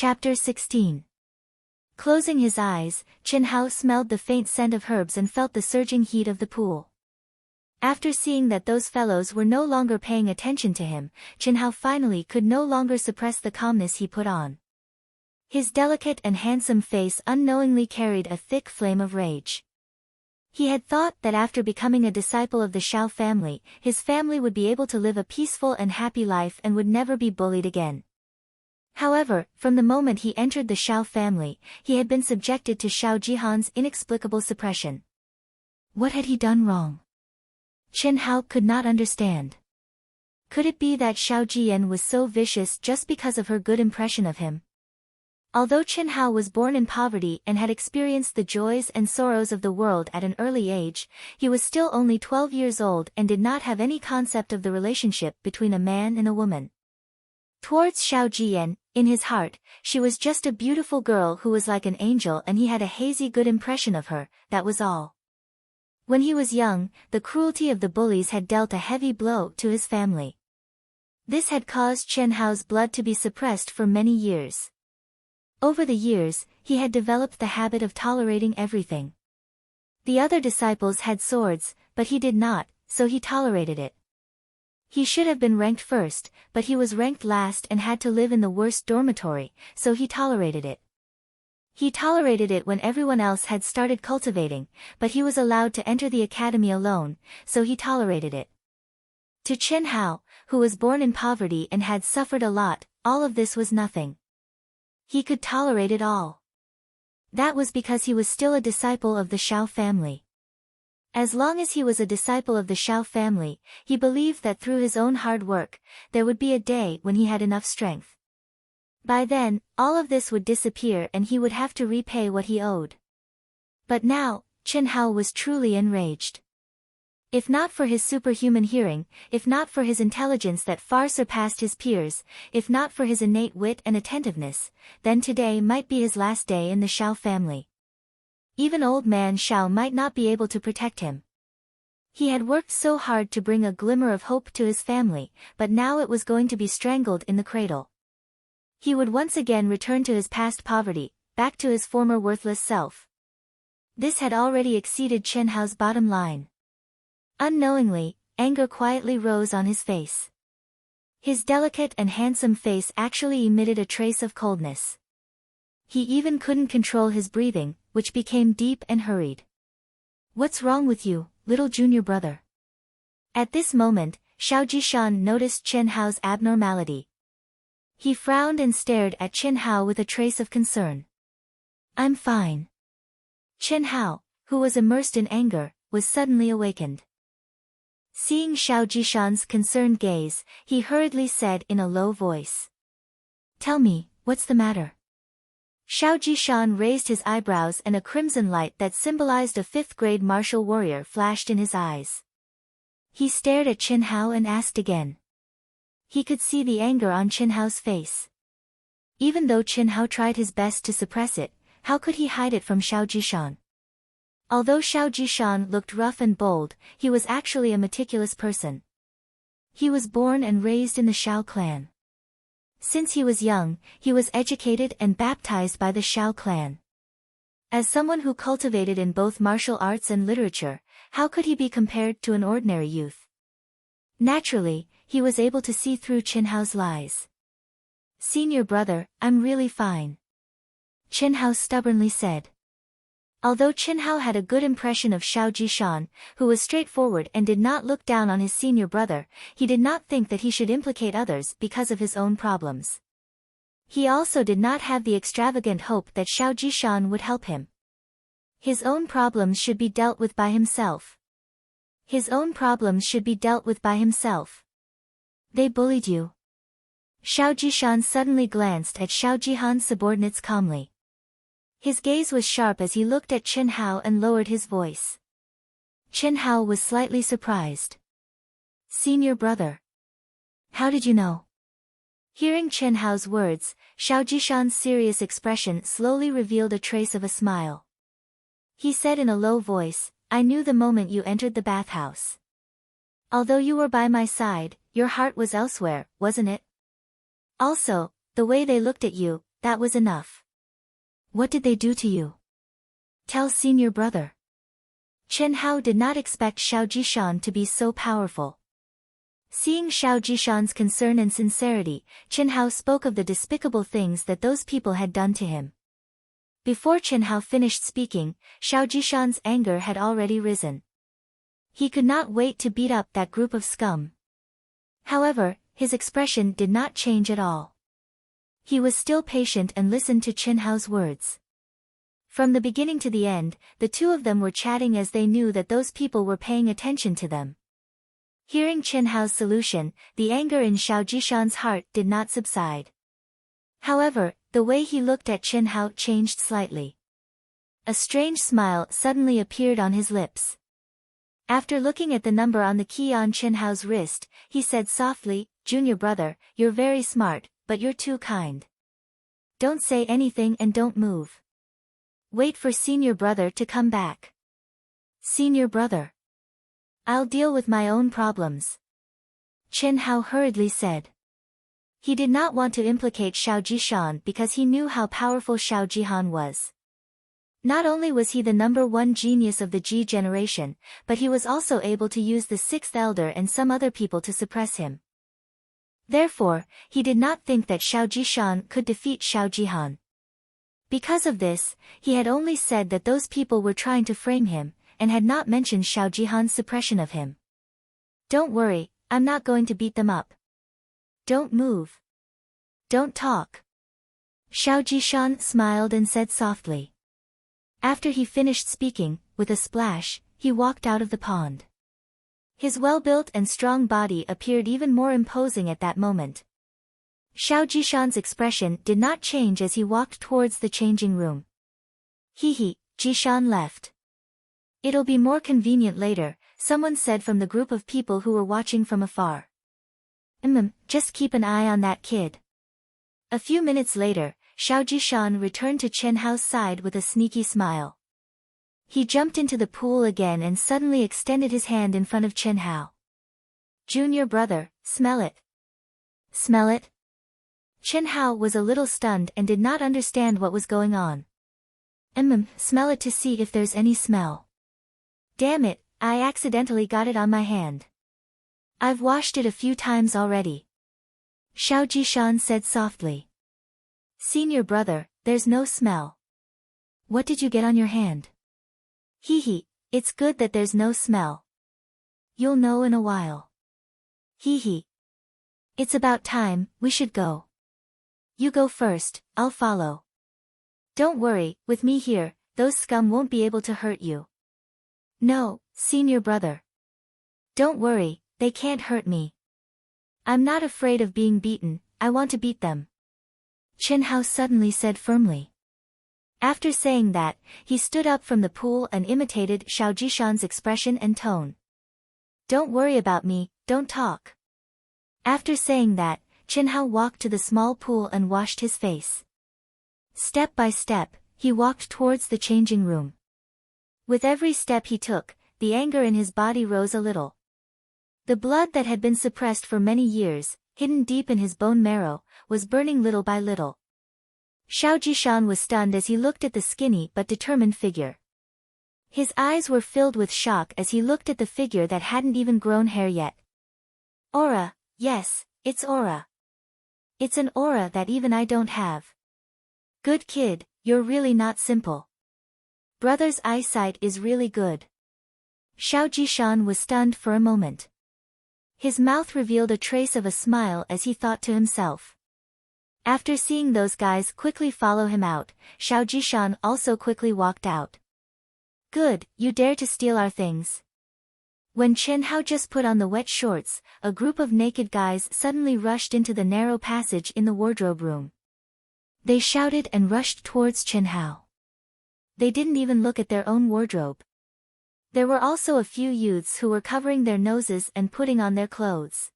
Chapter 16. Closing his eyes, Chen Hao smelled the faint scent of herbs and felt the surging heat of the pool. After seeing that those fellows were no longer paying attention to him, Chen Hao finally could no longer suppress the calmness he put on. His delicate and handsome face unknowingly carried a thick flame of rage. He had thought that after becoming a disciple of the Shao family, his family would be able to live a peaceful and happy life and would never be bullied again. However, from the moment he entered the Shao family, he had been subjected to Shao Jihan's inexplicable suppression. What had he done wrong? Chen Hao could not understand. Could it be that Shao Jiyan was so vicious just because of her good impression of him? Although Chen Hao was born in poverty and had experienced the joys and sorrows of the world at an early age, he was still only 12 years old and did not have any concept of the relationship between a man and a woman. Towards Shao Jiyan, in his heart, she was just a beautiful girl who was like an angel and he had a hazy good impression of her, that was all. When he was young, the cruelty of the bullies had dealt a heavy blow to his family. This had caused Chen Hao's blood to be suppressed for many years. Over the years, he had developed the habit of tolerating everything. The other disciples had swords, but he did not, so he tolerated it. He should have been ranked first, but he was ranked last and had to live in the worst dormitory, so he tolerated it. He tolerated it when everyone else had started cultivating, but he was allowed to enter the academy alone, so he tolerated it. To Chen Hao, who was born in poverty and had suffered a lot, all of this was nothing. He could tolerate it all. That was because he was still a disciple of the Shao family. As long as he was a disciple of the Shao family, he believed that through his own hard work, there would be a day when he had enough strength. By then, all of this would disappear and he would have to repay what he owed. But now, Chen Hao was truly enraged. If not for his superhuman hearing, if not for his intelligence that far surpassed his peers, if not for his innate wit and attentiveness, then today might be his last day in the Shao family. Even old man Shao might not be able to protect him. He had worked so hard to bring a glimmer of hope to his family, but now it was going to be strangled in the cradle. He would once again return to his past poverty, back to his former worthless self. This had already exceeded Chen Hao's bottom line. Unknowingly, anger quietly rose on his face. His delicate and handsome face actually emitted a trace of coldness. He even couldn't control his breathing, which became deep and hurried. "What's wrong with you, little junior brother?" At this moment, Shao Jishan noticed Chen Hao's abnormality. He frowned and stared at Chen Hao with a trace of concern. "I'm fine." Chen Hao, who was immersed in anger, was suddenly awakened. Seeing Shao Jishan's concerned gaze, he hurriedly said in a low voice, "Tell me, what's the matter?" Shao Jishan raised his eyebrows and a crimson light that symbolized a fifth-grade martial warrior flashed in his eyes. He stared at Chen Hao and asked again. He could see the anger on Chen Hao's face. Even though Chen Hao tried his best to suppress it, how could he hide it from Shao Jishan? Although Shao Jishan looked rough and bold, he was actually a meticulous person. He was born and raised in the Shao clan. Since he was young, he was educated and baptized by the Shao clan. As someone who cultivated in both martial arts and literature, how could he be compared to an ordinary youth? Naturally, he was able to see through Chen Hao's lies. "Senior brother, I'm really fine," Chen Hao stubbornly said. Although Chen Hao had a good impression of Shao Jishan, who was straightforward and did not look down on his senior brother, he did not think that he should implicate others because of his own problems. He also did not have the extravagant hope that Shao Jishan would help him. His own problems should be dealt with by himself. His own problems should be dealt with by himself. "They bullied you." Shao Jishan suddenly glanced at Shao Jihan's subordinates calmly. His gaze was sharp as he looked at Chen Hao and lowered his voice. Chen Hao was slightly surprised. "Senior brother. How did you know?" Hearing Chen Hao's words, Shao Jishan's serious expression slowly revealed a trace of a smile. He said in a low voice, "I knew the moment you entered the bathhouse. Although you were by my side, your heart was elsewhere, wasn't it? Also, the way they looked at you, that was enough. What did they do to you? Tell senior brother. Chen Hao did not expect Xiao Jishan to be so powerful. Seeing Xiao Jishan's concern and sincerity, Chen Hao spoke of the despicable things that those people had done to him. Before Chen Hao finished speaking, Xiao Jishan's anger had already risen. He could not wait to beat up that group of scum. However, his expression did not change at all. He was still patient and listened to Chen Hao's words. From the beginning to the end, the two of them were chatting as they knew that those people were paying attention to them. Hearing Chen Hao's solution, the anger in Xiao Jishan's heart did not subside. However, the way he looked at Chen Hao changed slightly. A strange smile suddenly appeared on his lips. After looking at the number on the key on Chen Hao's wrist, he said softly, "Junior brother, you're very smart, but you're too kind. Don't say anything and don't move. Wait for senior brother to come back." "Senior brother? I'll deal with my own problems," Chen Hao hurriedly said. He did not want to implicate Xiao Jishan because he knew how powerful Xiao Jihan was. Not only was he the #1 genius of the Ji generation, but he was also able to use the Sixth Elder and some other people to suppress him. Therefore, he did not think that Xiao Jishan could defeat Xiao Jihan. Because of this, he had only said that those people were trying to frame him, and had not mentioned Xiao Jihan's suppression of him. "Don't worry, I'm not going to beat them up. Don't move. Don't talk." Xiao Jishan smiled and said softly. After he finished speaking, with a splash, he walked out of the pond. His well-built and strong body appeared even more imposing at that moment. Xiao Jishan's expression did not change as he walked towards the changing room. "He, Jishan left. It'll be more convenient later," someone said from the group of people who were watching from afar. Just keep an eye on that kid." A few minutes later, Xiao Jishan returned to Chen Hao's side with a sneaky smile. He jumped into the pool again and suddenly extended his hand in front of Chen Hao. "Junior brother, smell it." "Smell it?" Chen Hao was a little stunned and did not understand what was going on. Smell it to see if there's any smell." "Damn it, I accidentally got it on my hand. I've washed it a few times already," Xiao Jishan said softly. "Senior brother, there's no smell." "What did you get on your hand?" It's good that there's no smell. You'll know in a while." It's about time, we should go." "You go first, I'll follow." "Don't worry, with me here, those scum won't be able to hurt you." "No, senior brother. Don't worry, they can't hurt me. I'm not afraid of being beaten, I want to beat them," Chen Hao suddenly said firmly. After saying that, he stood up from the pool and imitated Xiao Jishan's expression and tone. "Don't worry about me, don't talk." After saying that, Chen Hao walked to the small pool and washed his face. Step by step, he walked towards the changing room. With every step he took, the anger in his body rose a little. The blood that had been suppressed for many years, hidden deep in his bone marrow, was burning little by little. Xiao Jishan was stunned as he looked at the skinny but determined figure. His eyes were filled with shock as he looked at the figure that hadn't even grown hair yet. "Aura, yes, it's aura. It's an aura that even I don't have. Good kid, you're really not simple. Brother's eyesight is really good." Xiao Jishan was stunned for a moment. His mouth revealed a trace of a smile as he thought to himself. After seeing those guys quickly follow him out, Xiao Jishan also quickly walked out. "Good, you dare to steal our things." When Chen Hao just put on the wet shorts, a group of naked guys suddenly rushed into the narrow passage in the wardrobe room. They shouted and rushed towards Chen Hao. They didn't even look at their own wardrobe. There were also a few youths who were covering their noses and putting on their clothes.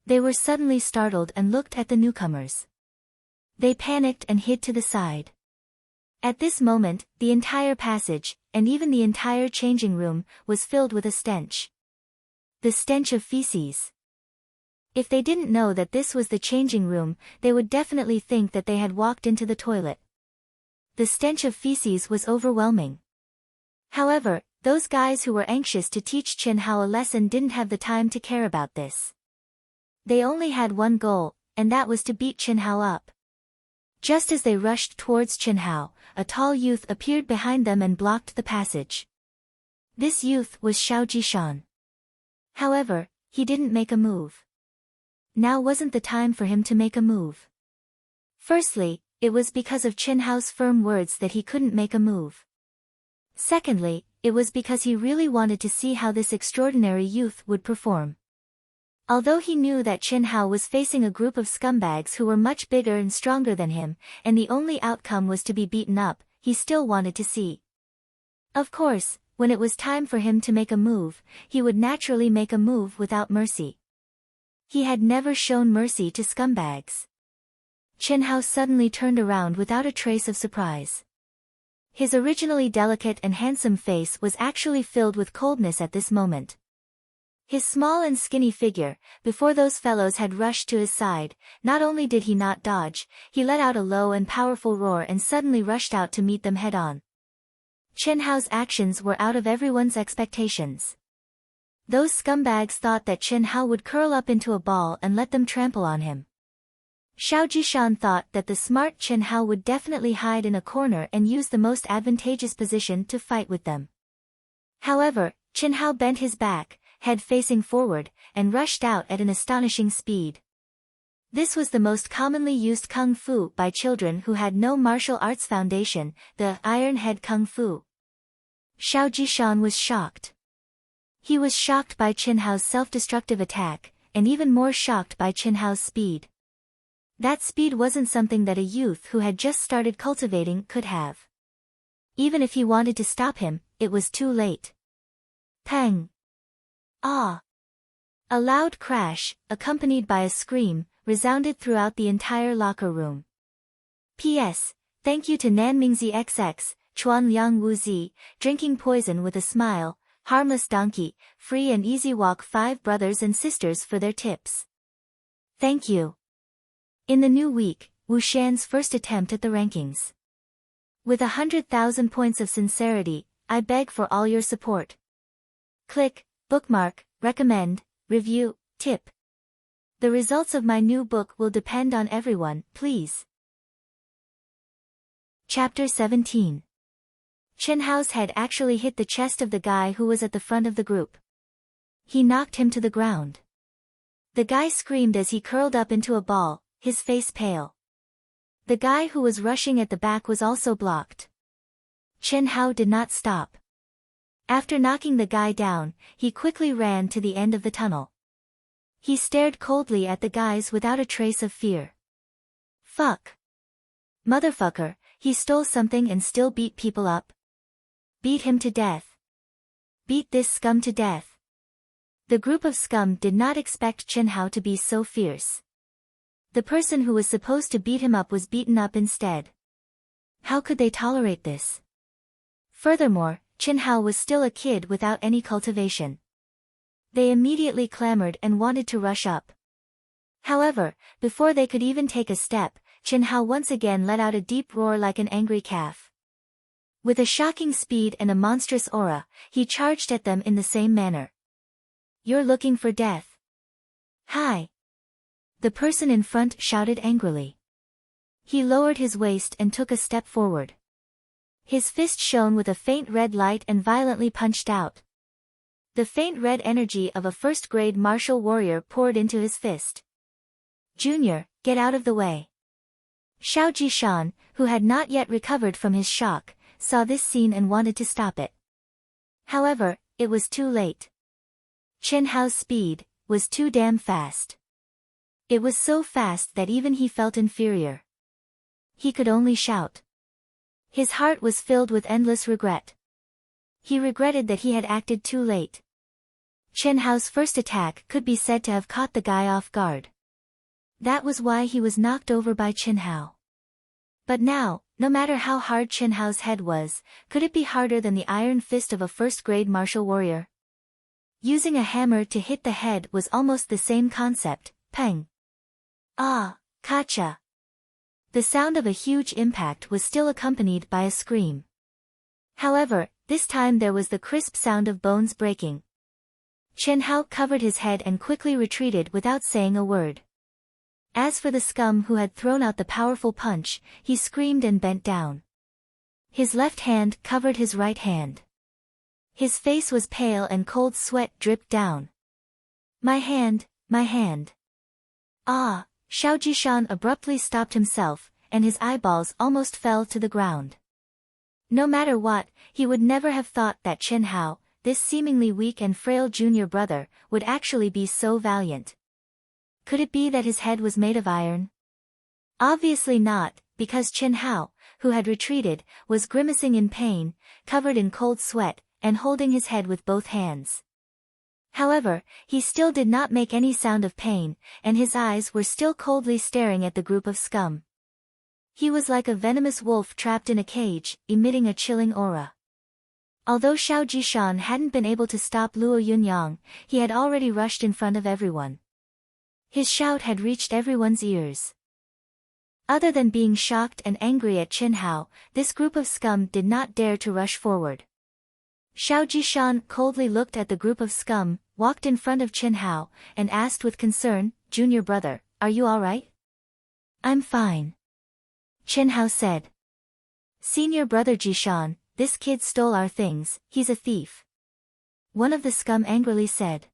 They were suddenly startled and looked at the newcomers. They panicked and hid to the side. At this moment, the entire passage, and even the entire changing room, was filled with a stench. The stench of feces. If they didn't know that this was the changing room, they would definitely think that they had walked into the toilet. The stench of feces was overwhelming. However, those guys who were anxious to teach Chin Hao a lesson didn't have the time to care about this. They only had one goal, and that was to beat Chin Hao up. Just as they rushed towards Chin Hao, a tall youth appeared behind them and blocked the passage. This youth was Xiao Jishan. However, he didn't make a move. Now wasn't the time for him to make a move. Firstly, it was because of Chin Hao's firm words that he couldn't make a move. Secondly, it was because he really wanted to see how this extraordinary youth would perform. Although he knew that Chin Hao was facing a group of scumbags who were much bigger and stronger than him, and the only outcome was to be beaten up, he still wanted to see. Of course, when it was time for him to make a move, he would naturally make a move without mercy. He had never shown mercy to scumbags. Chin Hao suddenly turned around without a trace of surprise. His originally delicate and handsome face was actually filled with coldness at this moment. His small and skinny figure, before those fellows had rushed to his side, not only did he not dodge, he let out a low and powerful roar and suddenly rushed out to meet them head-on. Chin Hao's actions were out of everyone's expectations. Those scumbags thought that Chin Hao would curl up into a ball and let them trample on him. Xiao Jishan thought that the smart Chin Hao would definitely hide in a corner and use the most advantageous position to fight with them. However, Chin Hao bent his back, head facing forward, and rushed out at an astonishing speed. This was the most commonly used kung fu by children who had no martial arts foundation, the Iron Head Kung Fu. Xiao Jishan was shocked. He was shocked by Chin Hao's self-destructive attack, and even more shocked by Chin Hao's speed. That speed wasn't something that a youth who had just started cultivating could have. Even if he wanted to stop him, it was too late. Pang! Ah! A loud crash, accompanied by a scream, resounded throughout the entire locker room. P.S. Thank you to Nanmingzi XX, Chuan Liang Wuzi, drinking poison with a smile, harmless donkey, free and easy walk 5 brothers and sisters for their tips. Thank you. In the new week, Wu Shan's first attempt at the rankings. With 100,000 points of sincerity, I beg for all your support. Click, bookmark, recommend, review, tip. The results of my new book will depend on everyone, please. Chapter 17. Chin Hao's head actually hit the chest of the guy who was at the front of the group. He knocked him to the ground. The guy screamed as he curled up into a ball, his face pale. The guy who was rushing at the back was also blocked. Chin Hao did not stop. After knocking the guy down, he quickly ran to the end of the tunnel. He stared coldly at the guys without a trace of fear. Fuck. Motherfucker, he stole something and still beat people up. Beat him to death. Beat this scum to death. The group of scum did not expect Chin Hao to be so fierce. The person who was supposed to beat him up was beaten up instead. How could they tolerate this? Furthermore, Chin Hao was still a kid without any cultivation. They immediately clamored and wanted to rush up. However, before they could even take a step, Chin Hao once again let out a deep roar like an angry calf. With a shocking speed and a monstrous aura, he charged at them in the same manner. You're looking for death. Hi! The person in front shouted angrily. He lowered his waist and took a step forward. His fist shone with a faint red light and violently punched out. The faint red energy of a first-grade martial warrior poured into his fist. Junior, get out of the way. Xiao Jishan, who had not yet recovered from his shock, saw this scene and wanted to stop it. However, it was too late. Chin Hao's speed was too damn fast. It was so fast that even he felt inferior. He could only shout. His heart was filled with endless regret. He regretted that he had acted too late. Chin Hao's first attack could be said to have caught the guy off guard. That was why he was knocked over by Chin Hao. But now, no matter how hard Chin Hao's head was, could it be harder than the iron fist of a first-grade martial warrior? Using a hammer to hit the head was almost the same concept. Peng. Ah, Kacha. The sound of a huge impact was still accompanied by a scream. However, this time there was the crisp sound of bones breaking. Chen Hao covered his head and quickly retreated without saying a word. As for the scum who had thrown out the powerful punch, he screamed and bent down. His left hand covered his right hand. His face was pale and cold sweat dripped down. My hand, my hand. Ah, Xiao Jishan abruptly stopped himself, and his eyeballs almost fell to the ground. No matter what, he would never have thought that Chen Hao, this seemingly weak and frail junior brother, would actually be so valiant. Could it be that his head was made of iron? Obviously not, because Chen Hao, who had retreated, was grimacing in pain, covered in cold sweat, and holding his head with both hands. However, he still did not make any sound of pain, and his eyes were still coldly staring at the group of scum. He was like a venomous wolf trapped in a cage, emitting a chilling aura. Although Xiao Jishan hadn't been able to stop Luo Yunyang, he had already rushed in front of everyone. His shout had reached everyone's ears. Other than being shocked and angry at Chen Hao, this group of scum did not dare to rush forward. Xiao Jishan coldly looked at the group of scum, walked in front of Chen Hao, and asked with concern, "Junior brother, are you all right?" "I'm fine," Chen Hao said. "Senior brother Jishan, this kid stole our things, he's a thief," one of the scum angrily said.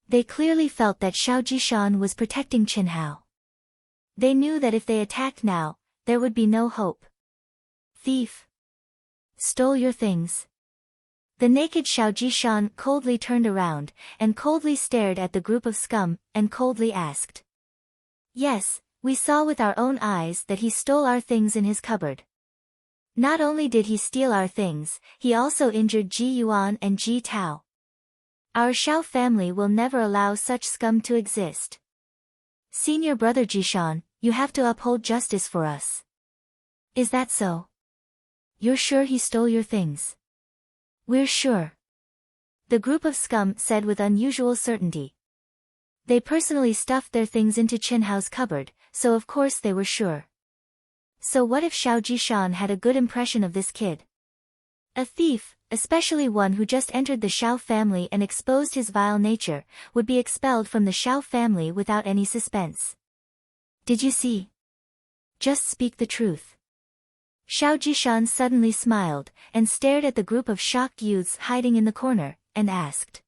They clearly felt that Xiao Jishan was protecting Chen Hao. They knew that if they attacked now, there would be no hope. "Thief! Stole your things?" The naked Xiao Jishan coldly turned around, and coldly stared at the group of scum, and coldly asked. "Yes, we saw with our own eyes that he stole our things in his cupboard. Not only did he steal our things, he also injured Ji Yuan and Ji Tao. Our Xiao family will never allow such scum to exist. Senior brother Jishan, you have to uphold justice for us." "Is that so? You're sure he stole your things?" "We're sure," the group of scum said with unusual certainty. They personally stuffed their things into Chen Hao's cupboard, so of course they were sure. So what if Xiao Jishan had a good impression of this kid? A thief, especially one who just entered the Xiao family and exposed his vile nature, would be expelled from the Xiao family without any suspense. "Did you see? Just speak the truth." Xiao Jishan suddenly smiled, and stared at the group of shocked youths hiding in the corner, and asked.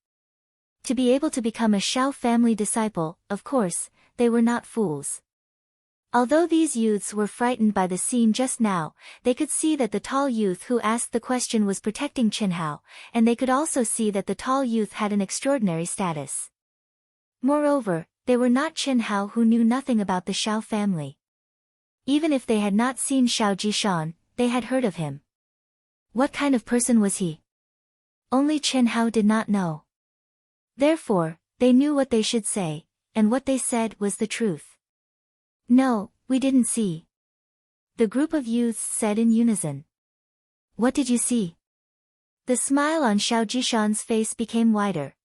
To be able to become a Xiao family disciple, of course, they were not fools. Although these youths were frightened by the scene just now, they could see that the tall youth who asked the question was protecting Chen Hao, and they could also see that the tall youth had an extraordinary status. Moreover, they were not Chen Hao who knew nothing about the Xiao family. Even if they had not seen Xiao Jishan, they had heard of him. What kind of person was he? Only Chen Hao did not know. Therefore, they knew what they should say, and what they said was the truth. "No, we didn't see," the group of youths said in unison. "What did you see?" The smile on Xiao Jishan's face became wider.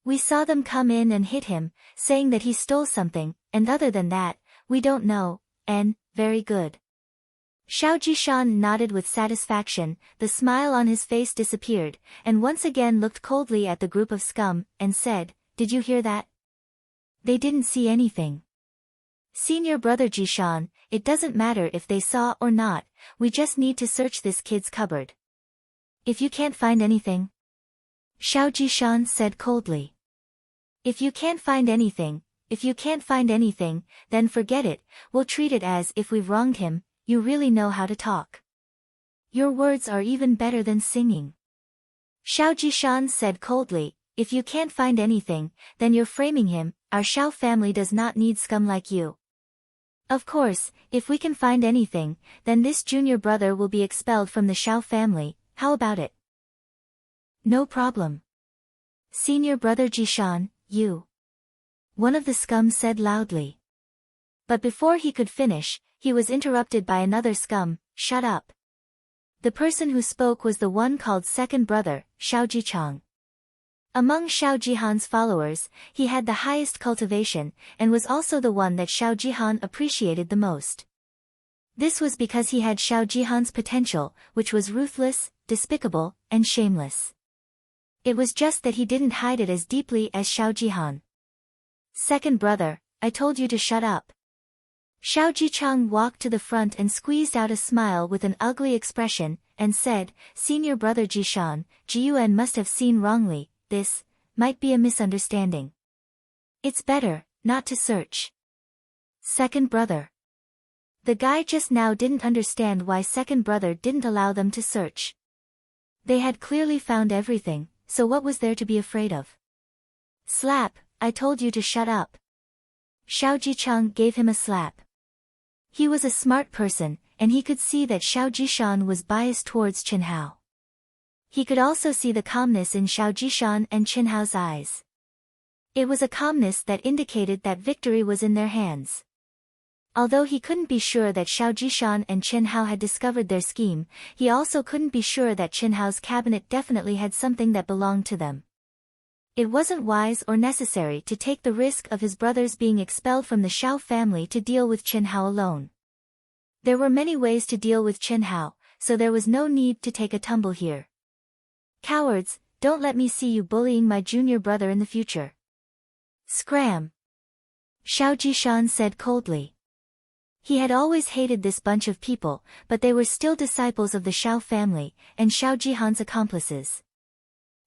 "We saw them come in and hit him, saying that he stole something, and other than that, we don't know, and, very good." Xiao Jishan nodded with satisfaction, the smile on his face disappeared, and once again looked coldly at the group of scum, and said, "Did you hear that? They didn't see anything. Senior brother Jishan, it doesn't matter if they saw or not, we just need to search this kid's cupboard. If you can't find anything," Xiao Jishan said coldly. If you can't find anything, then forget it, we'll treat it as if we've wronged him, you really know how to talk. Your words are even better than singing." Xiao Jishan said coldly, "If you can't find anything, then you're framing him, our Xiao family does not need scum like you. Of course, if we can find anything, then this junior brother will be expelled from the Xiao family, how about it?" "No problem. Senior brother Jishan, you," one of the scum said loudly. But before he could finish, he was interrupted by another scum, "Shut up." The person who spoke was the one called second brother, Xiao Jichang. Among Xiao Jihan's followers, he had the highest cultivation, and was also the one that Xiao Jihan appreciated the most. This was because he had Xiao Jihan's potential, which was ruthless, despicable, and shameless. It was just that he didn't hide it as deeply as Xiao Jihan. Second brother, I told you to shut up. Xiao Jichang walked to the front and squeezed out a smile with an ugly expression, and said, Senior brother Jishan, Jiyuan must have seen wrongly, this might be a misunderstanding. It's better not to search. Second brother. The guy just now didn't understand why second brother didn't allow them to search. They had clearly found everything, so what was there to be afraid of? Slap, I told you to shut up. Xiao Jichang gave him a slap. He was a smart person, and he could see that Xiao Jishan was biased towards Chen Hao. He could also see the calmness in Xiao Jishan and Chen Hao's eyes. It was a calmness that indicated that victory was in their hands. Although he couldn't be sure that Xiao Jishan and Chen Hao had discovered their scheme, he also couldn't be sure that Chen Hao's cabinet definitely had something that belonged to them. It wasn't wise or necessary to take the risk of his brothers being expelled from the Xiao family to deal with Chen Hao alone. There were many ways to deal with Chen Hao, so there was no need to take a tumble here. Cowards, don't let me see you bullying my junior brother in the future. Scram! Xiao Jishan said coldly. He had always hated this bunch of people, but they were still disciples of the Xiao family, and Xiao Jihan's accomplices.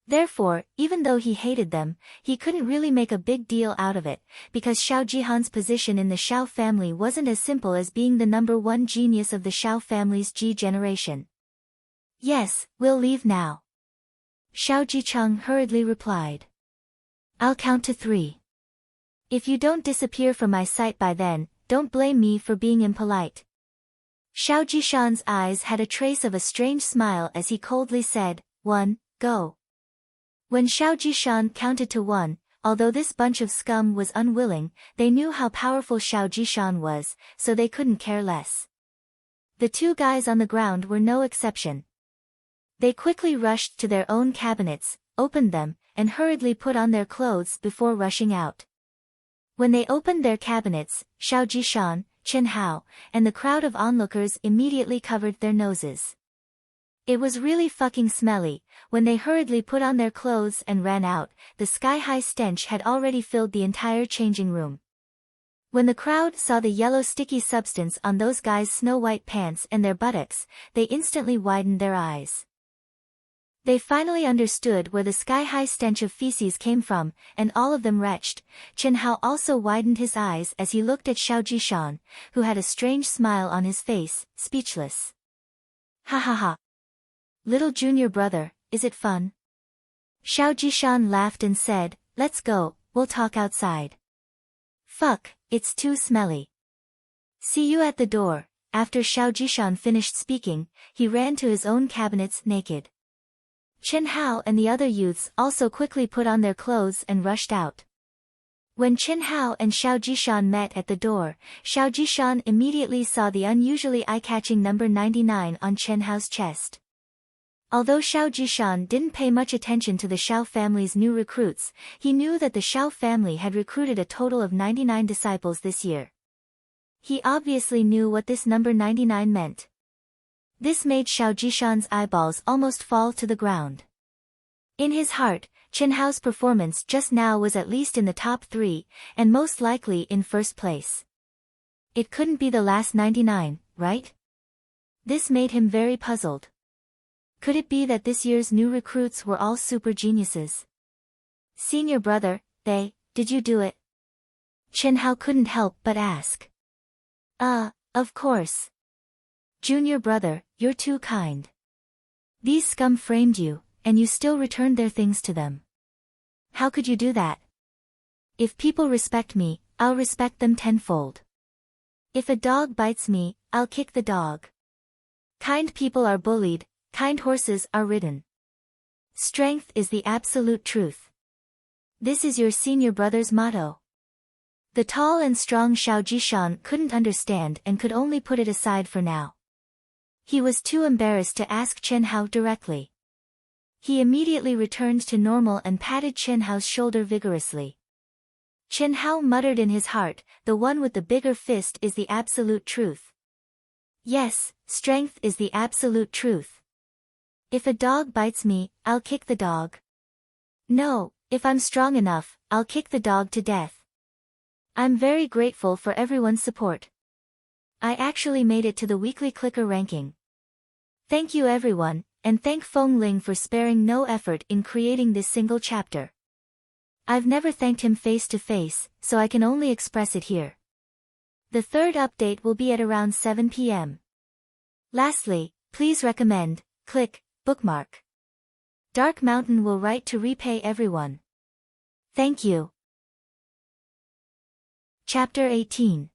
Therefore, even though he hated them, he couldn't really make a big deal out of it, because Xiao Jihan's position in the Xiao family wasn't as simple as being the number one genius of the Xiao family's Ji generation. Yes, we'll leave now. Xiao Jichang hurriedly replied. I'll count to 3. If you don't disappear from my sight by then, don't blame me for being impolite. Xiao Jishan's eyes had a trace of a strange smile as he coldly said, 1, go. When Xiao Jishan counted to 1, although this bunch of scum was unwilling, they knew how powerful Xiao Jishan was, so they couldn't care less. The two guys on the ground were no exception. They quickly rushed to their own cabinets, opened them, and hurriedly put on their clothes before rushing out. When they opened their cabinets, Xiao Jishan, Chen Hao, and the crowd of onlookers immediately covered their noses. It was really fucking smelly. When they hurriedly put on their clothes and ran out, the sky-high stench had already filled the entire changing room. When the crowd saw the yellow sticky substance on those guys' snow-white pants and their buttocks, they instantly widened their eyes. They finally understood where the sky-high stench of feces came from, and all of them retched. Chen Hao also widened his eyes as he looked at Xiao Jishan, who had a strange smile on his face, speechless. Ha ha ha. Little junior brother, is it fun? Xiao Jishan laughed and said, let's go, we'll talk outside. Fuck, it's too smelly. See you at the door. After Xiao Jishan finished speaking, he ran to his own cabinets naked. Chen Hao and the other youths also quickly put on their clothes and rushed out. When Chen Hao and Xiao Jishan met at the door, Xiao Jishan immediately saw the unusually eye-catching number 99 on Chen Hao's chest. Although Xiao Jishan didn't pay much attention to the Xiao family's new recruits, he knew that the Xiao family had recruited a total of 99 disciples this year. He obviously knew what this number 99 meant. This made Xiao Jishan's eyeballs almost fall to the ground. In his heart, Chen Hao's performance just now was at least in the top 3, and most likely in first place. It couldn't be the last 99, right? This made him very puzzled. Could it be that this year's new recruits were all super geniuses? Senior brother, did you do it? Chen Hao couldn't help but ask. Of course. Junior brother, you're too kind. These scum framed you, and you still returned their things to them. How could you do that? If people respect me, I'll respect them tenfold. If a dog bites me, I'll kick the dog. Kind people are bullied, kind horses are ridden. Strength is the absolute truth. This is your senior brother's motto. The tall and strong Xiao Jishan couldn't understand and could only put it aside for now. He was too embarrassed to ask Chen Hao directly. He immediately returned to normal and patted Chen Hao's shoulder vigorously. Chen Hao muttered in his heart, the one with the bigger fist is the absolute truth. Yes, strength is the absolute truth. If a dog bites me, I'll kick the dog. No, if I'm strong enough, I'll kick the dog to death. I'm very grateful for everyone's support. I actually made it to the weekly clicker ranking. Thank you everyone, and thank Feng Ling for sparing no effort in creating this single chapter. I've never thanked him face to face, so I can only express it here. The third update will be at around 7 p.m. Lastly, please recommend, click, bookmark. Dark Mountain will write to repay everyone. Thank you. Chapter 18.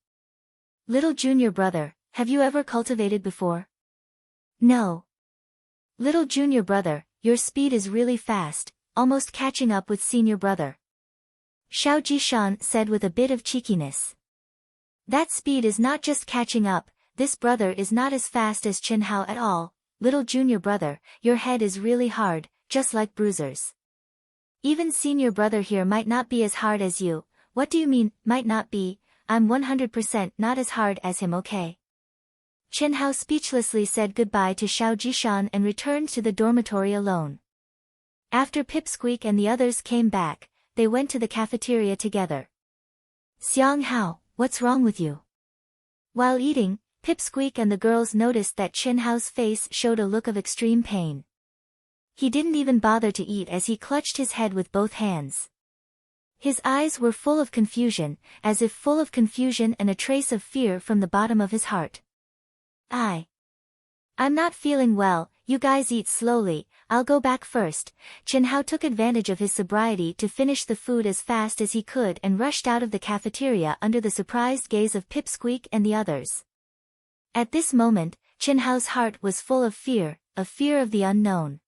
Little junior brother, have you ever cultivated before? No. Little junior brother, your speed is really fast, almost catching up with senior brother. Xiao Jishan said with a bit of cheekiness. That speed is not just catching up, this brother is not as fast as Chen Hao at all. Little junior brother, your head is really hard, just like Bruiser's. Even senior brother here might not be as hard as you. What do you mean, might not be? I'm 100% not as hard as him, okay? Chen Hao speechlessly said goodbye to Xiao Jishan and returned to the dormitory alone. After Pipsqueak and the others came back, they went to the cafeteria together. Xiang Hao, what's wrong with you? While eating, Pipsqueak and the girls noticed that Chen Hao's face showed a look of extreme pain. He didn't even bother to eat as he clutched his head with both hands. His eyes were full of confusion, as if full of confusion and a trace of fear from the bottom of his heart. I'm not feeling well, you guys eat slowly, I'll go back first. Chen Hao took advantage of his sobriety to finish the food as fast as he could and rushed out of the cafeteria under the surprised gaze of Pipsqueak and the others. At this moment, Chen Hao's heart was full of fear of the unknown.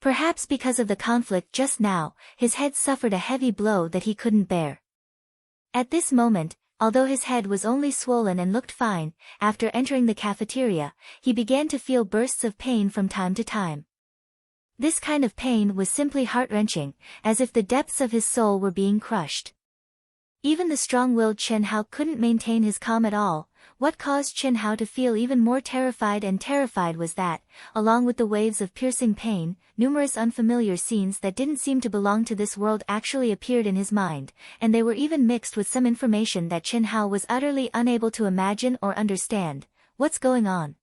Perhaps because of the conflict just now, his head suffered a heavy blow that he couldn't bear. At this moment, although his head was only swollen and looked fine, after entering the cafeteria, he began to feel bursts of pain from time to time. This kind of pain was simply heart-wrenching, as if the depths of his soul were being crushed. Even the strong-willed Chen Hao couldn't maintain his calm at all. What caused Chen Hao to feel even more terrified was that, along with the waves of piercing pain, numerous unfamiliar scenes that didn't seem to belong to this world actually appeared in his mind, and they were even mixed with some information that Chen Hao was utterly unable to imagine or understand. What's going on?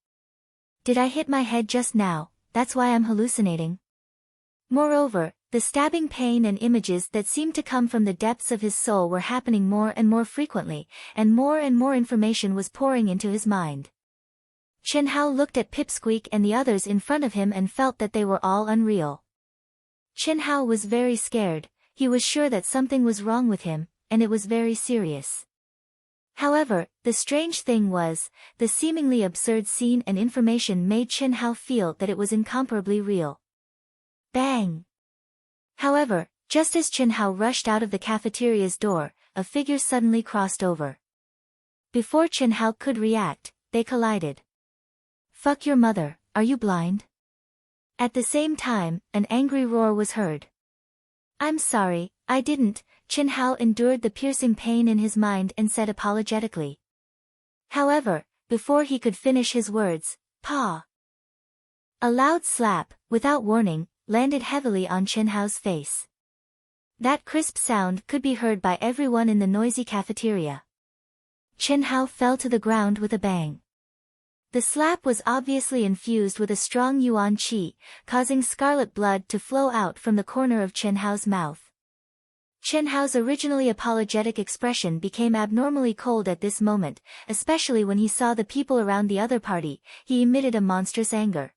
Did I hit my head just now? That's why I'm hallucinating? Moreover, the stabbing pain and images that seemed to come from the depths of his soul were happening more and more frequently, and more information was pouring into his mind. Chen Hao looked at Pipsqueak and the others in front of him and felt that they were all unreal. Chen Hao was very scared, he was sure that something was wrong with him, and it was very serious. However, the strange thing was, the seemingly absurd scene and information made Chen Hao feel that it was incomparably real. Bang! However, just as Chen Hao rushed out of the cafeteria's door, a figure suddenly crossed over. Before Chen Hao could react, they collided. Fuck your mother, are you blind? At the same time, an angry roar was heard. I'm sorry, I didn't. Chen Hao endured the piercing pain in his mind and said apologetically. However, before he could finish his words, "Pa!" A loud slap, without warning, landed heavily on Chen Hao's face. That crisp sound could be heard by everyone in the noisy cafeteria. Chen Hao fell to the ground with a bang. The slap was obviously infused with a strong yuan qi, causing scarlet blood to flow out from the corner of Chen Hao's mouth. Chen Hao's originally apologetic expression became abnormally cold at this moment, especially when he saw the people around the other party. He emitted a monstrous anger.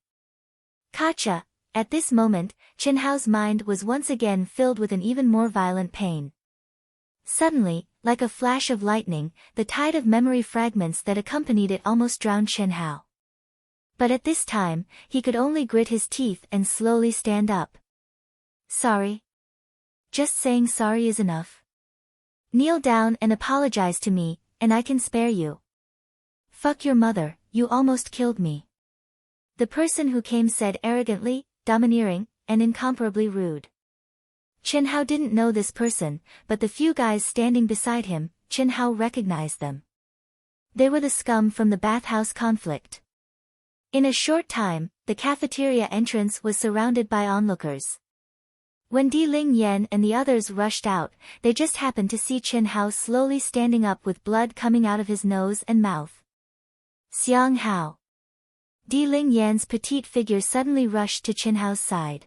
Kacha! At this moment, Chen Hao's mind was once again filled with an even more violent pain. Suddenly, like a flash of lightning, the tide of memory fragments that accompanied it almost drowned Chen Hao. But at this time, he could only grit his teeth and slowly stand up. Sorry. Just saying sorry is enough. Kneel down and apologize to me, and I can spare you. Fuck your mother, you almost killed me. The person who came said arrogantly, domineering, and incomparably rude. Chen Hao didn't know this person, but the few guys standing beside him, Chen Hao recognized them. They were the scum from the bathhouse conflict. In a short time, the cafeteria entrance was surrounded by onlookers. When Di Ling Yan and the others rushed out, they just happened to see Chen Hao slowly standing up with blood coming out of his nose and mouth. Xiang Hao. Di Ling Yan's petite figure suddenly rushed to Chen Hao's side.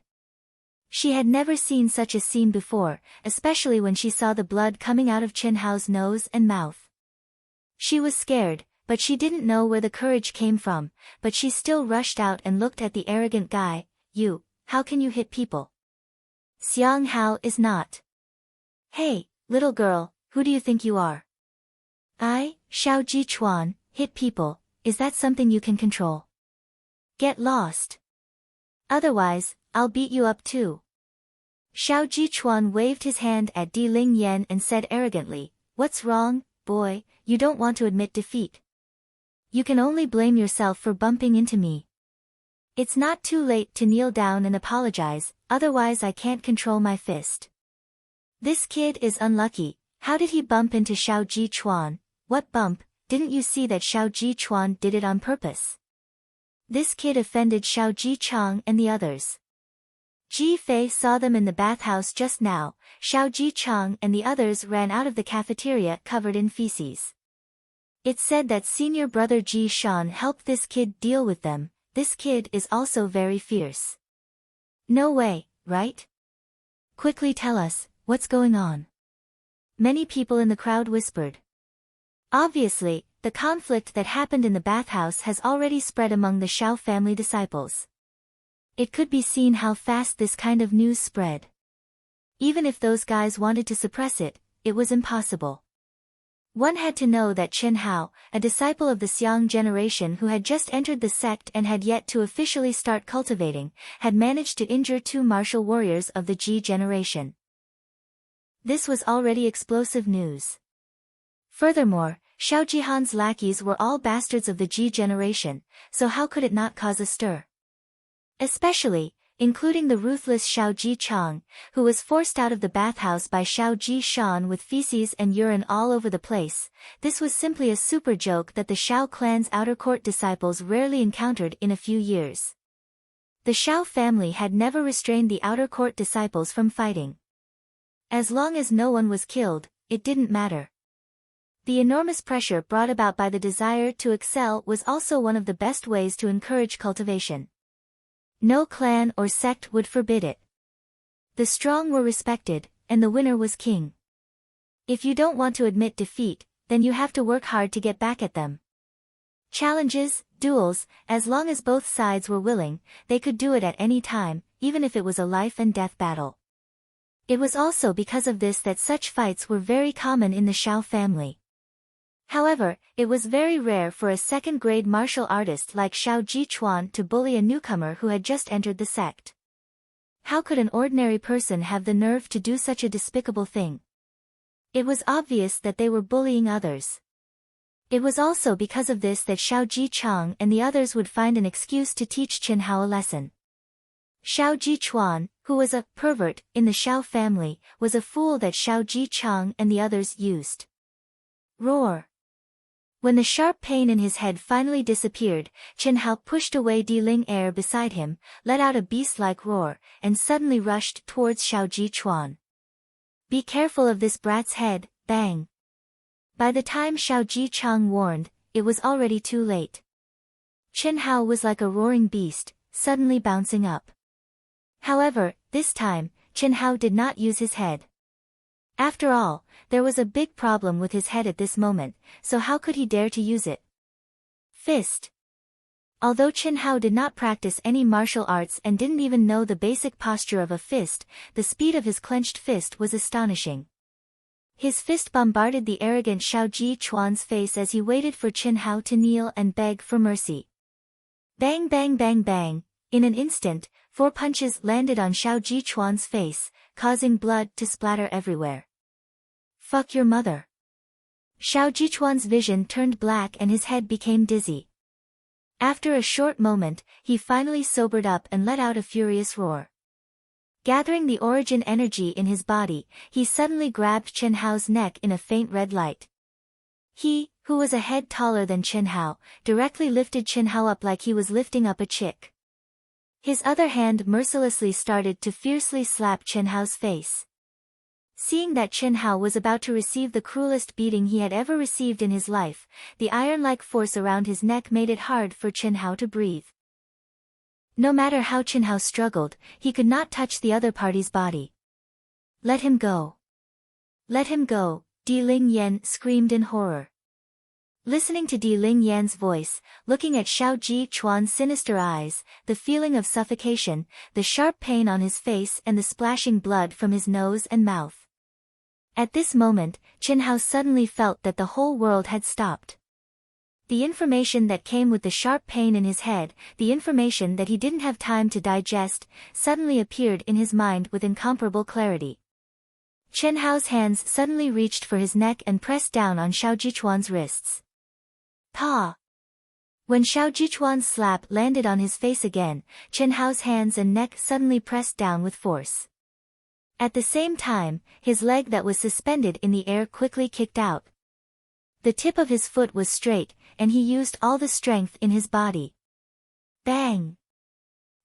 She had never seen such a scene before, especially when she saw the blood coming out of Chen Hao's nose and mouth. She was scared, but she didn't know where the courage came from, but she still rushed out and looked at the arrogant guy. "You, how can you hit people? Xiang Hao is not." "Hey, little girl, who do you think you are?" "I, Xiao Jichuan, hit people, is that something you can control? Get lost. Otherwise, I'll beat you up too." Xiao Jichuan waved his hand at Di Ling Yan and said arrogantly, "What's wrong, boy, you don't want to admit defeat? You can only blame yourself for bumping into me. It's not too late to kneel down and apologize, otherwise I can't control my fist." "This kid is unlucky, how did he bump into Xiao Jichuan? What bump, didn't you see that Xiao Jichuan did it on purpose? This kid offended Xiao Jichang and the others. Ji Fei saw them in the bathhouse just now. Xiao Jichang and the others ran out of the cafeteria covered in feces. It's said that senior brother Ji Shan helped this kid deal with them. This kid is also very fierce." "No way, right? Quickly tell us, what's going on?" Many people in the crowd whispered. Obviously, the conflict that happened in the bathhouse has already spread among the Shao family disciples. It could be seen how fast this kind of news spread. Even if those guys wanted to suppress it, it was impossible. One had to know that Chen Hao, a disciple of the Xiang generation who had just entered the sect and had yet to officially start cultivating, had managed to injure two martial warriors of the Ji generation. This was already explosive news. Furthermore, Xiao Jihan's lackeys were all bastards of the Ji generation, so how could it not cause a stir? Especially, including the ruthless Xiao Jichang, who was forced out of the bathhouse by Xiao Jishan with feces and urine all over the place. This was simply a super joke that the Xiao clan's outer court disciples rarely encountered in a few years. The Xiao family had never restrained the outer court disciples from fighting. As long as no one was killed, it didn't matter. The enormous pressure brought about by the desire to excel was also one of the best ways to encourage cultivation. No clan or sect would forbid it. The strong were respected, and the winner was king. If you don't want to admit defeat, then you have to work hard to get back at them. Challenges, duels, as long as both sides were willing, they could do it at any time, even if it was a life and death battle. It was also because of this that such fights were very common in the Shao family. However, it was very rare for a second-grade martial artist like Xiao Jichuan to bully a newcomer who had just entered the sect. How could an ordinary person have the nerve to do such a despicable thing? It was obvious that they were bullying others. It was also because of this that Xiao Jichang and the others would find an excuse to teach Chen Hao a lesson. Xiao Jichuan, who was a pervert in the Xiao family, was a fool that Xiao Jichang and the others used. Roar. When the sharp pain in his head finally disappeared, Chen Hao pushed away Di Ling Air beside him, let out a beast-like roar, and suddenly rushed towards Xiao Jichuan. "Be careful of this brat's head," bang. By the time Xiao Jichang warned, it was already too late. Chen Hao was like a roaring beast, suddenly bouncing up. However, this time, Chen Hao did not use his head. After all, there was a big problem with his head at this moment, so how could he dare to use it? Fist. Although Chen Hao did not practice any martial arts and didn't even know the basic posture of a fist, the speed of his clenched fist was astonishing. His fist bombarded the arrogant Xiao Jichuan's face as he waited for Chen Hao to kneel and beg for mercy. Bang bang bang bang, in an instant, 4 punches landed on Xiao Jichuan's face, causing blood to splatter everywhere. "Fuck your mother." Xiao Jichuan's vision turned black and his head became dizzy. After a short moment, he finally sobered up and let out a furious roar. Gathering the origin energy in his body, he suddenly grabbed Chen Hao's neck in a faint red light. He, who was a head taller than Chen Hao, directly lifted Chen Hao up like he was lifting up a chick. His other hand mercilessly started to fiercely slap Chen Hao's face. Seeing that Chen Hao was about to receive the cruelest beating he had ever received in his life, the iron-like force around his neck made it hard for Chen Hao to breathe. No matter how Chen Hao struggled, he could not touch the other party's body. "Let him go. Let him go," Di Ling Yan screamed in horror. Listening to Di Ling Yan's voice, looking at Xiao Ji Chuan's sinister eyes, the feeling of suffocation, the sharp pain on his face and the splashing blood from his nose and mouth. At this moment, Chen Hao suddenly felt that the whole world had stopped. The information that came with the sharp pain in his head, the information that he didn't have time to digest, suddenly appeared in his mind with incomparable clarity. Chen Hao's hands suddenly reached for his neck and pressed down on Xiao Jichuan's wrists. Pa! When Xiao Jichuan's slap landed on his face again, Chen Hao's hands and neck suddenly pressed down with force. At the same time, his leg that was suspended in the air quickly kicked out. The tip of his foot was straight, and he used all the strength in his body. Bang!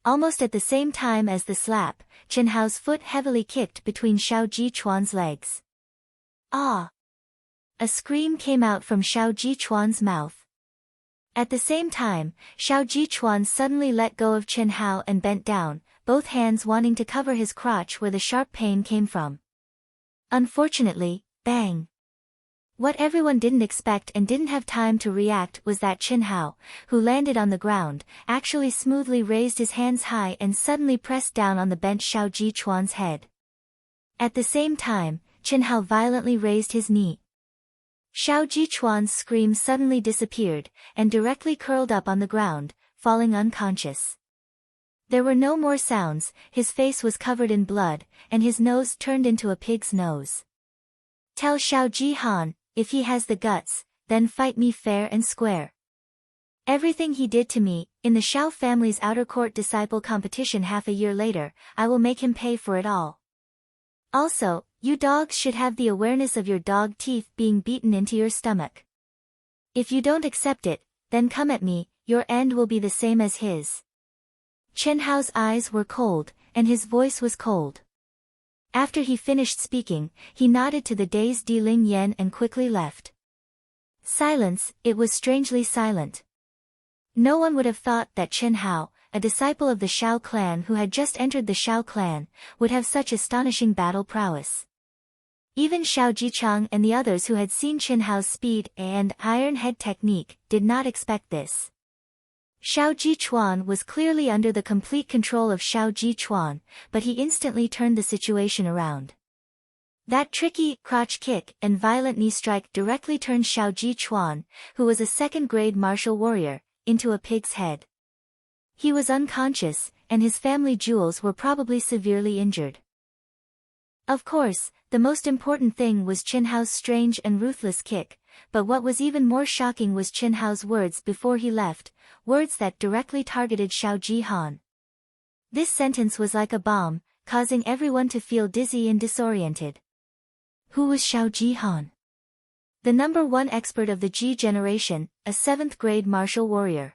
Almost at the same time as the slap, Chen Hao's foot heavily kicked between Xiao Jichuan's legs. Ah! A scream came out from Xiao Jichuan's mouth. At the same time, Xiao Jichuan suddenly let go of Chen Hao and bent down, both hands wanting to cover his crotch where the sharp pain came from. Unfortunately, bang! What everyone didn't expect and didn't have time to react was that Chen Hao, who landed on the ground, actually smoothly raised his hands high and suddenly pressed down on the bent Xiao Jichuan's head. At the same time, Chen Hao violently raised his knee. Xiao Jichuan's scream suddenly disappeared, and directly curled up on the ground, falling unconscious. There were no more sounds, his face was covered in blood, and his nose turned into a pig's nose. "Tell Xiao Jihan, if he has the guts, then fight me fair and square. Everything he did to me, in the Xiao family's outer court disciple competition half a year later, I will make him pay for it all. Also, you dogs should have the awareness of your dog teeth being beaten into your stomach. If you don't accept it, then come at me, your end will be the same as his." Chen Hao's eyes were cold, and his voice was cold. After he finished speaking, he nodded to the dazed Di Ling Yan and quickly left. Silence, it was strangely silent. No one would have thought that Chen Hao, a disciple of the Xiao clan who had just entered the Xiao clan, would have such astonishing battle prowess. Even Xiao Jichang and the others who had seen Chen Hao's speed and iron head technique did not expect this. Xiao Jichuan was clearly under the complete control of Xiao Jichuan, but he instantly turned the situation around. That tricky crotch kick and violent knee strike directly turned Xiao Jichuan, who was a second-grade martial warrior, into a pig's head. He was unconscious, and his family jewels were probably severely injured. Of course, the most important thing was Chen Hao's strange and ruthless kick, but what was even more shocking was Chen Hao's words before he left, words that directly targeted Xiao Jihan. This sentence was like a bomb, causing everyone to feel dizzy and disoriented. Who was Xiao Jihan? The #1 expert of the Ji generation, a 7th-grade martial warrior.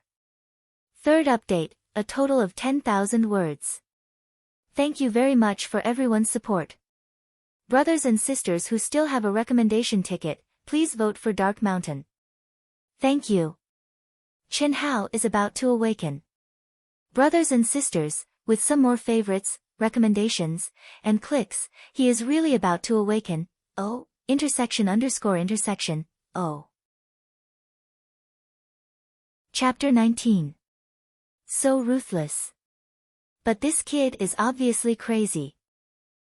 Third update, a total of 10,000 words. Thank you very much for everyone's support. Brothers and sisters who still have a recommendation ticket, please vote for Dark Mountain. Thank you. Chen Hao is about to awaken. Brothers and sisters, with some more favorites, recommendations, and clicks, he is really about to awaken. Oh, ___, oh. Chapter 19. So ruthless. But this kid is obviously crazy.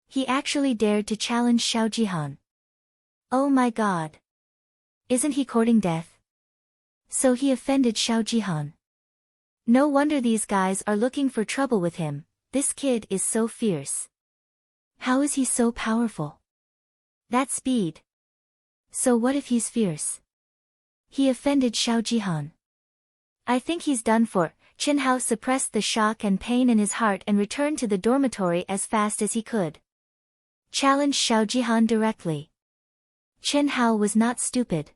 He actually dared to challenge Xiao Jihan. Oh my god. Isn't he courting death? So he offended Xiao Jihan. No wonder these guys are looking for trouble with him, this kid is so fierce. How is he so powerful? That speed. So what if he's fierce? He offended Xiao Jihan. I think he's done for. Chen Hao suppressed the shock and pain in his heart and returned to the dormitory as fast as he could. Challenged Xiao Jihan directly. Chen Hao was not stupid.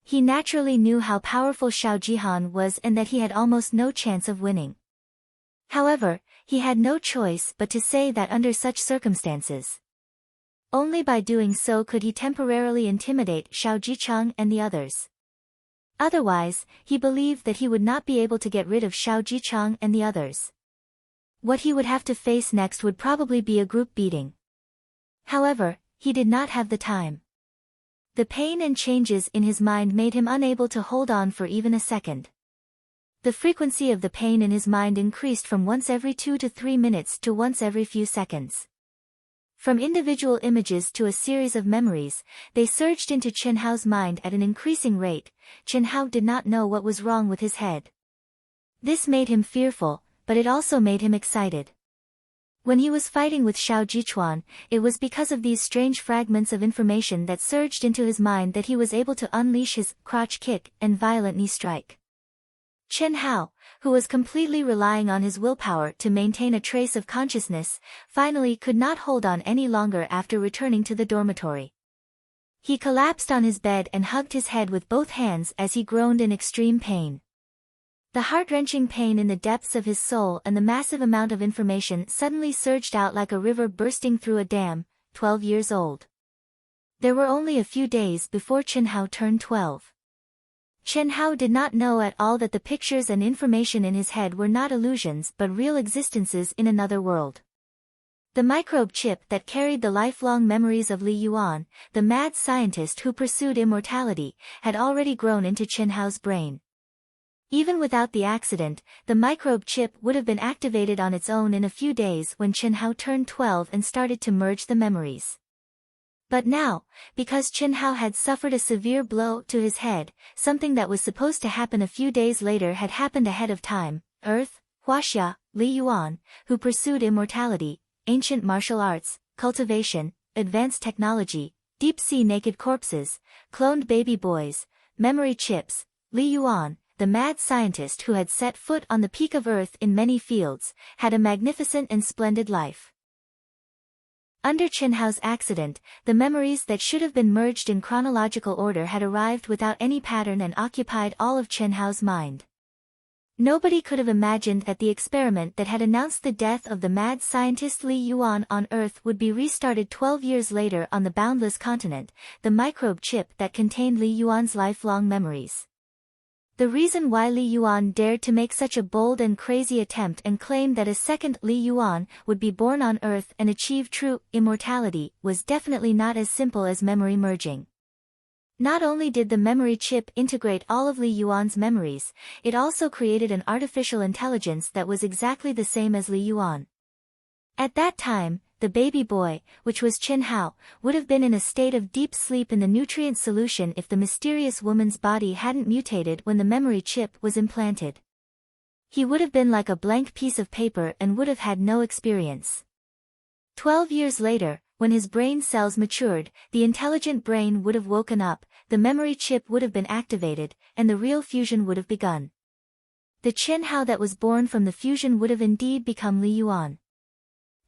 He naturally knew how powerful Xiao Jihan was and that he had almost no chance of winning. However, he had no choice but to say that under such circumstances. Only by doing so could he temporarily intimidate Xiao Jichang and the others. Otherwise, he believed that he would not be able to get rid of Xiao Jichang and the others. What he would have to face next would probably be a group beating. However, he did not have the time. The pain and changes in his mind made him unable to hold on for even a second. The frequency of the pain in his mind increased from once every 2 to 3 minutes to once every few seconds. From individual images to a series of memories, they surged into Chen Hao's mind at an increasing rate. Chen Hao did not know what was wrong with his head. This made him fearful, but it also made him excited. When he was fighting with Xiao Jichuan, it was because of these strange fragments of information that surged into his mind that he was able to unleash his crotch kick and violent knee strike. Chen Hao, who was completely relying on his willpower to maintain a trace of consciousness, finally could not hold on any longer after returning to the dormitory. He collapsed on his bed and hugged his head with both hands as he groaned in extreme pain. The heart-wrenching pain in the depths of his soul and the massive amount of information suddenly surged out like a river bursting through a dam. 12 years old. There were only a few days before Chen Hao turned 12. Chen Hao did not know at all that the pictures and information in his head were not illusions but real existences in another world. The microbe chip that carried the lifelong memories of Li Yuan, the mad scientist who pursued immortality, had already grown into Chen Hao's brain. Even without the accident, the microbe chip would have been activated on its own in a few days when Chen Hao turned 12 and started to merge the memories. But now, because Chen Hao had suffered a severe blow to his head, something that was supposed to happen a few days later had happened ahead of time. Earth, Huaxia, Li Yuan, who pursued immortality, ancient martial arts, cultivation, advanced technology, deep-sea naked corpses, cloned baby boys, memory chips. Li Yuan, the mad scientist who had set foot on the peak of Earth in many fields, had a magnificent and splendid life. Under Chen Hao's accident, the memories that should have been merged in chronological order had arrived without any pattern and occupied all of Chen Hao's mind. Nobody could have imagined that the experiment that had announced the death of the mad scientist Li Yuan on Earth would be restarted 12 years later on the boundless continent, the microbe chip that contained Li Yuan's lifelong memories. The reason why Li Yuan dared to make such a bold and crazy attempt and claim that a second Li Yuan would be born on Earth and achieve true immortality was definitely not as simple as memory merging. Not only did the memory chip integrate all of Li Yuan's memories, it also created an artificial intelligence that was exactly the same as Li Yuan. At that time, the baby boy, which was Chen Hao, would have been in a state of deep sleep in the nutrient solution if the mysterious woman's body hadn't mutated when the memory chip was implanted. He would have been like a blank piece of paper and would have had no experience. 12 years later, when his brain cells matured, the intelligent brain would have woken up, the memory chip would have been activated, and the real fusion would have begun. The Chen Hao that was born from the fusion would have indeed become Li Yuan.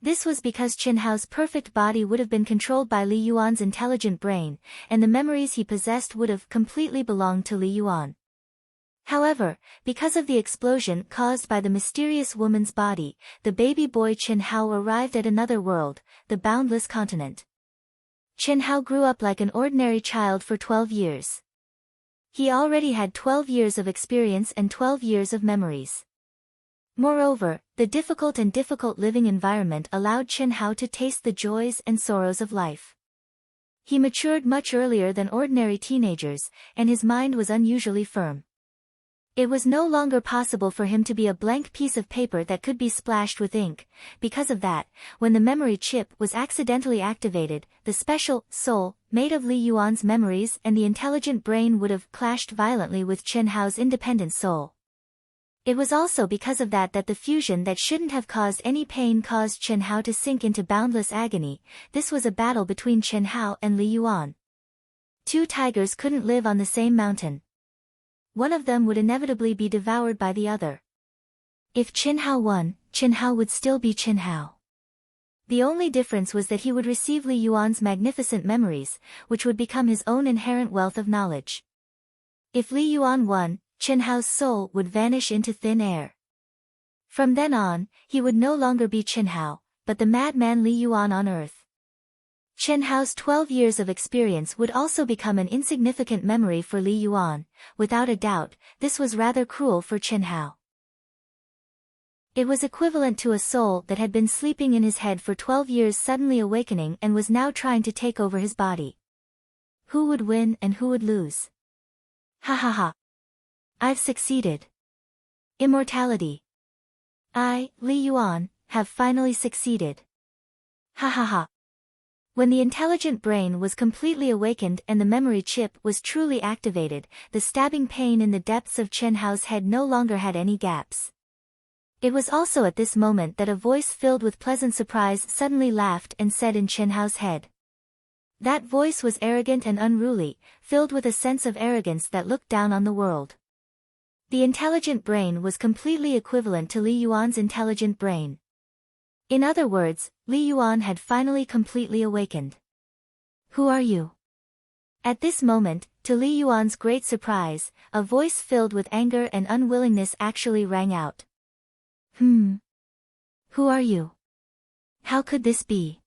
This was because Chen Hao's perfect body would have been controlled by Li Yuan's intelligent brain, and the memories he possessed would have completely belonged to Li Yuan. However, because of the explosion caused by the mysterious woman's body, the baby boy Chen Hao arrived at another world, the boundless continent. Chen Hao grew up like an ordinary child for 12 years. He already had 12 years of experience and 12 years of memories. Moreover, the difficult living environment allowed Chen Hao to taste the joys and sorrows of life. He matured much earlier than ordinary teenagers, and his mind was unusually firm. It was no longer possible for him to be a blank piece of paper that could be splashed with ink. Because of that, when the memory chip was accidentally activated, the special soul, made of Li Yuan's memories and the intelligent brain would have clashed violently with Chen Hao's independent soul. It was also because of that the fusion that shouldn't have caused any pain caused Chen Hao to sink into boundless agony. This was a battle between Chen Hao and Li Yuan. Two tigers couldn't live on the same mountain. One of them would inevitably be devoured by the other. If Qin Hao won, Qin Hao would still be Qin Hao. The only difference was that he would receive Li Yuan's magnificent memories, which would become his own inherent wealth of knowledge. If Li Yuan won, Qin Hao's soul would vanish into thin air. From then on, he would no longer be Qin Hao, but the madman Li Yuan on earth. Qin Hao's 12 years of experience would also become an insignificant memory for Li Yuan. Without a doubt, this was rather cruel for Qin Hao. It was equivalent to a soul that had been sleeping in his head for 12 years suddenly awakening and was now trying to take over his body. Who would win and who would lose? Ha ha ha. I've succeeded. Immortality. I, Li Yuan, have finally succeeded. Ha ha ha. When the intelligent brain was completely awakened and the memory chip was truly activated, the stabbing pain in the depths of Qin Hao's head no longer had any gaps. It was also at this moment that a voice filled with pleasant surprise suddenly laughed and said in Qin Hao's head. That voice was arrogant and unruly, filled with a sense of arrogance that looked down on the world. The intelligent brain was completely equivalent to Li Yuan's intelligent brain. In other words, Li Yuan had finally completely awakened. Who are you? At this moment, to Li Yuan's great surprise, a voice filled with anger and unwillingness actually rang out. Who are you? How could this be?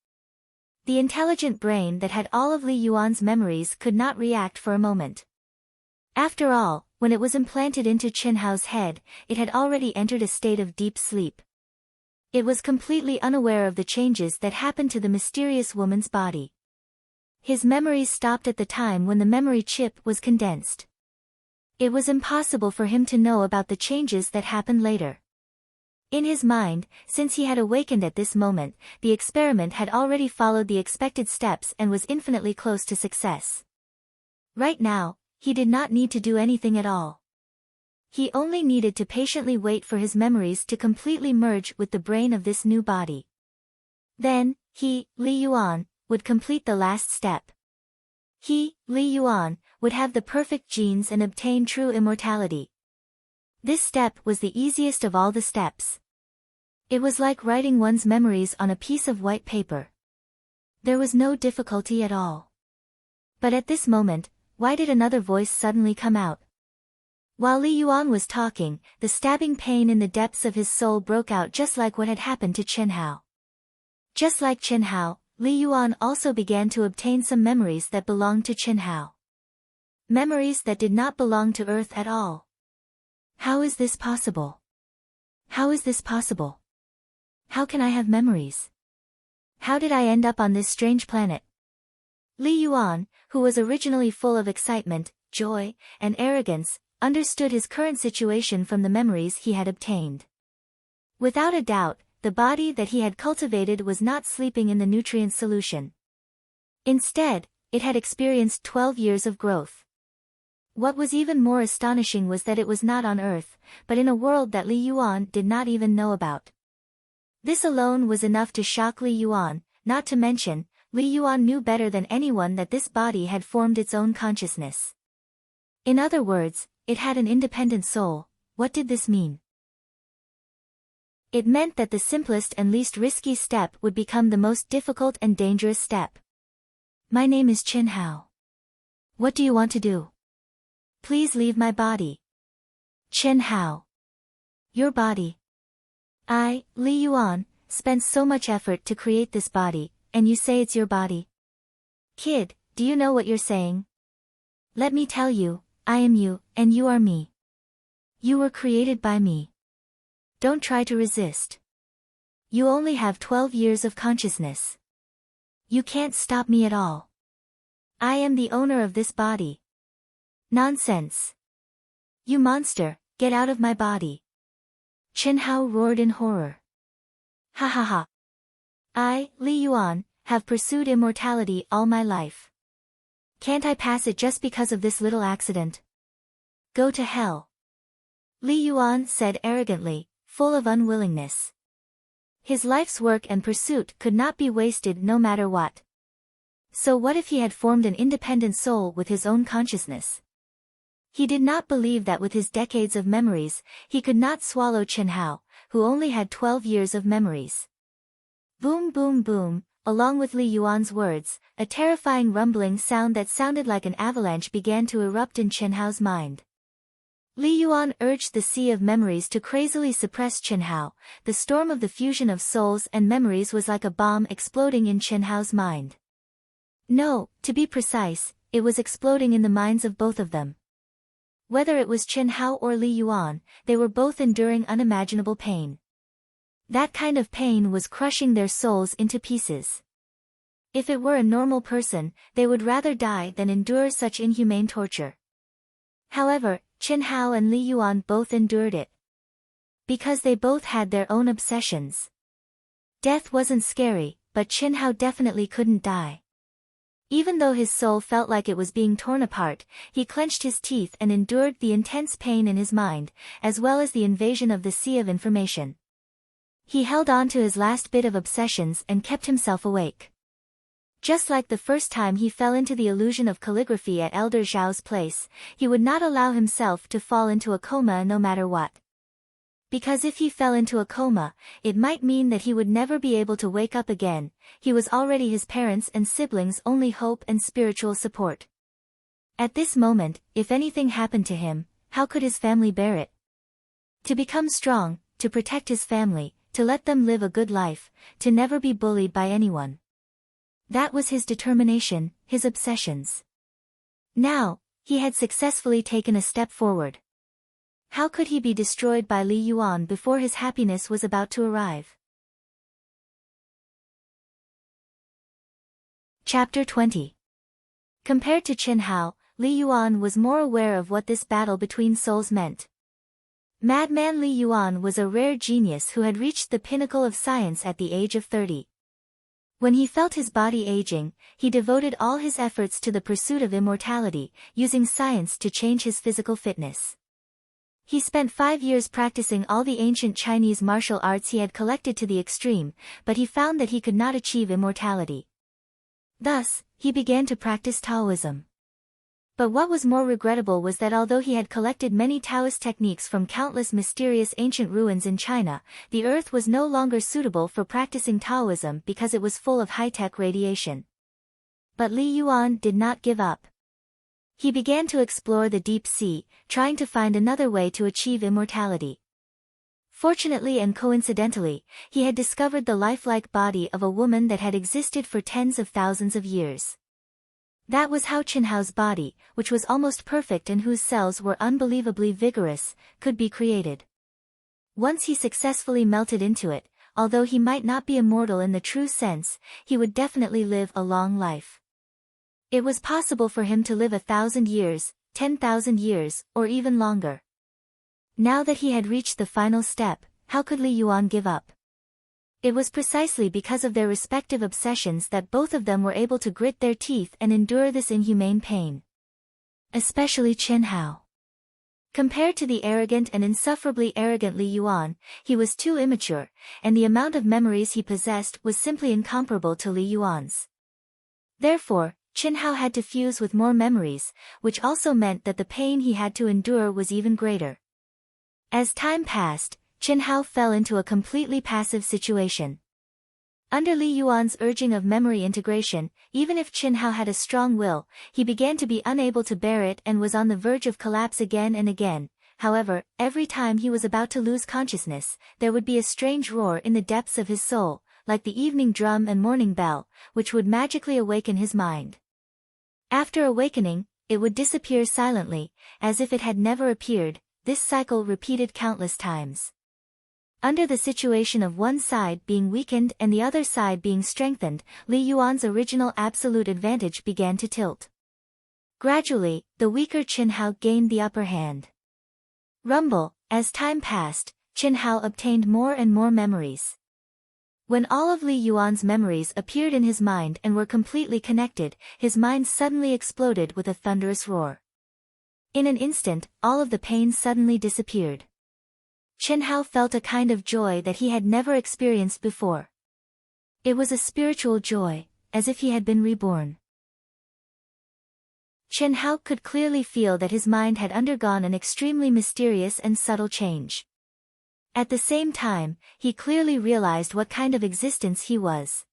The intelligent brain that had all of Li Yuan's memories could not react for a moment. After all, when it was implanted into Qin Hao's head, it had already entered a state of deep sleep. It was completely unaware of the changes that happened to the mysterious woman's body. His memories stopped at the time when the memory chip was condensed. It was impossible for him to know about the changes that happened later. In his mind, since he had awakened at this moment, the experiment had already followed the expected steps and was infinitely close to success. Right now, he did not need to do anything at all. He only needed to patiently wait for his memories to completely merge with the brain of this new body. Then, he, Li Yuan, would complete the last step. He, Li Yuan, would have the perfect genes and obtain true immortality. This step was the easiest of all the steps. It was like writing one's memories on a piece of white paper. There was no difficulty at all. But at this moment, why did another voice suddenly come out? While Li Yuan was talking, the stabbing pain in the depths of his soul broke out just like what had happened to Qin Hao. Just like Qin Hao, Li Yuan also began to obtain some memories that belonged to Qin Hao. Memories that did not belong to Earth at all. How is this possible? How is this possible? How can I have memories? How did I end up on this strange planet? Li Yuan, who was originally full of excitement, joy, and arrogance, understood his current situation from the memories he had obtained. Without a doubt, the body that he had cultivated was not sleeping in the nutrient solution. Instead, it had experienced 12 years of growth. What was even more astonishing was that it was not on Earth, but in a world that Li Yuan did not even know about. This alone was enough to shock Li Yuan, not to mention, Li Yuan knew better than anyone that this body had formed its own consciousness. In other words, it had an independent soul. What did this mean? It meant that the simplest and least risky step would become the most difficult and dangerous step. My name is Qin Hao. What do you want to do? Please leave my body. Qin Hao. Your body. I, Li Yuan, spent so much effort to create this body, and you say it's your body? Kid, do you know what you're saying? Let me tell you, I am you, and you are me. You were created by me. Don't try to resist. You only have 12 years of consciousness. You can't stop me at all. I am the owner of this body. Nonsense. You monster, get out of my body. Qin Hao roared in horror. Ha ha ha. I, Li Yuan, have pursued immortality all my life. Can't I pass it just because of this little accident? Go to hell. Li Yuan said arrogantly, full of unwillingness. His life's work and pursuit could not be wasted no matter what. So what if he had formed an independent soul with his own consciousness? He did not believe that with his decades of memories, he could not swallow Qin Hao, who only had 12 years of memories. Boom boom boom, along with Li Yuan's words, a terrifying rumbling sound that sounded like an avalanche began to erupt in Chen Hao's mind. Li Yuan urged the sea of memories to crazily suppress Chen Hao. The storm of the fusion of souls and memories was like a bomb exploding in Chen Hao's mind. No, to be precise, it was exploding in the minds of both of them. Whether it was Chen Hao or Li Yuan, they were both enduring unimaginable pain. That kind of pain was crushing their souls into pieces. If it were a normal person, they would rather die than endure such inhumane torture. However, Chen Hao and Li Yuan both endured it. Because they both had their own obsessions. Death wasn't scary, but Chen Hao definitely couldn't die. Even though his soul felt like it was being torn apart, he clenched his teeth and endured the intense pain in his mind, as well as the invasion of the sea of information. He held on to his last bit of obsessions and kept himself awake. Just like the first time he fell into the illusion of calligraphy at Elder Zhao's place, he would not allow himself to fall into a coma no matter what. Because if he fell into a coma, it might mean that he would never be able to wake up again. He was already his parents' and siblings' only hope and spiritual support. At this moment, if anything happened to him, how could his family bear it? To become strong, to protect his family, to let them live a good life, to never be bullied by anyone. That was his determination, his obsessions. Now, he had successfully taken a step forward. How could he be destroyed by Li Yuan before his happiness was about to arrive? Chapter 20. Compared to Chen Hao, Li Yuan was more aware of what this battle between souls meant. Madman Li Yuan was a rare genius who had reached the pinnacle of science at the age of 30. When he felt his body aging, he devoted all his efforts to the pursuit of immortality, using science to change his physical fitness. He spent 5 years practicing all the ancient Chinese martial arts he had collected to the extreme, but he found that he could not achieve immortality. Thus, he began to practice Taoism. But what was more regrettable was that although he had collected many Taoist techniques from countless mysterious ancient ruins in China, the earth was no longer suitable for practicing Taoism because it was full of high-tech radiation. But Li Yuan did not give up. He began to explore the deep sea, trying to find another way to achieve immortality. Fortunately and coincidentally, he had discovered the lifelike body of a woman that had existed for tens of thousands of years. That was how Chen Hao's body, which was almost perfect and whose cells were unbelievably vigorous, could be created. Once he successfully melted into it, although he might not be immortal in the true sense, he would definitely live a long life. It was possible for him to live 1,000 years, 10,000 years, or even longer. Now that he had reached the final step, how could Li Yuan give up? It was precisely because of their respective obsessions that both of them were able to grit their teeth and endure this inhumane pain. Especially Chen Hao. Compared to the arrogant and insufferably arrogant Li Yuan, he was too immature, and the amount of memories he possessed was simply incomparable to Li Yuan's. Therefore, Chen Hao had to fuse with more memories, which also meant that the pain he had to endure was even greater. As time passed, Chen Hao fell into a completely passive situation. Under Li Yuan's urging of memory integration, even if Chen Hao had a strong will, he began to be unable to bear it and was on the verge of collapse again and again. However, every time he was about to lose consciousness, there would be a strange roar in the depths of his soul, like the evening drum and morning bell, which would magically awaken his mind. After awakening, it would disappear silently, as if it had never appeared. This cycle repeated countless times. Under the situation of one side being weakened and the other side being strengthened, Li Yuan's original absolute advantage began to tilt. Gradually, the weaker Chen Hao gained the upper hand. Rumble, as time passed, Chen Hao obtained more and more memories. When all of Li Yuan's memories appeared in his mind and were completely connected, his mind suddenly exploded with a thunderous roar. In an instant, all of the pain suddenly disappeared. Chen Hao felt a kind of joy that he had never experienced before. It was a spiritual joy, as if he had been reborn. Chen Hao could clearly feel that his mind had undergone an extremely mysterious and subtle change. At the same time, he clearly realized what kind of existence he was.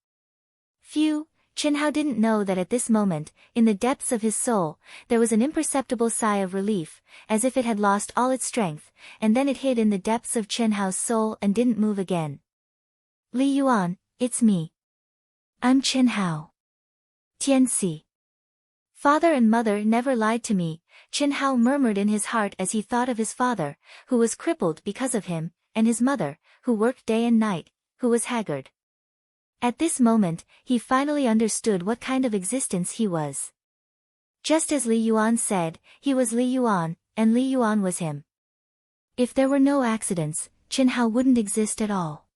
Phew, Chinhao didn't know that at this moment, in the depths of his soul, there was an imperceptible sigh of relief, as if it had lost all its strength, and then it hid in the depths of Chinhao's soul and didn't move again. Li Yuan, it's me. I'm Chinhao. Tianxi. Father and mother never lied to me, Chinhao murmured in his heart as he thought of his father, who was crippled because of him, and his mother, who worked day and night, who was haggard. At this moment, he finally understood what kind of existence he was. Just as Li Yuan said, he was Li Yuan, and Li Yuan was him. If there were no accidents, Chinhao wouldn't exist at all.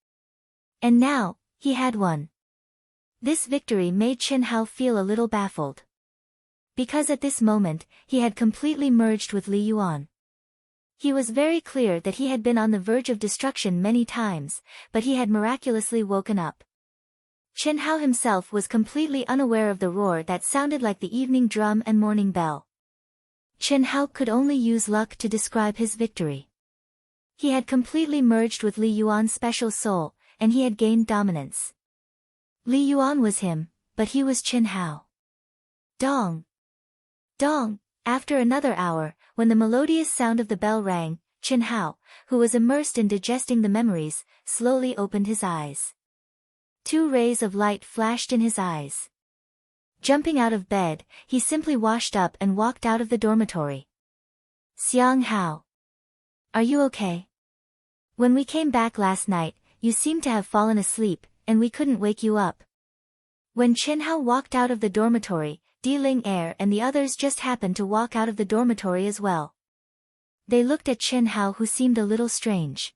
And now, he had one. This victory made Chinhao feel a little baffled. Because at this moment, he had completely merged with Li Yuan. He was very clear that he had been on the verge of destruction many times, but he had miraculously woken up. Chinhao himself was completely unaware of the roar that sounded like the evening drum and morning bell. Chinhao could only use luck to describe his victory. He had completely merged with Li Yuan's special soul, and he had gained dominance. Li Yuan was him, but he was Chinhao. Dong! Dong! After another hour, when the melodious sound of the bell rang, Chinhao, who was immersed in digesting the memories, slowly opened his eyes. 2 rays of light flashed in his eyes. Jumping out of bed, he simply washed up and walked out of the dormitory. Xiang Hao. Are you okay? When we came back last night, you seemed to have fallen asleep, and we couldn't wake you up. When Chinhao walked out of the dormitory, Di Ling Er and the others just happened to walk out of the dormitory as well. They looked at Chinhao, who seemed a little strange.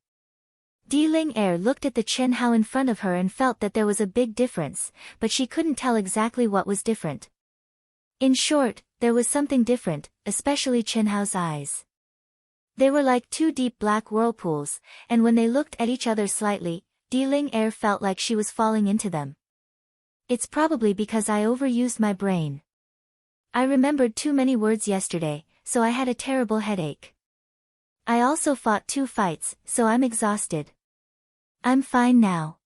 Di Ling Er looked at the Chinhao in front of her and felt that there was a big difference, but she couldn't tell exactly what was different. In short, there was something different, especially Chinhao's eyes. They were like 2 deep black whirlpools, and when they looked at each other slightly, Di Ling Er felt like she was falling into them. It's probably because I overused my brain. I remembered too many words yesterday, so I had a terrible headache. I also fought 2 fights, so I'm exhausted. I'm fine now.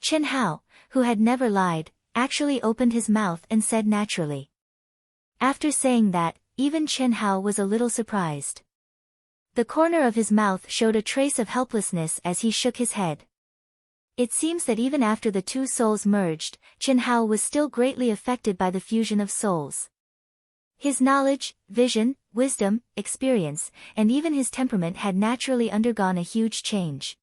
Chinhao, who had never lied, actually opened his mouth and said naturally. After saying that, even Chinhao was a little surprised. The corner of his mouth showed a trace of helplessness as he shook his head. It seems that even after the 2 souls merged, Chinhao was still greatly affected by the fusion of souls. His knowledge, vision, wisdom, experience, and even his temperament had naturally undergone a huge change.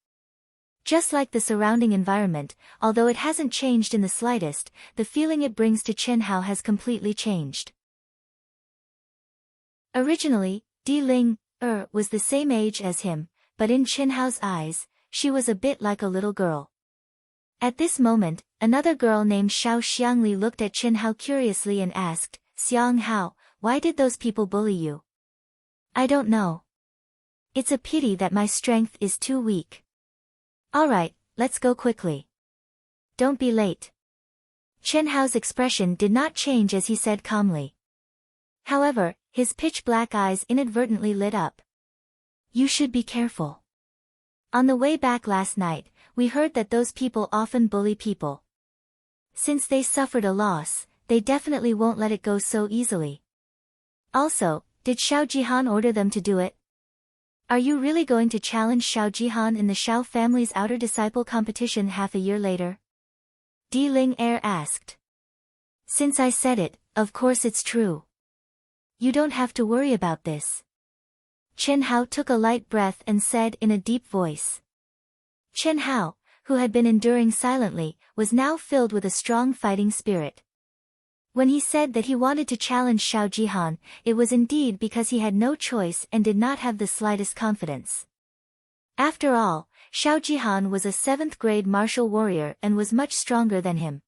Just like the surrounding environment, although it hasn't changed in the slightest, the feeling it brings to Chinhao has completely changed. Originally, Di Ling Er was the same age as him, but in Chinhao's eyes, she was a bit like a little girl. At this moment, another girl named Xiao Xiangli looked at Chinhao curiously and asked, Xiang Hao, why did those people bully you? I don't know. It's a pity that my strength is too weak. Alright, let's go quickly. Don't be late. Chinhao's expression did not change as he said calmly. However, his pitch-black eyes inadvertently lit up. You should be careful. On the way back last night, we heard that those people often bully people. Since they suffered a loss, they definitely won't let it go so easily. Also, did Xiao Jihan order them to do it? Are you really going to challenge Xiao Jihan in the Xiao family's outer disciple competition half a year later? Di Ling Er asked. Since I said it, of course it's true. You don't have to worry about this. Chinhao took a light breath and said in a deep voice. Chinhao, who had been enduring silently, was now filled with a strong fighting spirit. When he said that he wanted to challenge Xiao Jihan, it was indeed because he had no choice and did not have the slightest confidence. After all, Xiao Jihan was a 7th-grade martial warrior and was much stronger than him.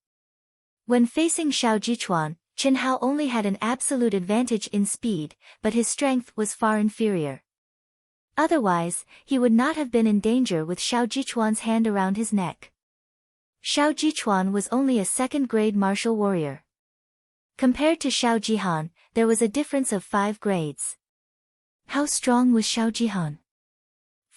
When facing Xiao Jichuan, Chinhao only had an absolute advantage in speed, but his strength was far inferior. Otherwise, he would not have been in danger with Xiao Jichuan's hand around his neck. Xiao Jichuan was only a 2nd-grade martial warrior. Compared to Xiao Jihan, there was a difference of 5 grades. How strong was Xiao Jihan?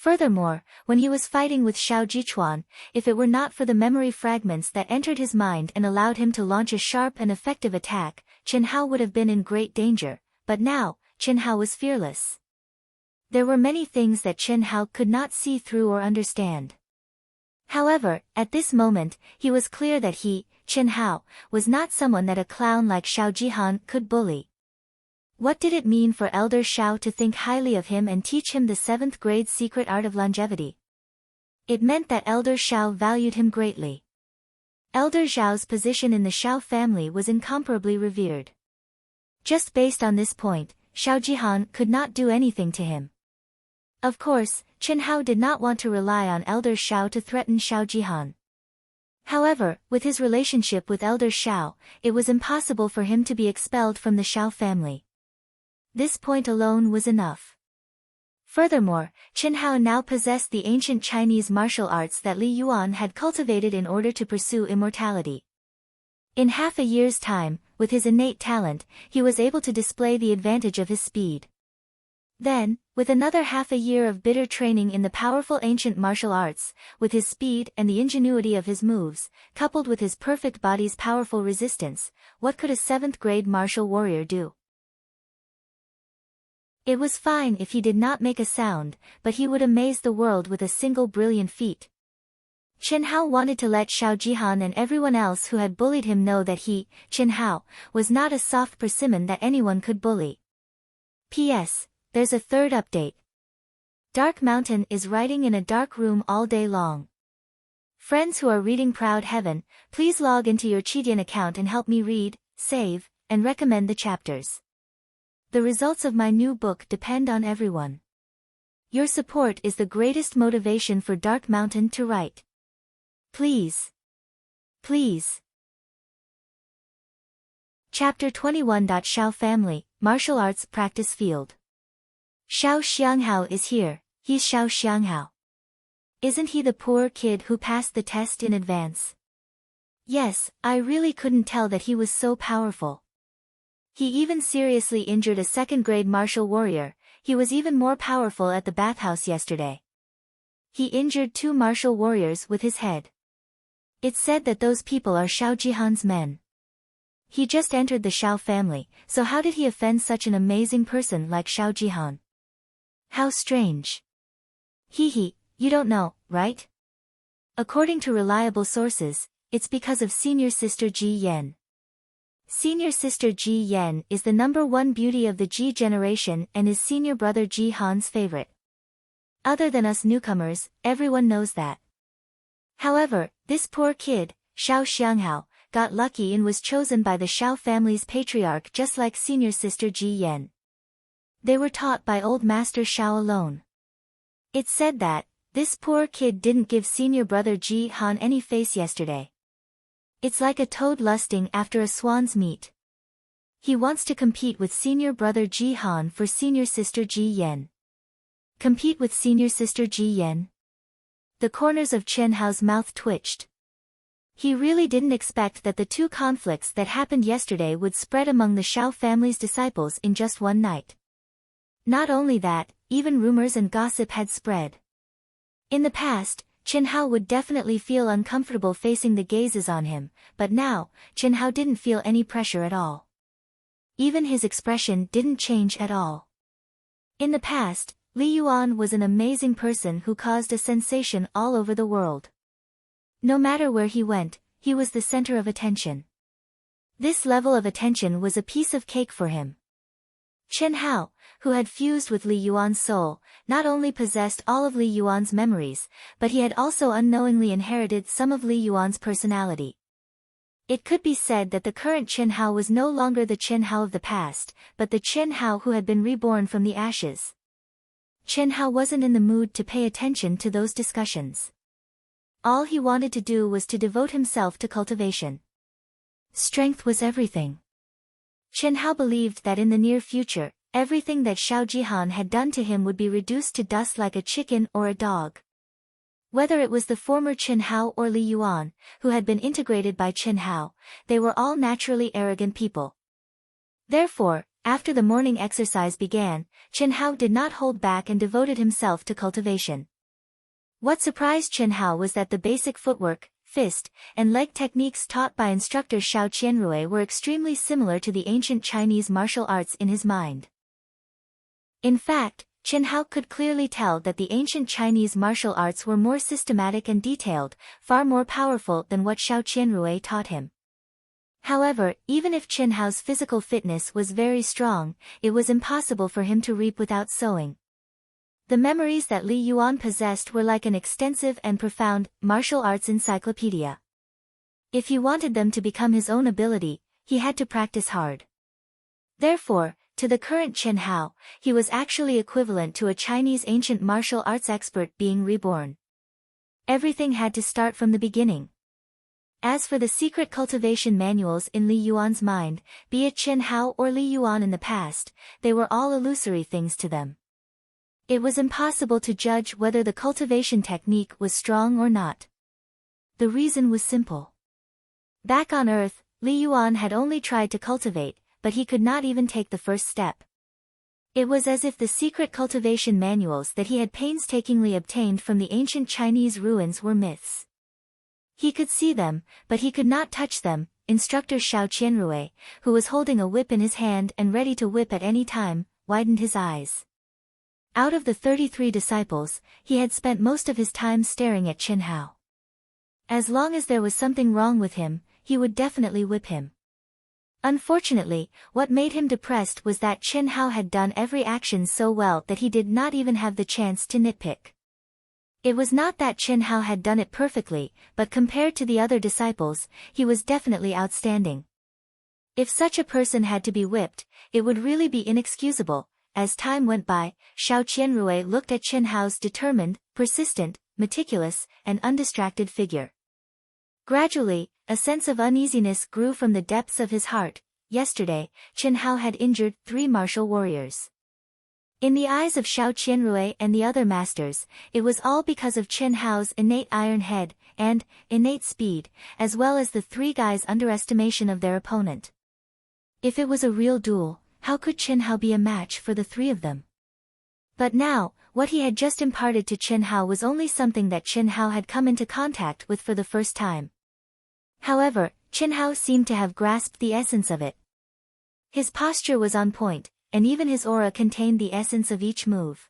Furthermore, when he was fighting with Xiao Jichuan, if it were not for the memory fragments that entered his mind and allowed him to launch a sharp and effective attack, Chen Hao would have been in great danger, but now, Chen Hao was fearless. There were many things that Chen Hao could not see through or understand. However, at this moment, he was clear that he, Chen Hao, was not someone that a clown like Xiao Jihan could bully. What did it mean for Elder Xiao to think highly of him and teach him the 7th grade secret art of longevity? It meant that Elder Xiao valued him greatly. Elder Xiao's position in the Xiao family was incomparably revered. Just based on this point, Xiao Jihan could not do anything to him. Of course, Chen Hao did not want to rely on Elder Xiao to threaten Xiao Jihan. However, with his relationship with Elder Xiao, it was impossible for him to be expelled from the Xiao family. This point alone was enough. Furthermore, Chen Hao now possessed the ancient Chinese martial arts that Li Yuan had cultivated in order to pursue immortality. In half a year's time, with his innate talent, he was able to display the advantage of his speed. Then, with another half a year of bitter training in the powerful ancient martial arts, with his speed and the ingenuity of his moves, coupled with his perfect body's powerful resistance, what could a 7th grade martial warrior do? It was fine if he did not make a sound, but he would amaze the world with a single brilliant feat. Chen Hao wanted to let Xiao Jihan and everyone else who had bullied him know that he, Chen Hao, was not a soft persimmon that anyone could bully. P.S. There's a third update. Dark Mountain is writing in a dark room all day long. Friends who are reading Proud Heaven, please log into your Chidian account and help me read, save, and recommend the chapters. The results of my new book depend on everyone. Your support is the greatest motivation for Dark Mountain to write. Please. Please. Chapter 21. Xiao Family, Martial Arts Practice Field. Xiao Xianghao is here, he's Xiao Xianghao. Isn't he the poor kid who passed the test in advance? Yes, I really couldn't tell that he was so powerful. He even seriously injured a 2nd grade martial warrior. He was even more powerful at the bathhouse yesterday. He injured 2 martial warriors with his head. It's said that those people are Xiao Jihan's men. He just entered the Xiao family, so how did he offend such an amazing person like Xiao Jihan? How strange. Hee, you don't know, right? According to reliable sources, it's because of senior sister Ji Yan. Senior sister Ji Yan is the #1 beauty of the Ji generation and is senior brother Ji Han's favorite. Other than us newcomers, everyone knows that. However, this poor kid, Xiao Xianghao, got lucky and was chosen by the Xiao family's patriarch just like senior sister Ji Yan. They were taught by old master Xiao alone. It's said that, this poor kid didn't give senior brother Ji Han any face yesterday. It's like a toad lusting after a swan's meat. He wants to compete with senior brother Ji Han for senior sister Ji Yan. Compete with senior sister Ji Yan? The corners of Chen Hao's mouth twitched. He really didn't expect that the 2 conflicts that happened yesterday would spread among the Xiao family's disciples in just one night. Not only that, even rumors and gossip had spread. In the past, Chen Hao would definitely feel uncomfortable facing the gazes on him, but now, Chen Hao didn't feel any pressure at all. Even his expression didn't change at all. In the past, Li Yuan was an amazing person who caused a sensation all over the world. No matter where he went, he was the center of attention. This level of attention was a piece of cake for him. Chen Hao, who had fused with Li Yuan's soul, not only possessed all of Li Yuan's memories, but he had also unknowingly inherited some of Li Yuan's personality. It could be said that the current Chen Hao was no longer the Chen Hao of the past, but the Chen Hao who had been reborn from the ashes. Chen Hao wasn't in the mood to pay attention to those discussions. All he wanted to do was to devote himself to cultivation. Strength was everything. Chen Hao believed that in the near future, everything that Xiao Jihan had done to him would be reduced to dust like a chicken or a dog. Whether it was the former Chen Hao or Li Yuan, who had been integrated by Chen Hao, they were all naturally arrogant people. Therefore, after the morning exercise began, Chen Hao did not hold back and devoted himself to cultivation. What surprised Chen Hao was that the basic footwork, fist, and leg techniques taught by instructor Xiao Qianrui were extremely similar to the ancient Chinese martial arts in his mind. In fact, Chen Hao could clearly tell that the ancient Chinese martial arts were more systematic and detailed, far more powerful than what Xiao Qianrui taught him. However, even if Chen Hao's physical fitness was very strong, it was impossible for him to reap without sowing. The memories that Li Yuan possessed were like an extensive and profound martial arts encyclopedia. If he wanted them to become his own ability, he had to practice hard. Therefore, to the current Chen Hao, he was actually equivalent to a Chinese ancient martial arts expert being reborn. Everything had to start from the beginning. As for the secret cultivation manuals in Li Yuan's mind, be it Chen Hao or Li Yuan in the past, they were all illusory things to them. It was impossible to judge whether the cultivation technique was strong or not. The reason was simple. Back on Earth, Li Yuan had only tried to cultivate, but he could not even take the first step. It was as if the secret cultivation manuals that he had painstakingly obtained from the ancient Chinese ruins were myths. He could see them, but he could not touch them. Instructor Xiao Qianrui, who was holding a whip in his hand and ready to whip at any time, widened his eyes. Out of the 33 disciples, he had spent most of his time staring at Chen Hao. As long as there was something wrong with him, he would definitely whip him. Unfortunately, what made him depressed was that Chen Hao had done every action so well that he did not even have the chance to nitpick. It was not that Chen Hao had done it perfectly, but compared to the other disciples, he was definitely outstanding. If such a person had to be whipped, it would really be inexcusable. As time went by, Xiao Qianrui looked at Chen Hao's determined, persistent, meticulous, and undistracted figure. Gradually, a sense of uneasiness grew from the depths of his heart. Yesterday, Chen Hao had injured 3 martial warriors. In the eyes of Xiao Qianrui and the other masters, it was all because of Chen Hao's innate iron head and innate speed, as well as the 3 guys' underestimation of their opponent. If it was a real duel, how could Chen Hao be a match for the 3 of them? But now, what he had just imparted to Chen Hao was only something that Chen Hao had come into contact with for the first time. However, Chen Hao seemed to have grasped the essence of it. His posture was on point, and even his aura contained the essence of each move.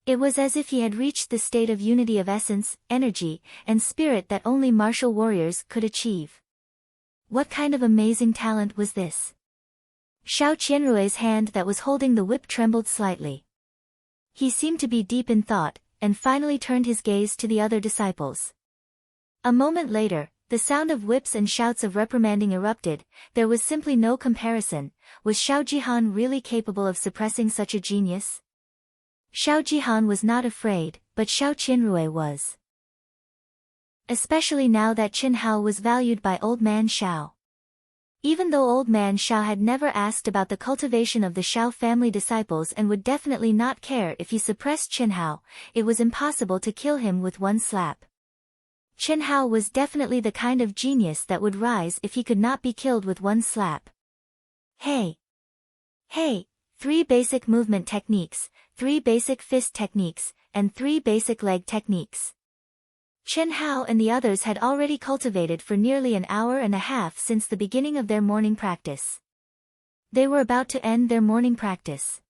It was as if he had reached the state of unity of essence, energy, and spirit that only martial warriors could achieve. What kind of amazing talent was this? Xiao Qianrui's hand that was holding the whip trembled slightly. He seemed to be deep in thought, and finally turned his gaze to the other disciples. A moment later, the sound of whips and shouts of reprimanding erupted. There was simply no comparison. Was Xiao Jihan really capable of suppressing such a genius? Xiao Jihan was not afraid, but Xiao Qianrui was. Especially now that Chen Hao was valued by Old Man Xiao. Even though Old Man Xiao had never asked about the cultivation of the Xiao family disciples and would definitely not care if he suppressed Chen Hao, it was impossible to kill him with one slap. Chen Hao was definitely the kind of genius that would rise if he could not be killed with one slap. Hey! 3 basic movement techniques, 3 basic fist techniques, and 3 basic leg techniques. Chen Hao and the others had already cultivated for nearly an hour and a half since the beginning of their morning practice. They were about to end their morning practice.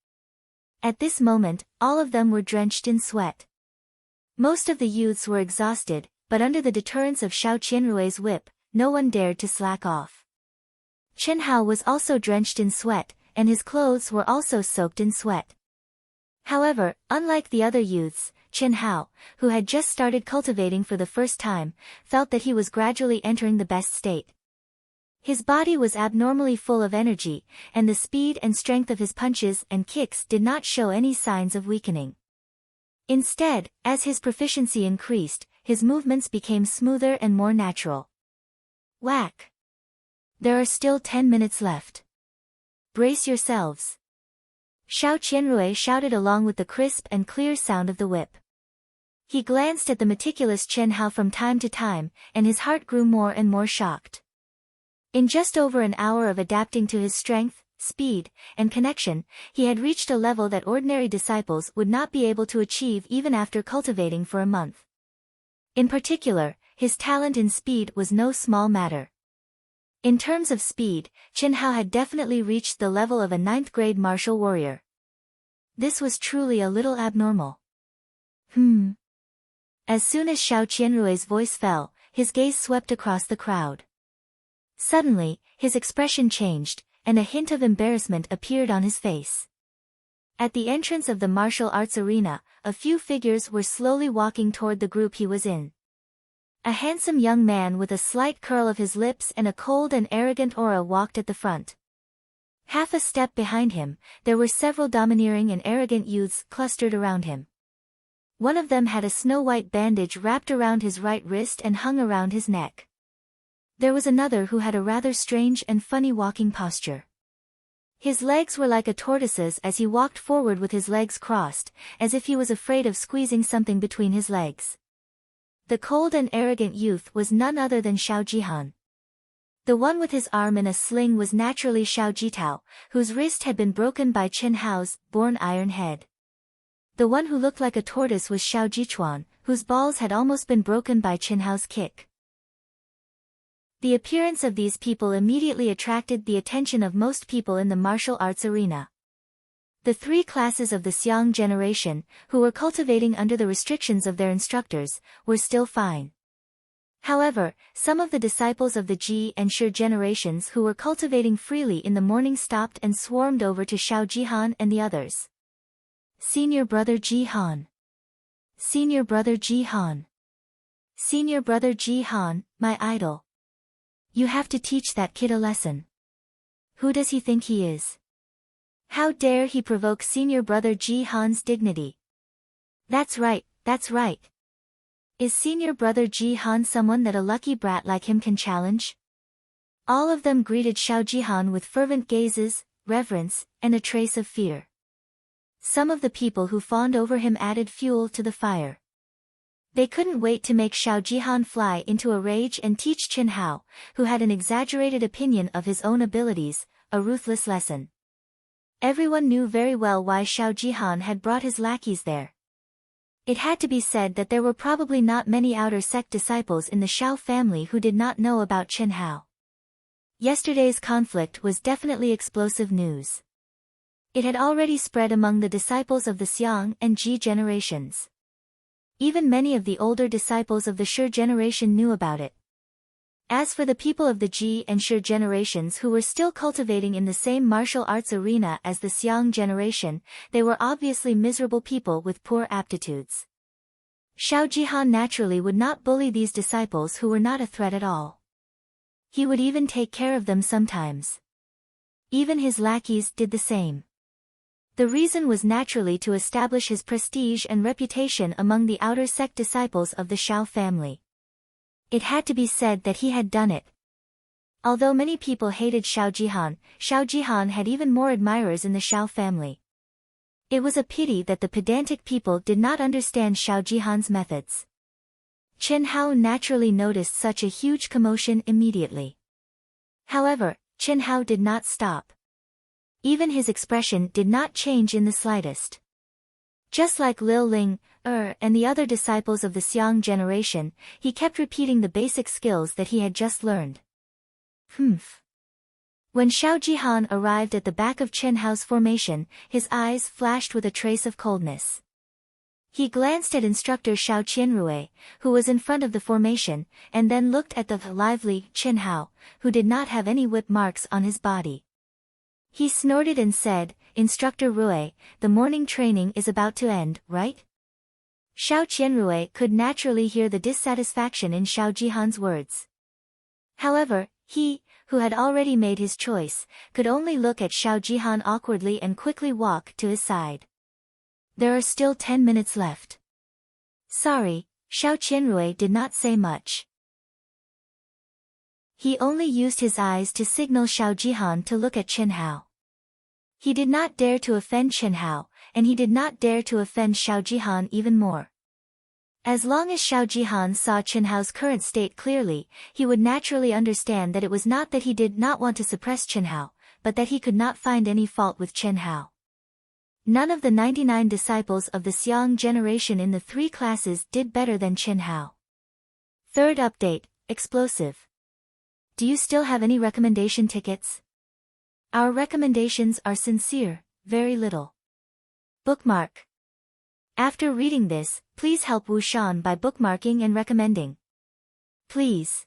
At this moment, all of them were drenched in sweat. Most of the youths were exhausted, but under the deterrence of Xiao Qianrui's whip, no one dared to slack off. Chen Hao was also drenched in sweat, and his clothes were also soaked in sweat. However, unlike the other youths, Chen Hao, who had just started cultivating for the first time, felt that he was gradually entering the best state. His body was abnormally full of energy, and the speed and strength of his punches and kicks did not show any signs of weakening. Instead, as his proficiency increased, his movements became smoother and more natural. Whack! There are still 10 minutes left. Brace yourselves. Xiao Qianrui shouted along with the crisp and clear sound of the whip. He glanced at the meticulous Chen Hao from time to time, and his heart grew more and more shocked. In just over an hour of adapting to his strength, speed, and connection, he had reached a level that ordinary disciples would not be able to achieve even after cultivating for a month. In particular, his talent in speed was no small matter. In terms of speed, Qin Hao had definitely reached the level of a 9th-grade martial warrior. This was truly a little abnormal. As soon as Xiao Qianrui's voice fell, his gaze swept across the crowd. Suddenly, his expression changed, and a hint of embarrassment appeared on his face. At the entrance of the martial arts arena, a few figures were slowly walking toward the group he was in. A handsome young man with a slight curl of his lips and a cold and arrogant aura walked at the front. Half a step behind him, there were several domineering and arrogant youths clustered around him. One of them had a snow-white bandage wrapped around his right wrist and hung around his neck. There was another who had a rather strange and funny walking posture. His legs were like a tortoise's as he walked forward with his legs crossed, as if he was afraid of squeezing something between his legs. The cold and arrogant youth was none other than Xiao Jihan. The one with his arm in a sling was naturally Xiao Jitao, whose wrist had been broken by Qin Hao's born iron head. The one who looked like a tortoise was Xiao Jichuan, whose balls had almost been broken by Qin Hao's kick. The appearance of these people immediately attracted the attention of most people in the martial arts arena. The 3 classes of the Xiang generation, who were cultivating under the restrictions of their instructors, were still fine. However, some of the disciples of the Ji and Shi generations who were cultivating freely in the morning stopped and swarmed over to Xiao Jihan and the others. Senior brother Jihan. Senior brother Jihan. Senior brother Jihan, my idol. You have to teach that kid a lesson. Who does he think he is? How dare he provoke senior brother Jihan's dignity? That's right, that's right. Is senior brother Jihan someone that a lucky brat like him can challenge? All of them greeted Xiao Jihan with fervent gazes, reverence, and a trace of fear. Some of the people who fawned over him added fuel to the fire. They couldn't wait to make Xiao Jihan fly into a rage and teach Qin Hao, who had an exaggerated opinion of his own abilities, a ruthless lesson. Everyone knew very well why Xiao Jihan had brought his lackeys there. It had to be said that there were probably not many outer sect disciples in the Xiao family who did not know about Qin Hao. Yesterday's conflict was definitely explosive news. It had already spread among the disciples of the Xiang and Ji generations. Even many of the older disciples of the Shi generation knew about it. As for the people of the Ji and Shi generations who were still cultivating in the same martial arts arena as the Xiang generation, they were obviously miserable people with poor aptitudes. Xiao Jihan naturally would not bully these disciples who were not a threat at all. He would even take care of them sometimes. Even his lackeys did the same. The reason was naturally to establish his prestige and reputation among the outer sect disciples of the Xiao family. It had to be said that he had done it. Although many people hated Xiao Jihan had even more admirers in the Xiao family. It was a pity that the pedantic people did not understand Xiao Jihan's methods. Qin Hao naturally noticed such a huge commotion immediately. However, Qin Hao did not stop. Even his expression did not change in the slightest. Just like Lil Ling, and the other disciples of the Xiang generation, he kept repeating the basic skills that he had just learned. When Xiao Jihan arrived at the back of Qin Hao's formation, his eyes flashed with a trace of coldness. He glanced at instructor Xiao Qianrui, who was in front of the formation, and then looked at the lively Qin Hao, who did not have any whip marks on his body. He snorted and said, "Instructor Rui, the morning training is about to end, right?" Xiao Qianrui could naturally hear the dissatisfaction in Xiao Jihan's words. However, he, who had already made his choice, could only look at Xiao Jihan awkwardly and quickly walk to his side. There are still 10 minutes left. Sorry, Xiao Qianrui did not say much. He only used his eyes to signal Xiao Jihan to look at Qin Hao. He did not dare to offend Qin Hao, and he did not dare to offend Xiao Jihan even more. As long as Xiao Jihan saw Qin Hao's current state clearly, he would naturally understand that it was not that he did not want to suppress Qin Hao, but that he could not find any fault with Qin Hao. None of the 99 disciples of the Xiang generation in the 3 classes did better than Qin Hao. Third update, explosive. Do you still have any recommendation tickets? Our recommendations are sincere, very little. Bookmark. After reading this, please help Wu Shan by bookmarking and recommending. Please.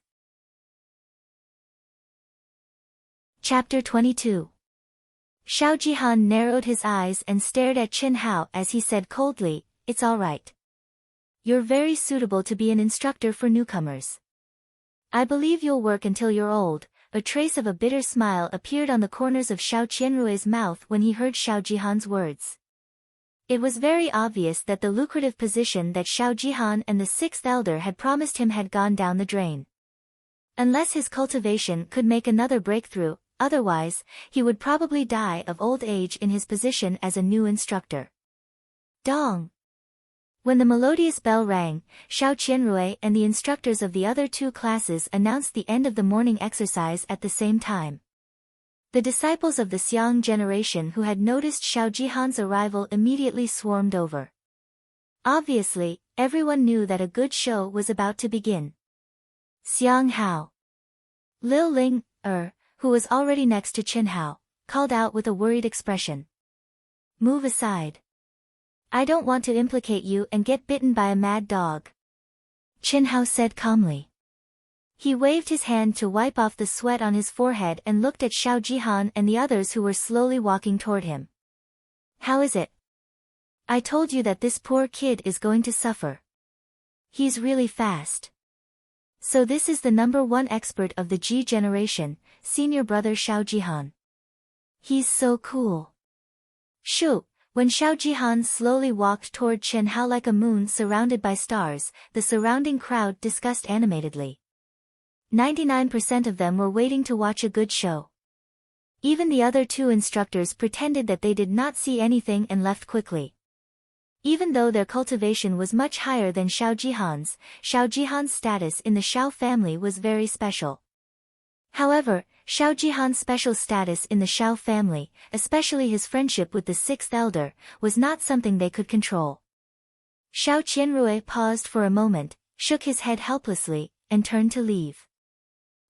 Chapter 22. Xiao Jihan narrowed his eyes and stared at Qin Hao as he said coldly, "It's all right. You're very suitable to be an instructor for newcomers. I believe you'll work until you're old." A trace of a bitter smile appeared on the corners of Xiao Qianrui's mouth when he heard Xiao Jihan's words. It was very obvious that the lucrative position that Xiao Jihan and the sixth elder had promised him had gone down the drain. Unless his cultivation could make another breakthrough, otherwise, he would probably die of old age in his position as a new instructor. Dong! When the melodious bell rang, Xiao Qianrui and the instructors of the other two classes announced the end of the morning exercise at the same time. The disciples of the Xiang generation who had noticed Xiao Jihan's arrival immediately swarmed over. Obviously, everyone knew that a good show was about to begin. Xiang Hao. Lil Ling, who was already next to Qin Hao, called out with a worried expression. "Move aside. I don't want to implicate you and get bitten by a mad dog," Qin Hao said calmly. He waved his hand to wipe off the sweat on his forehead and looked at Xiao Jihan and the others who were slowly walking toward him. "How is it? I told you that this poor kid is going to suffer. He's really fast. So this is the #1 expert of the Ji generation, senior brother Xiao Jihan. He's so cool." Shoo! When Xiao Jihan slowly walked toward Qin Hao like a moon surrounded by stars, the surrounding crowd discussed animatedly. 99% of them were waiting to watch a good show. Even the other two instructors pretended that they did not see anything and left quickly. Even though their cultivation was much higher than Xiao Jihan's status in the Xiao family was very special. However, Xiao Jihan's special status in the Xiao family, especially his friendship with the sixth elder, was not something they could control. Xiao Qianrui paused for a moment, shook his head helplessly, and turned to leave.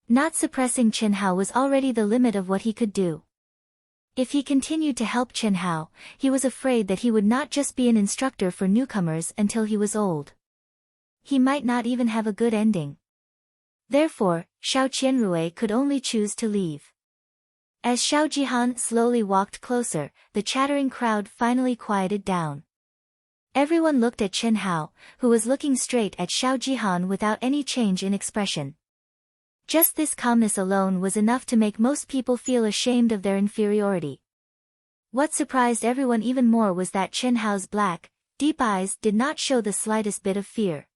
Not suppressing Qin Hao was already the limit of what he could do. If he continued to help Qin Hao, he was afraid that he would not just be an instructor for newcomers until he was old. He might not even have a good ending. Therefore, Xiao Qianrui could only choose to leave. As Xiao Jihan slowly walked closer, the chattering crowd finally quieted down. Everyone looked at Qin Hao, who was looking straight at Xiao Jihan without any change in expression. Just this calmness alone was enough to make most people feel ashamed of their inferiority. What surprised everyone even more was that Qin Hao's black, deep eyes did not show the slightest bit of fear.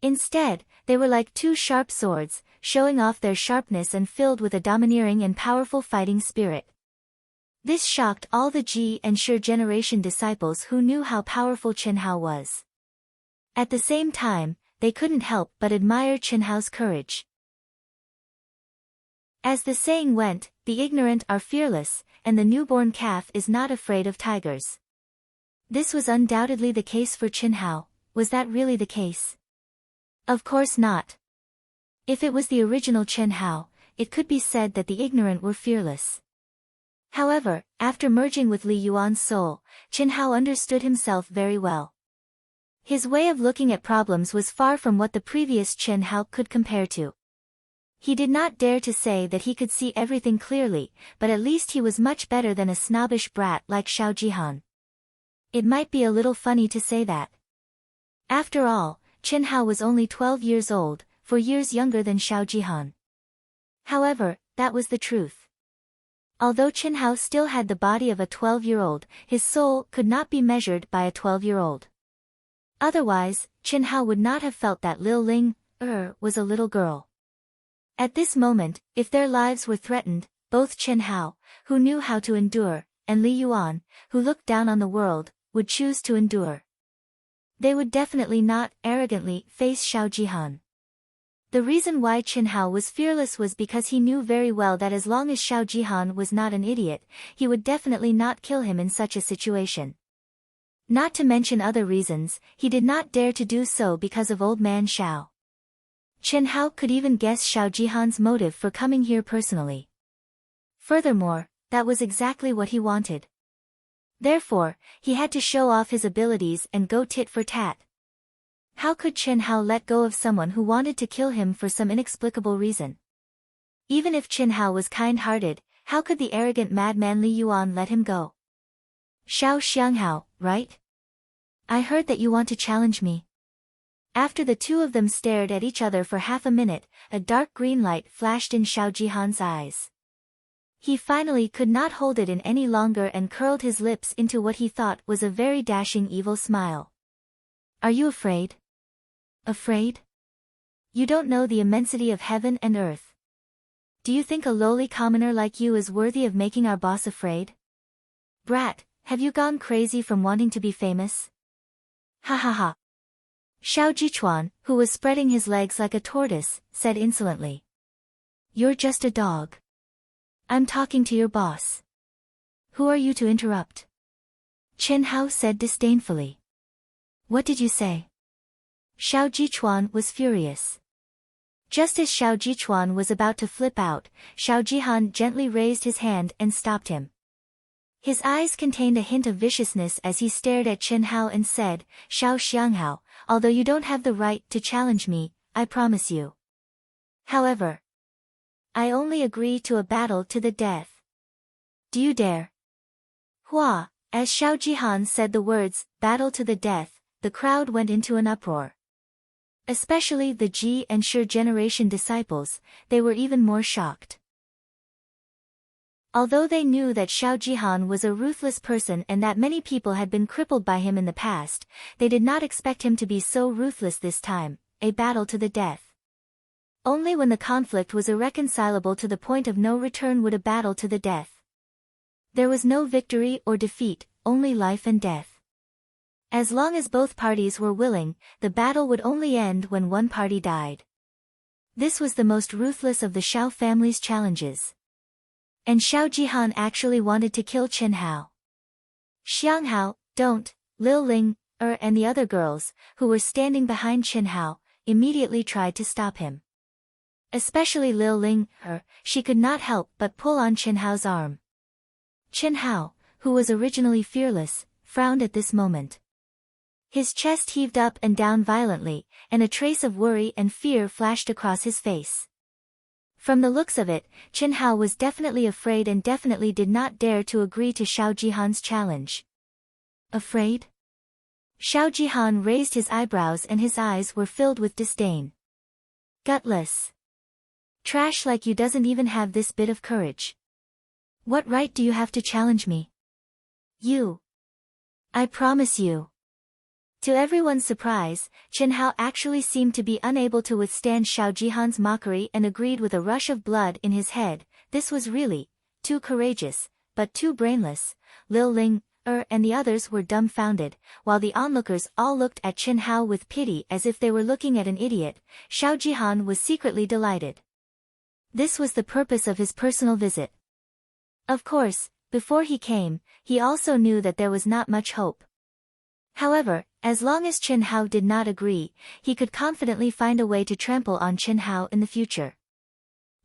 Instead, they were like two sharp swords, showing off their sharpness and filled with a domineering and powerful fighting spirit. This shocked all the Ji and Shi generation disciples who knew how powerful Qin Hao was. At the same time, they couldn't help but admire Qin Hao's courage. As the saying went, the ignorant are fearless, and the newborn calf is not afraid of tigers. This was undoubtedly the case for Qin Hao. Was that really the case? Of course not. If it was the original Qin Hao, it could be said that the ignorant were fearless. However, after merging with Li Yuan's soul, Qin Hao understood himself very well. His way of looking at problems was far from what the previous Qin Hao could compare to. He did not dare to say that he could see everything clearly, but at least he was much better than a snobbish brat like Xiao Jihan. It might be a little funny to say that. After all, Qin Hao was only 12 years old, 4 years younger than Xiao Jihan. However, that was the truth. Although Qin Hao still had the body of a 12-year-old, his soul could not be measured by a 12-year-old. Otherwise, Qin Hao would not have felt that Lil Ling, was a little girl. At this moment, if their lives were threatened, both Qin Hao, who knew how to endure, and Li Yuan, who looked down on the world, would choose to endure. They would definitely not, arrogantly, face Xiao Jihan. The reason why Qin Hao was fearless was because he knew very well that as long as Xiao Jihan was not an idiot, he would definitely not kill him in such a situation. Not to mention other reasons, he did not dare to do so because of old man Xiao. Chen Hao could even guess Xiao Jihan's motive for coming here personally. Furthermore, that was exactly what he wanted. Therefore, he had to show off his abilities and go tit for tat. How could Chen Hao let go of someone who wanted to kill him for some inexplicable reason? Even if Chen Hao was kind-hearted, how could the arrogant madman Li Yuan let him go? Xiao Xianghao, right? I heard that you want to challenge me. After the two of them stared at each other for half a minute, a dark green light flashed in Xiao Jihan's eyes. He finally could not hold it in any longer and curled his lips into what he thought was a very dashing evil smile. Are you afraid? Afraid? You don't know the immensity of heaven and earth. Do you think a lowly commoner like you is worthy of making our boss afraid? Brat, have you gone crazy from wanting to be famous? Ha ha ha. Xiao Jichuan, who was spreading his legs like a tortoise, said insolently. You're just a dog. I'm talking to your boss. Who are you to interrupt? Chen Hao said disdainfully. What did you say? Xiao Jichuan was furious. Just as Xiao Jichuan was about to flip out, Xiao Jihan gently raised his hand and stopped him. His eyes contained a hint of viciousness as he stared at Chen Hao and said, Xiao Xianghao, although you don't have the right to challenge me, I promise you. However, I only agree to a battle to the death. Do you dare? Hua, as Xiao Jihan said the words, battle to the death, the crowd went into an uproar. Especially the Ji and Shi generation disciples, they were even more shocked. Although they knew that Xiao Jihan was a ruthless person and that many people had been crippled by him in the past, they did not expect him to be so ruthless this time, a battle to the death. Only when the conflict was irreconcilable to the point of no return would a battle to the death. There was no victory or defeat, only life and death. As long as both parties were willing, the battle would only end when one party died. This was the most ruthless of the Xiao family's challenges. And Xiao Jihan actually wanted to kill Chen Hao. Xianghao, don't, Lil Ling, and the other girls, who were standing behind Chen Hao, immediately tried to stop him. Especially Lil Ling, she could not help but pull on Chen Hao's arm. Chen Hao, who was originally fearless, frowned at this moment. His chest heaved up and down violently, and a trace of worry and fear flashed across his face. From the looks of it, Chen Hao was definitely afraid and definitely did not dare to agree to Xiao Jihan's challenge. Afraid? Xiao Jihan raised his eyebrows and his eyes were filled with disdain. Gutless. Trash like you doesn't even have this bit of courage. What right do you have to challenge me? You. I promise you. To everyone's surprise, Chen Hao actually seemed to be unable to withstand Xiao Jihan's mockery and agreed with a rush of blood in his head. This was really too courageous, but too brainless. Lil Ling, and the others were dumbfounded, while the onlookers all looked at Chen Hao with pity as if they were looking at an idiot. Xiao Jihan was secretly delighted. This was the purpose of his personal visit. Of course, before he came, he also knew that there was not much hope. However, as long as Chen Hao did not agree, he could confidently find a way to trample on Chen Hao in the future.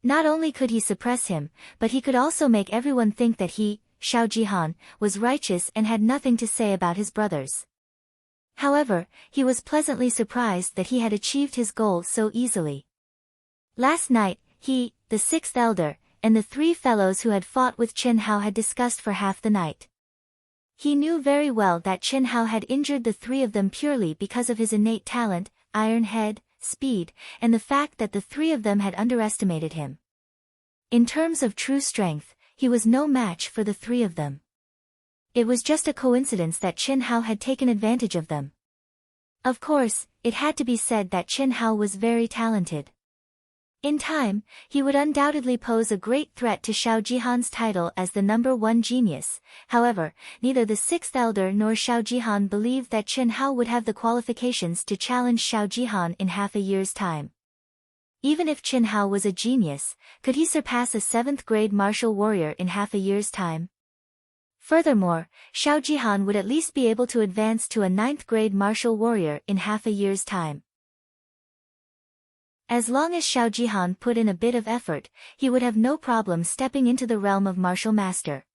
Not only could he suppress him, but he could also make everyone think that he, Xiao Jihan, was righteous and had nothing to say about his brothers. However, he was pleasantly surprised that he had achieved his goal so easily. Last night, he, the sixth elder, and the three fellows who had fought with Chen Hao had discussed for half the night. He knew very well that Chen Hao had injured the three of them purely because of his innate talent, iron head, speed, and the fact that the three of them had underestimated him. In terms of true strength, he was no match for the three of them. It was just a coincidence that Chen Hao had taken advantage of them. Of course, it had to be said that Chen Hao was very talented. In time, he would undoubtedly pose a great threat to Xiao Jihan's title as the #1 genius. However, neither the sixth elder nor Xiao Jihan believed that Chen Hao would have the qualifications to challenge Xiao Jihan in half a year's time. Even if Chen Hao was a genius, could he surpass a 7th-grade martial warrior in half a year's time? Furthermore, Xiao Jihan would at least be able to advance to a 9th-grade martial warrior in half a year's time. As long as Xiao Jihan put in a bit of effort, he would have no problem stepping into the realm of martial master.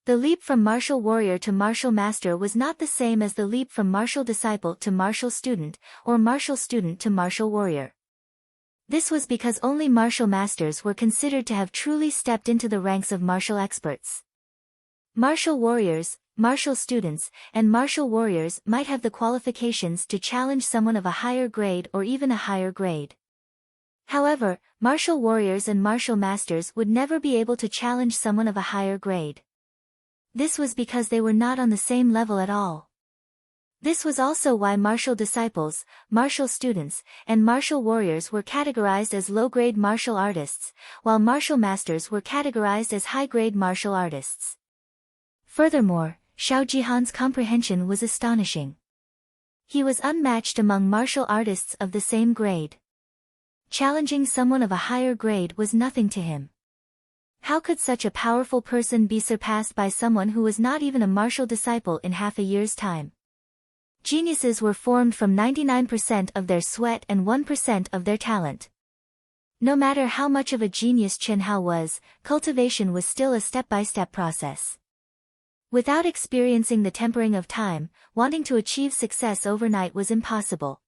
The leap from martial warrior to martial master was not the same as the leap from martial disciple to martial student, or martial student to martial warrior. This was because only martial masters were considered to have truly stepped into the ranks of martial experts. Martial warriors, martial students, and martial warriors might have the qualifications to challenge someone of a higher grade or even a higher grade. However, martial warriors and martial masters would never be able to challenge someone of a higher grade. This was because they were not on the same level at all. This was also why martial disciples, martial students, and martial warriors were categorized as low-grade martial artists, while martial masters were categorized as high-grade martial artists. Furthermore, Xiao Jihan's comprehension was astonishing. He was unmatched among martial artists of the same grade. Challenging someone of a higher grade was nothing to him. How could such a powerful person be surpassed by someone who was not even a martial disciple in half a year's time? Geniuses were formed from 99% of their sweat and 1% of their talent. No matter how much of a genius Chen Hao was, cultivation was still a step-by-step process. Without experiencing the tempering of time, wanting to achieve success overnight was impossible.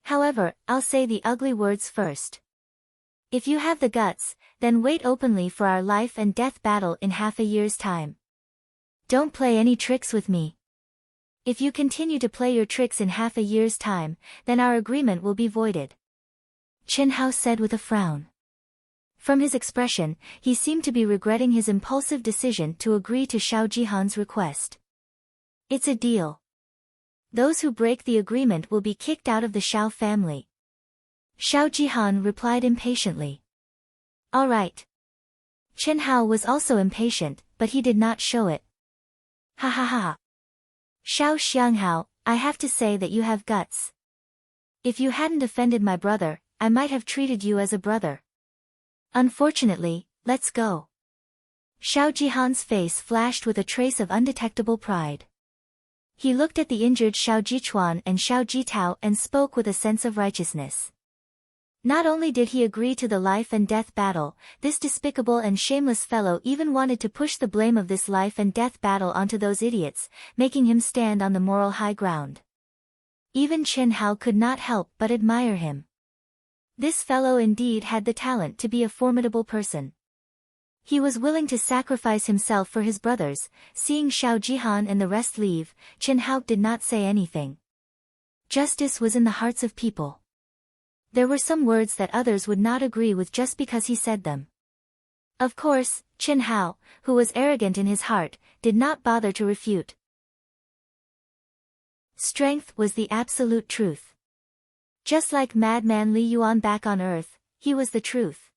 However, I'll say the ugly words first. If you have the guts, then wait openly for our life and death battle in half a year's time. Don't play any tricks with me. If you continue to play your tricks in half a year's time, then our agreement will be voided. Chen Hao said with a frown. From his expression, he seemed to be regretting his impulsive decision to agree to Xiao Jihan's request. It's a deal. Those who break the agreement will be kicked out of the Xiao family. Xiao Jihan replied impatiently. All right. Chen Hao was also impatient, but he did not show it. Ha ha ha. Xiao Xianghao, I have to say that you have guts. If you hadn't offended my brother, I might have treated you as a brother. Unfortunately, let's go. Xiao Jihan's face flashed with a trace of undetectable pride. He looked at the injured Xiao Jichuan and Xiao Jitao and spoke with a sense of righteousness. Not only did he agree to the life and death battle, this despicable and shameless fellow even wanted to push the blame of this life and death battle onto those idiots, making him stand on the moral high ground. Even Chen Hao could not help but admire him. This fellow indeed had the talent to be a formidable person. He was willing to sacrifice himself for his brothers. Seeing Xiao Jihan and the rest leave, Chen Hao did not say anything. Justice was in the hearts of people. There were some words that others would not agree with just because he said them. Of course, Chen Hao, who was arrogant in his heart, did not bother to refute. Strength was the absolute truth. Just like madman Li Yuan back on Earth, he was the truth.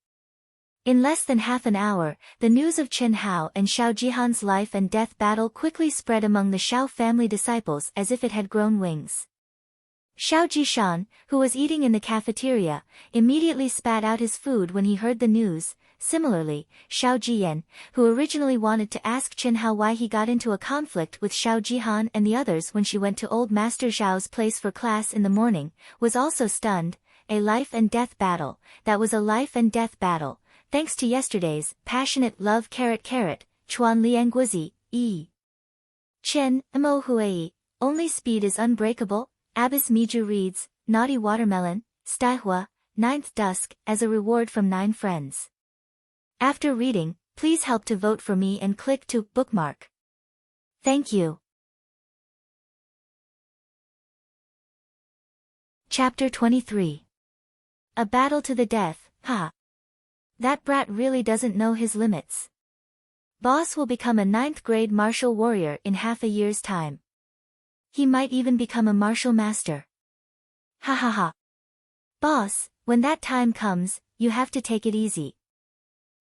In less than half an hour, the news of Chen Hao and Xiao Jihan's life and death battle quickly spread among the Xiao family disciples as if it had grown wings. Xiao Jishan, who was eating in the cafeteria, immediately spat out his food when he heard the news. Similarly, Xiao Jiyan, who originally wanted to ask Chen Hao why he got into a conflict with Xiao Jihan and the others when she went to old Master Zhao's place for class in the morning, was also stunned. A life and death battle, that was a life and death battle, thanks to yesterday's passionate love Chuan Liangguzi, E. Chen, Mo Huei, only speed is unbreakable. Abbas Miju reads, Naughty Watermelon, Stihua, Ninth Dusk, as a reward from 9 friends. After reading, please help to vote for me and click to bookmark. Thank you. Chapter 23. A battle to the death, ha. That brat really doesn't know his limits. Boss will become a 9th grade martial warrior in half a year's time. He might even become a martial master. Ha ha ha. Boss, when that time comes, you have to take it easy.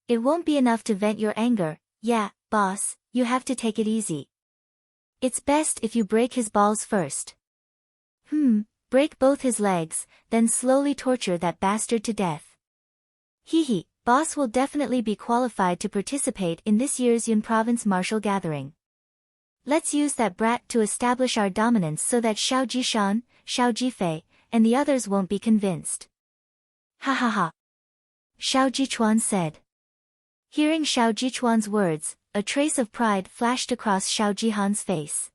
It won't be enough to vent your anger. Yeah, boss, you have to take it easy. It's best if you break his balls first. Break both his legs, then slowly torture that bastard to death. Hee, boss will definitely be qualified to participate in this year's Yun Province martial gathering. Let's use that brat to establish our dominance so that Xiao Jishan, Xiao Jifei, and the others won't be convinced. Ha ha ha. Xiao Jichuan said. Hearing Xiao Jichuan's words, a trace of pride flashed across Xiao Jihan's face.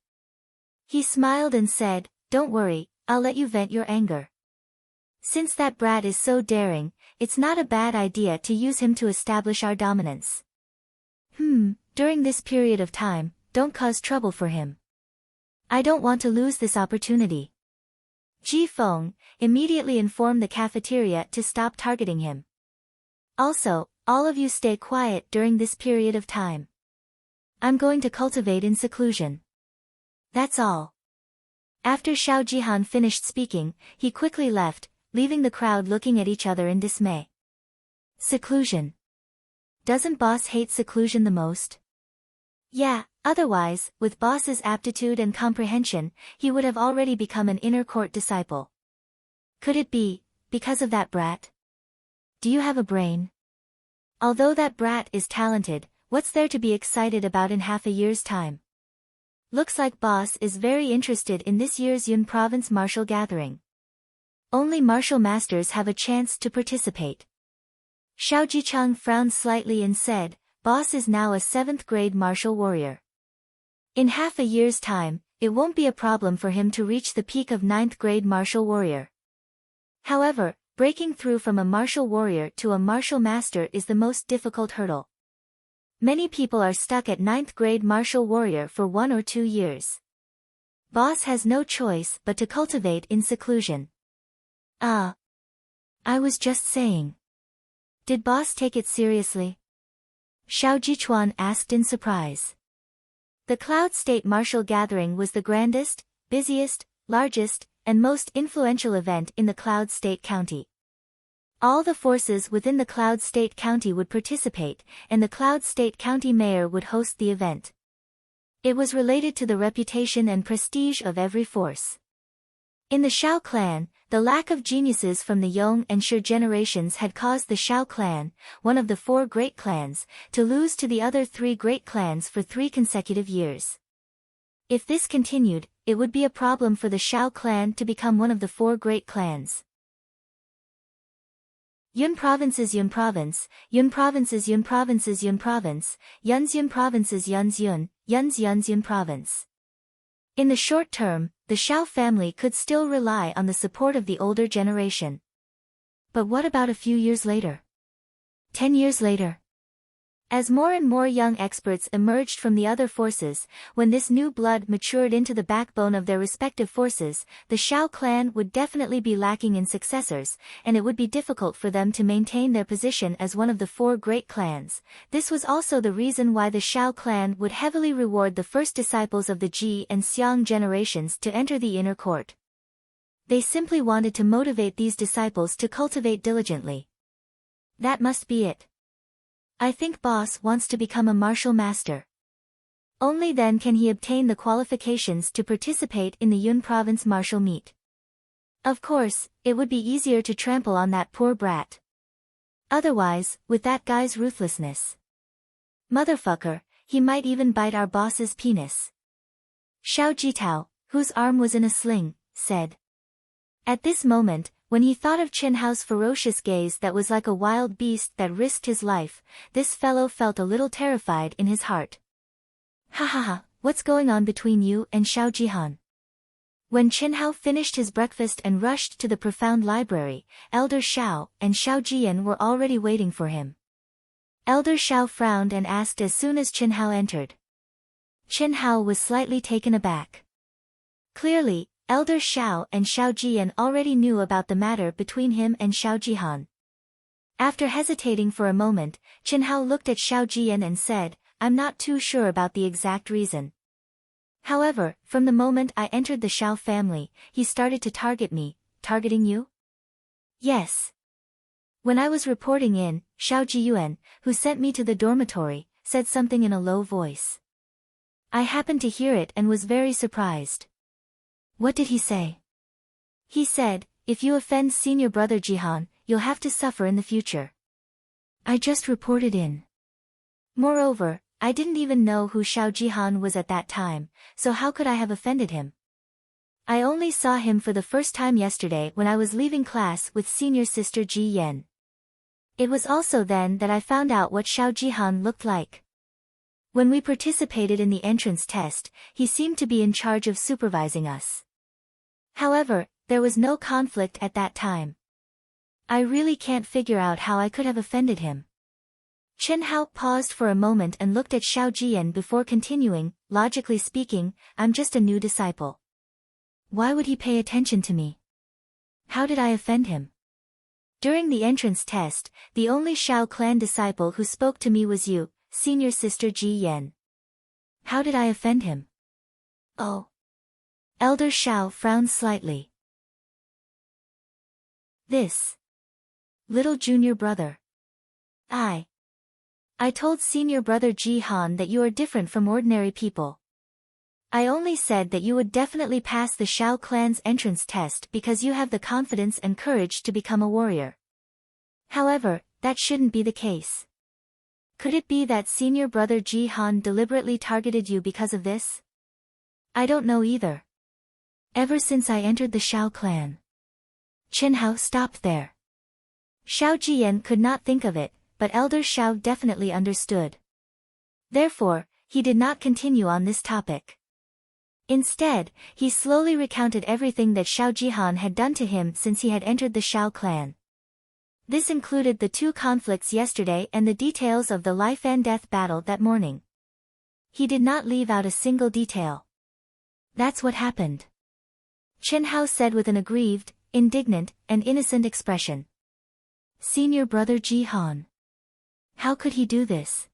He smiled and said, "Don't worry, I'll let you vent your anger. Since that brat is so daring, it's not a bad idea to use him to establish our dominance. During this period of time, don't cause trouble for him. I don't want to lose this opportunity." Ji Feng immediately informed the cafeteria to stop targeting him. Also, all of you stay quiet during this period of time. I'm going to cultivate in seclusion. That's all. After Xiao Jihan finished speaking, he quickly left, leaving the crowd looking at each other in dismay. Seclusion. Doesn't boss hate seclusion the most? Yeah, otherwise, with boss's aptitude and comprehension, he would have already become an inner court disciple. Could it be, because of that brat? Do you have a brain? Although that brat is talented, what's there to be excited about in half a year's time? Looks like boss is very interested in this year's Yun Province martial gathering. Only martial masters have a chance to participate. Xiao Jicheng frowned slightly and said, "Boss is now a 7th grade martial warrior. In half a year's time, it won't be a problem for him to reach the peak of 9th grade martial warrior. However, breaking through from a martial warrior to a martial master is the most difficult hurdle. Many people are stuck at 9th grade martial warrior for 1 or 2 years. Boss has no choice but to cultivate in seclusion." I was just saying. Did boss take it seriously? Xiao Jichuan asked in surprise. The Cloud State Martial Gathering was the grandest, busiest, largest, and most influential event in the Cloud State County. All the forces within the Cloud State County would participate, and the Cloud State County Mayor would host the event. It was related to the reputation and prestige of every force. In the Shao clan, the lack of geniuses from the Yong and Shi generations had caused the Shao clan, one of the 4 great clans, to lose to the other 3 great clans for 3 consecutive years. If this continued, it would be a problem for the Shao clan to become one of the 4 great clans. Yun provinces, Yun province, Yun provinces, Yun provinces, Yun province, Yun's Yun provinces, Yun's Yun, Yun's Yun province. In the short term, the Shao family could still rely on the support of the older generation. But what about a few years later? 10 years later? As more and more young experts emerged from the other forces, when this new blood matured into the backbone of their respective forces, the Shao clan would definitely be lacking in successors, and it would be difficult for them to maintain their position as one of the 4 great clans. This was also the reason why the Shao clan would heavily reward the first disciples of the Ji and Xiang generations to enter the inner court. They simply wanted to motivate these disciples to cultivate diligently. That must be it. I think boss wants to become a martial master. Only then can he obtain the qualifications to participate in the Yun province martial meet. Of course, it would be easier to trample on that poor brat. Otherwise, with that guy's ruthlessness. Motherfucker, he might even bite our boss's penis. Xiao Jitao, whose arm was in a sling, said. At this moment, when he thought of Chen Hao's ferocious gaze that was like a wild beast that risked his life, this fellow felt a little terrified in his heart. Ha ha ha, what's going on between you and Xiao Jihan? When Chen Hao finished his breakfast and rushed to the profound library, Elder Xiao and Xiao Jian were already waiting for him. Elder Xiao frowned and asked as soon as Chen Hao entered. Chen Hao was slightly taken aback. Clearly, Elder Xiao and Xiao Jian already knew about the matter between him and Xiao Jihan. After hesitating for a moment, Chen Hao looked at Xiao Jian and said, I'm not too sure about the exact reason. However, from the moment I entered the Xiao family, he started to target me. Targeting you? Yes. When I was reporting in, Xiao Jiyuan, who sent me to the dormitory, said something in a low voice. I happened to hear it and was very surprised. What did he say? He said, if you offend senior brother Jihan, you'll have to suffer in the future. I just reported in. Moreover, I didn't even know who Xiao Jihan was at that time, so how could I have offended him? I only saw him for the first time yesterday when I was leaving class with senior sister Ji Yen. It was also then that I found out what Xiao Jihan looked like. When we participated in the entrance test, he seemed to be in charge of supervising us. However, there was no conflict at that time. I really can't figure out how I could have offended him. Chen Hao paused for a moment and looked at Xiao Jian before continuing, logically speaking, I'm just a new disciple. Why would he pay attention to me? How did I offend him? During the entrance test, the only Xiao clan disciple who spoke to me was you, senior sister Ji Yen. How did I offend him? Oh. Elder Xiao frowned slightly. This. Little junior brother. I told senior brother Ji Han that you are different from ordinary people. I only said that you would definitely pass the Xiao clan's entrance test because you have the confidence and courage to become a warrior. However, that shouldn't be the case. Could it be that senior brother Ji Han deliberately targeted you because of this? I don't know either. Ever since I entered the Xiao clan. Chen Hao stopped there. Xiao Jian could not think of it, but Elder Xiao definitely understood. Therefore, he did not continue on this topic. Instead, he slowly recounted everything that Xiao Jihan had done to him since he had entered the Xiao clan. This included the 2 conflicts yesterday and the details of the life and death battle that morning. He did not leave out a single detail. That's what happened. Chen Hao said with an aggrieved, indignant, and innocent expression. Senior brother Ji Han. How could he do this?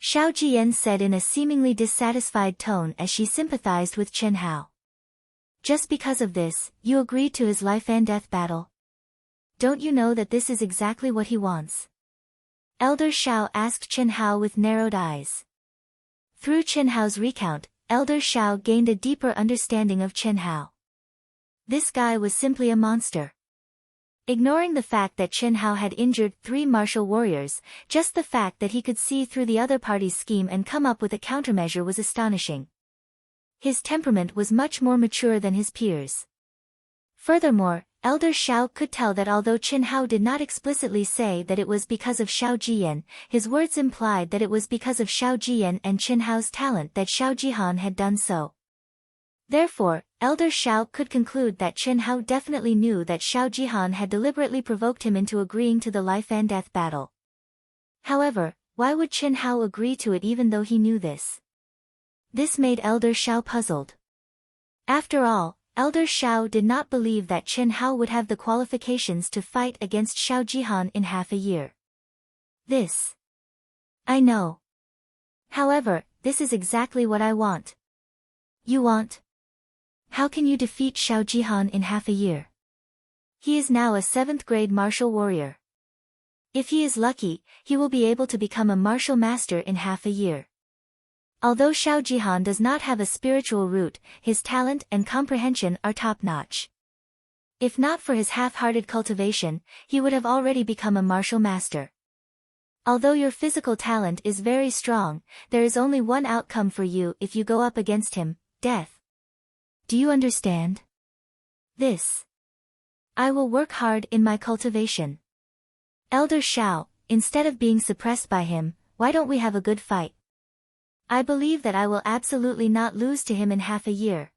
Xiao Jian said in a seemingly dissatisfied tone as she sympathized with Chen Hao. Just because of this, you agreed to his life and death battle? Don't you know that this is exactly what he wants? Elder Xiao asked Chen Hao with narrowed eyes. Through Chen Hao's recount, Elder Xiao gained a deeper understanding of Chen Hao. This guy was simply a monster. Ignoring the fact that Chen Hao had injured 3 martial warriors, just the fact that he could see through the other party's scheme and come up with a countermeasure was astonishing. His temperament was much more mature than his peers. Furthermore, Elder Xiao could tell that although Chen Hao did not explicitly say that it was because of Xiao Jian, his words implied that it was because of Xiao Jian and Chen Hao's talent that Xiao Jihan had done so. Therefore, Elder Xiao could conclude that Chen Hao definitely knew that Xiao Jihan had deliberately provoked him into agreeing to the life and death battle. However, why would Chen Hao agree to it even though he knew this? This made Elder Xiao puzzled. After all, Elder Xiao did not believe that Chen Hao would have the qualifications to fight against Xiao Jihan in half a year. This. I know. However, this is exactly what I want. You want? How can you defeat Xiao Jihan in half a year? He is now a 7th grade martial warrior. If he is lucky, he will be able to become a martial master in half a year. Although Xiao Jihan does not have a spiritual root, his talent and comprehension are top-notch. If not for his half-hearted cultivation, he would have already become a martial master. Although your physical talent is very strong, there is only one outcome for you if you go up against him, death. Do you understand? This. I will work hard in my cultivation. Elder Xiao, instead of being suppressed by him, why don't we have a good fight? I believe that I will absolutely not lose to him in half a year.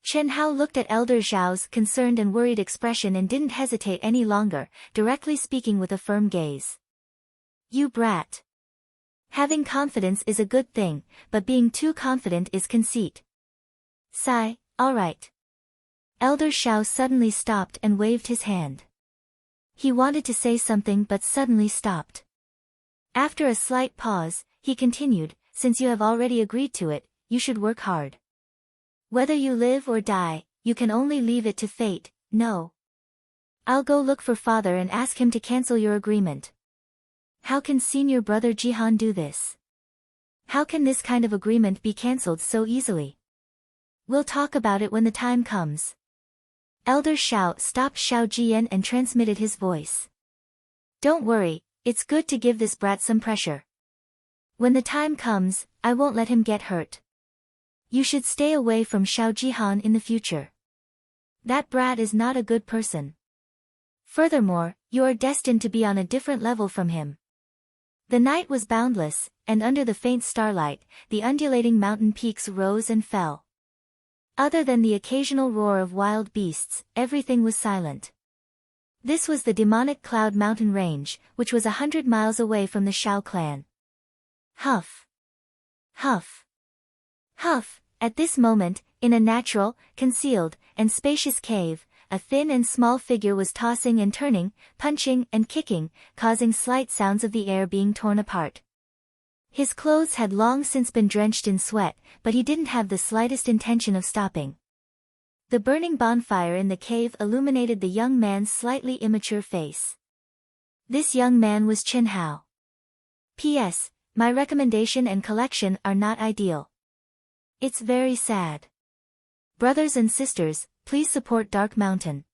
Chen Hao looked at Elder Xiao's concerned and worried expression and didn't hesitate any longer, directly speaking with a firm gaze. You brat. Having confidence is a good thing, but being too confident is conceit. Sigh, all right. Elder Xiao suddenly stopped and waved his hand. He wanted to say something but suddenly stopped. After a slight pause, he continued, since you have already agreed to it, you should work hard. Whether you live or die, you can only leave it to fate, no. I'll go look for father and ask him to cancel your agreement. How can senior brother Jihan do this? How can this kind of agreement be cancelled so easily? We'll talk about it when the time comes. Elder Xiao stopped Xiao Jian and transmitted his voice. Don't worry, it's good to give this brat some pressure. When the time comes, I won't let him get hurt. You should stay away from Xiao Jihan in the future. That brat is not a good person. Furthermore, you are destined to be on a different level from him. The night was boundless, and under the faint starlight, the undulating mountain peaks rose and fell. Other than the occasional roar of wild beasts, everything was silent. This was the demonic Cloud Mountain Range, which was 100 miles away from the Shao clan. Huff. Huff. Huff. At this moment, in a natural, concealed, and spacious cave, a thin and small figure was tossing and turning, punching and kicking, causing slight sounds of the air being torn apart. His clothes had long since been drenched in sweat, but he didn't have the slightest intention of stopping. The burning bonfire in the cave illuminated the young man's slightly immature face. This young man was Qin Hao. P.S. My recommendation and collection are not ideal. It's very sad. Brothers and sisters, please support Dark Mountain.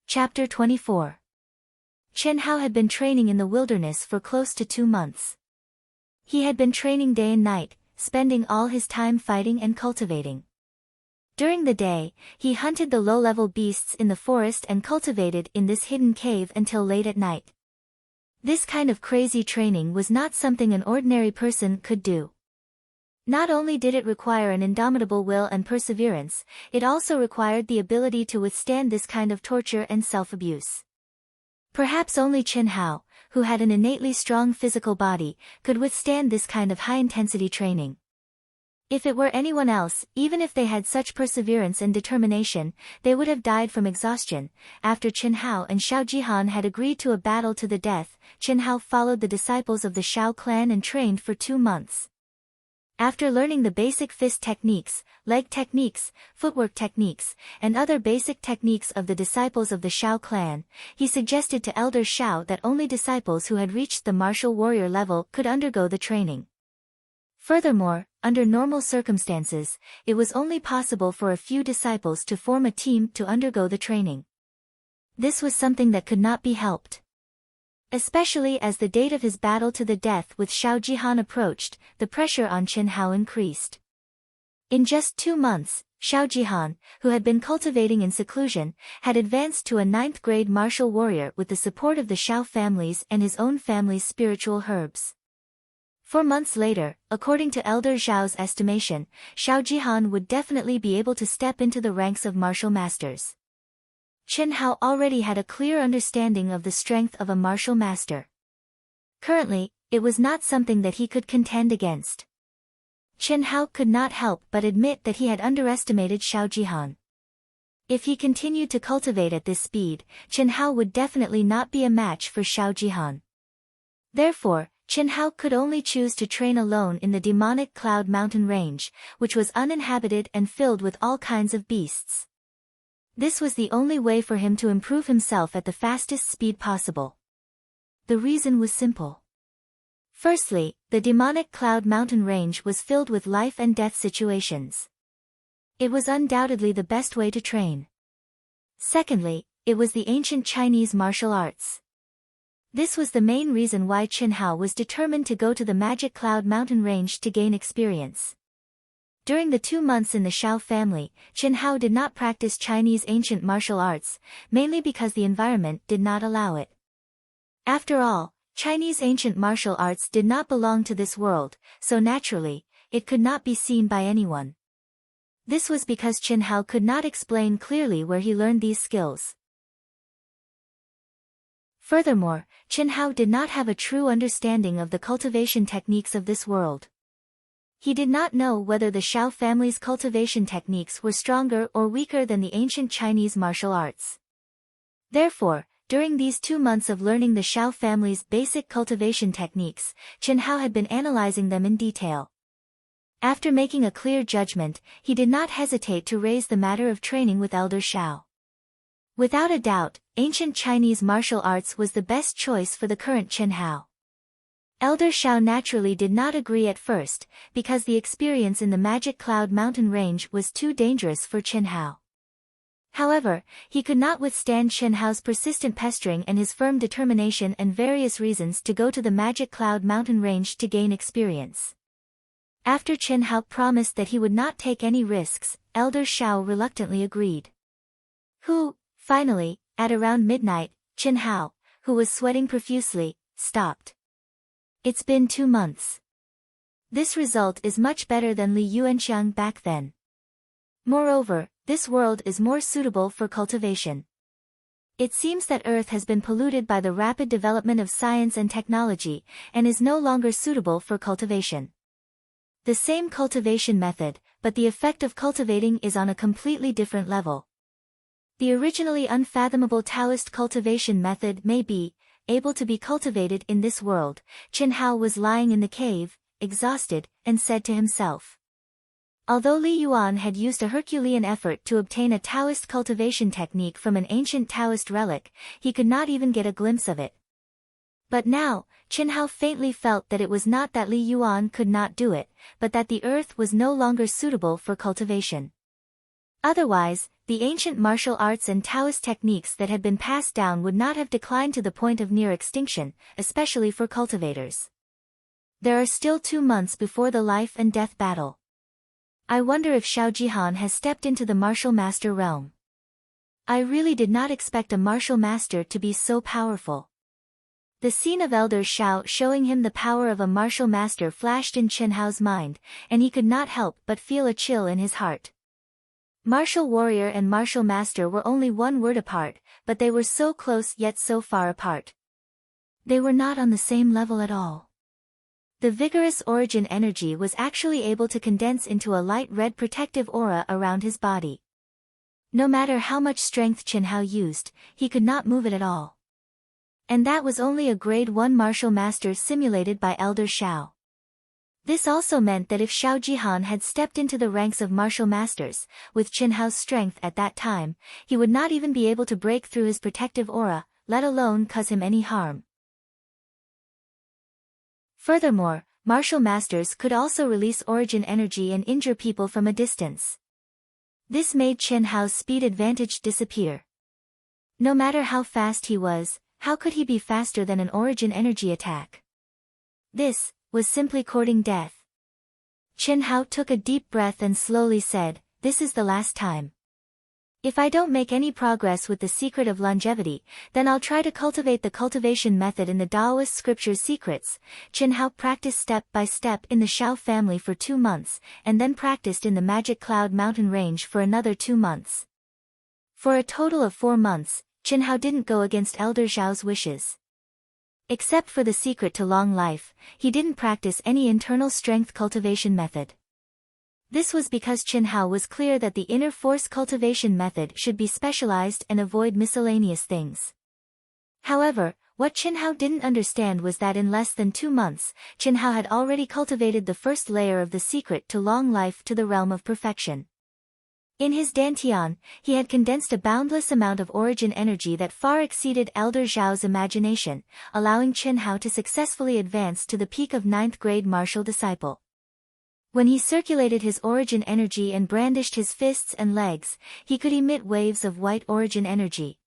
Chapter 24. Qin Hao had been training in the wilderness for close to 2 months. He had been training day and night, spending all his time fighting and cultivating. During the day, he hunted the low-level beasts in the forest and cultivated in this hidden cave until late at night. This kind of crazy training was not something an ordinary person could do. Not only did it require an indomitable will and perseverance, it also required the ability to withstand this kind of torture and self-abuse. Perhaps only Qin Hao, who had an innately strong physical body, could withstand this kind of high-intensity training. If it were anyone else, even if they had such perseverance and determination, they would have died from exhaustion. After Qin Hao and Xiao Jihan had agreed to a battle to the death, Qin Hao followed the disciples of the Shao clan and trained for 2 months. After learning the basic fist techniques, leg techniques, footwork techniques, and other basic techniques of the disciples of the Shao clan, he suggested to Elder Shao that only disciples who had reached the martial warrior level could undergo the training. Furthermore, under normal circumstances, it was only possible for a few disciples to form a team to undergo the training. This was something that could not be helped. Especially as the date of his battle to the death with Xiao Jihan approached, the pressure on Qin Hao increased. In just 2 months, Xiao Jihan, who had been cultivating in seclusion, had advanced to a 9th-grade martial warrior with the support of the Shao families and his own family's spiritual herbs. 4 months later, according to Elder Zhao's estimation, Xiao Jihan would definitely be able to step into the ranks of martial masters. Qin Hao already had a clear understanding of the strength of a martial master. Currently, it was not something that he could contend against. Qin Hao could not help but admit that he had underestimated Xiao Jihan. If he continued to cultivate at this speed, Qin Hao would definitely not be a match for Xiao Jihan. Therefore, Qin Hao could only choose to train alone in the demonic Cloud Mountain Range, which was uninhabited and filled with all kinds of beasts. This was the only way for him to improve himself at the fastest speed possible. The reason was simple. Firstly, the demonic Cloud Mountain Range was filled with life and death situations. It was undoubtedly the best way to train. Secondly, it was the ancient Chinese martial arts. This was the main reason why Qin Hao was determined to go to the Magic Cloud Mountain Range to gain experience. During the 2 months in the Shao family, Qin Hao did not practice Chinese ancient martial arts, mainly because the environment did not allow it. After all, Chinese ancient martial arts did not belong to this world, so naturally, it could not be seen by anyone. This was because Qin Hao could not explain clearly where he learned these skills. Furthermore, Qin Hao did not have a true understanding of the cultivation techniques of this world. He did not know whether the Shao family's cultivation techniques were stronger or weaker than the ancient Chinese martial arts. Therefore, during these 2 months of learning the Shao family's basic cultivation techniques, Qin Hao had been analyzing them in detail. After making a clear judgment, he did not hesitate to raise the matter of training with Elder Shao. Without a doubt, ancient Chinese martial arts was the best choice for the current Qin Hao. Elder Shao naturally did not agree at first, because the experience in the Magic Cloud Mountain Range was too dangerous for Qin Hao. However, he could not withstand Chen Hao's persistent pestering and his firm determination and various reasons to go to the Magic Cloud mountain range to gain experience. After Chen Hao promised that he would not take any risks, Elder Shao reluctantly agreed. Finally, at around midnight, Chen Hao, who was sweating profusely, stopped. It's been 2 months. This result is much better than Li Yuanxiang back then. Moreover, this world is more suitable for cultivation. It seems that Earth has been polluted by the rapid development of science and technology, and is no longer suitable for cultivation. The same cultivation method, but the effect of cultivating is on a completely different level. The originally unfathomable Taoist cultivation method may be able to be cultivated in this world. Chen Hao was lying in the cave, exhausted, and said to himself. Although Li Yuan had used a Herculean effort to obtain a Taoist cultivation technique from an ancient Taoist relic, he could not even get a glimpse of it. But now, Chen Hao faintly felt that it was not that Li Yuan could not do it, but that the earth was no longer suitable for cultivation. Otherwise, the ancient martial arts and Taoist techniques that had been passed down would not have declined to the point of near extinction, especially for cultivators. There are still 2 months before the life and death battle. I wonder if Xiao Jihan has stepped into the martial master realm. I really did not expect a martial master to be so powerful. The scene of Elder Shao showing him the power of a martial master flashed in Chen Hao's mind, and he could not help but feel a chill in his heart. Martial warrior and martial master were only 1 word apart, but they were so close yet so far apart. They were not on the same level at all. The vigorous origin energy was actually able to condense into a light red protective aura around his body. No matter how much strength Chen Hao used, he could not move it at all. And that was only a grade 1 martial master simulated by Elder Shao. This also meant that if Xiao Jihan had stepped into the ranks of martial masters, with Chen Hao's strength at that time, he would not even be able to break through his protective aura, let alone cause him any harm. Furthermore, martial masters could also release origin energy and injure people from a distance. This made Chen Hao's speed advantage disappear. No matter how fast he was, how could he be faster than an origin energy attack? This was simply courting death. Chen Hao took a deep breath and slowly said, "This is the last time. If I don't make any progress with the secret of longevity, then I'll try to cultivate the cultivation method in the Taoist scriptures secrets." Chen Hao practiced step by step in the Shao family for 2 months, and then practiced in the Magic Cloud mountain range for another 2 months. For a total of 4 months, Chen Hao didn't go against Elder Zhao's wishes. Except for the secret to long life, he didn't practice any internal strength cultivation method. This was because Chen Hao was clear that the inner force cultivation method should be specialized and avoid miscellaneous things. However, what Chen Hao didn't understand was that in less than 2 months, Chen Hao had already cultivated the first layer of the secret to long life to the realm of perfection. In his dantian, he had condensed a boundless amount of origin energy that far exceeded Elder Zhao's imagination, allowing Chen Hao to successfully advance to the peak of 9th grade martial disciple. When he circulated his origin energy and brandished his fists and legs, he could emit waves of white origin energy.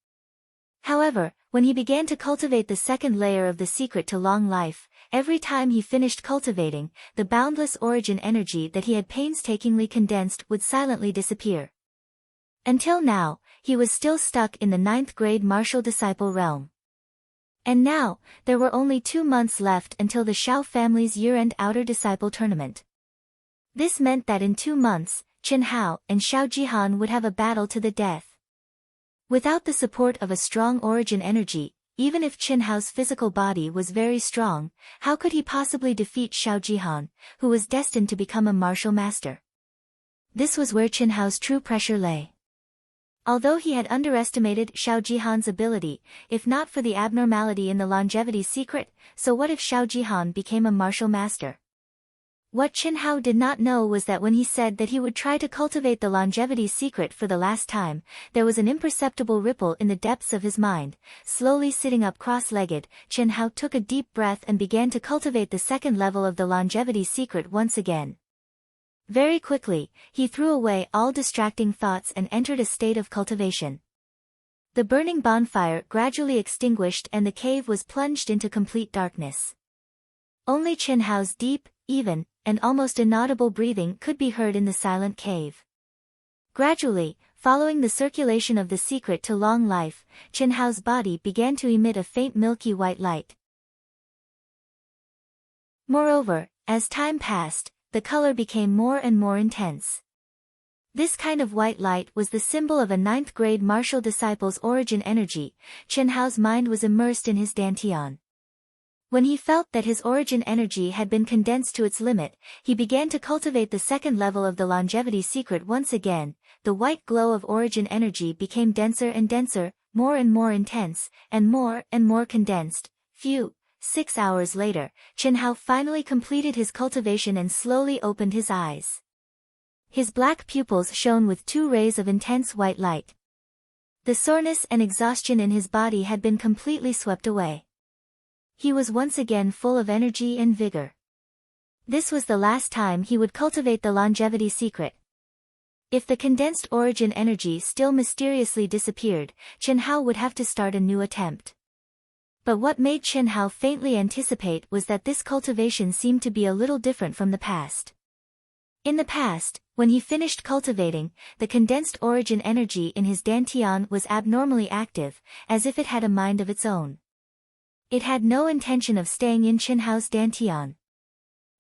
However, when he began to cultivate the second layer of the secret to long life, every time he finished cultivating, the boundless origin energy that he had painstakingly condensed would silently disappear. Until now, he was still stuck in the 9th grade martial disciple realm. And now, there were only 2 months left until the Shao family's year-end outer disciple tournament. This meant that in 2 months, Chen Hao and Xiao Jihan would have a battle to the death. Without the support of a strong origin energy, even if Chen Hao's physical body was very strong, how could he possibly defeat Xiao Jihan, who was destined to become a martial master? This was where Chen Hao's true pressure lay. Although he had underestimated Xiao Jihan's ability, if not for the abnormality in the longevity secret, so what if Xiao Jihan became a martial master? What Chen Hao did not know was that when he said that he would try to cultivate the longevity secret for the last time, there was an imperceptible ripple in the depths of his mind. Slowly sitting up cross-legged, Chen Hao took a deep breath and began to cultivate the second level of the longevity secret once again. Very quickly, he threw away all distracting thoughts and entered a state of cultivation. The burning bonfire gradually extinguished and the cave was plunged into complete darkness. Only Chen Hao's deep, even, and almost inaudible breathing could be heard in the silent cave. Gradually, following the circulation of the secret to long life, Chen Hao's body began to emit a faint milky white light. Moreover, as time passed, the color became more and more intense. This kind of white light was the symbol of a ninth-grade martial disciple's origin energy. Chen Hao's mind was immersed in his dantian. When he felt that his origin energy had been condensed to its limit, he began to cultivate the second level of the longevity secret once again. The white glow of origin energy became denser and denser, more and more intense, and more condensed. 6 hours later, Chen Hao finally completed his cultivation and slowly opened his eyes. His black pupils shone with 2 rays of intense white light. The soreness and exhaustion in his body had been completely swept away. He was once again full of energy and vigor. This was the last time he would cultivate the longevity secret. If the condensed origin energy still mysteriously disappeared, Chen Hao would have to start a new attempt. But what made Chen Hao faintly anticipate was that this cultivation seemed to be a little different from the past. In the past, when he finished cultivating, the condensed origin energy in his dantian was abnormally active, as if it had a mind of its own. It had no intention of staying in Chen Hao's dantian.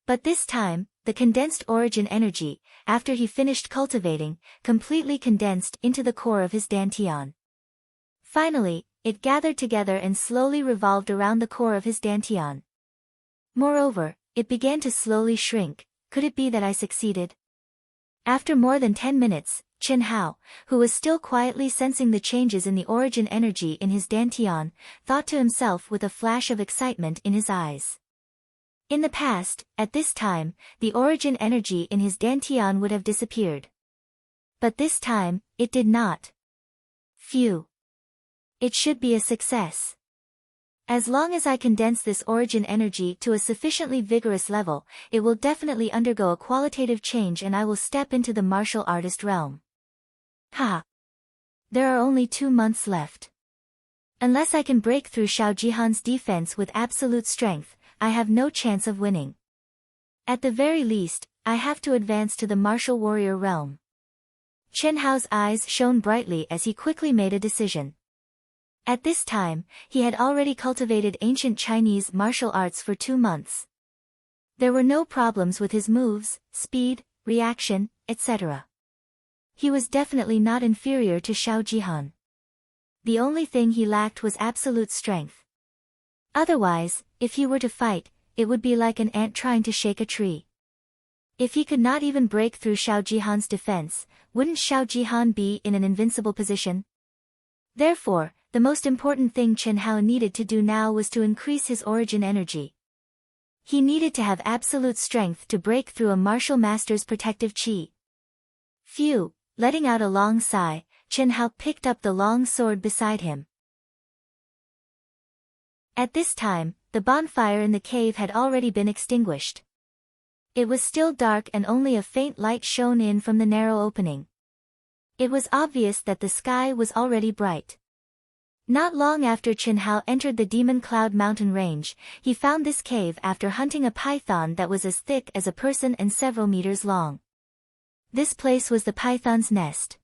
But this time, the condensed origin energy, after he finished cultivating, completely condensed into the core of his dantian. Finally, it gathered together and slowly revolved around the core of his dantian. Moreover, it began to slowly shrink. Could it be that I succeeded? After more than 10 minutes, Chen Hao, who was still quietly sensing the changes in the origin energy in his dantian, thought to himself with a flash of excitement in his eyes. In the past, at this time, the origin energy in his dantian would have disappeared. But this time, it did not. Phew! It should be a success. As long as I condense this origin energy to a sufficiently vigorous level, it will definitely undergo a qualitative change and I will step into the martial artist realm. Ha! There are only 2 months left. Unless I can break through Xiao Jihan's defense with absolute strength, I have no chance of winning. At the very least, I have to advance to the martial warrior realm. Chen Hao's eyes shone brightly as he quickly made a decision. At this time, he had already cultivated ancient Chinese martial arts for 2 months. There were no problems with his moves, speed, reaction, etc. He was definitely not inferior to Xiao Jihan. The only thing he lacked was absolute strength. Otherwise, if he were to fight, it would be like an ant trying to shake a tree. If he could not even break through Xiao Jihan's defense, wouldn't Xiao Jihan be in an invincible position? Therefore, the most important thing Chen Hao needed to do now was to increase his origin energy. He needed to have absolute strength to break through a martial master's protective chi. Phew! Letting out a long sigh, Chen Hao picked up the long sword beside him. At this time, the bonfire in the cave had already been extinguished. It was still dark and only a faint light shone in from the narrow opening. It was obvious that the sky was already bright. Not long after Chen Hao entered the Demon Cloud Mountain range, he found this cave after hunting a python that was as thick as a person and several meters long. This place was the python's nest.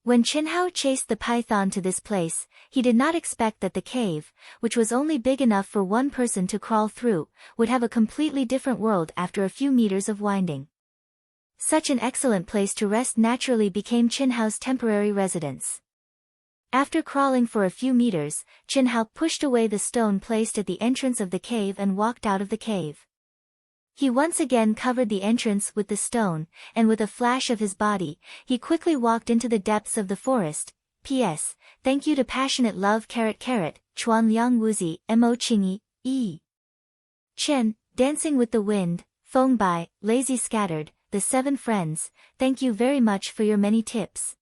When Chen Hao chased the python to this place, he did not expect that the cave, which was only big enough for one person to crawl through, would have a completely different world after a few meters of winding. Such an excellent place to rest naturally became Chen Hao's temporary residence. After crawling for a few meters, Chen Hao pushed away the stone placed at the entrance of the cave and walked out of the cave. He once again covered the entrance with the stone, and with a flash of his body, he quickly walked into the depths of the forest. P.S. Thank you to Passionate Love Chuan Liang Wuzi, Mo Qingyi, E. Chen, Dancing with the Wind, Feng Bai, Lazy Scattered, The 7 Friends, thank you very much for your many tips.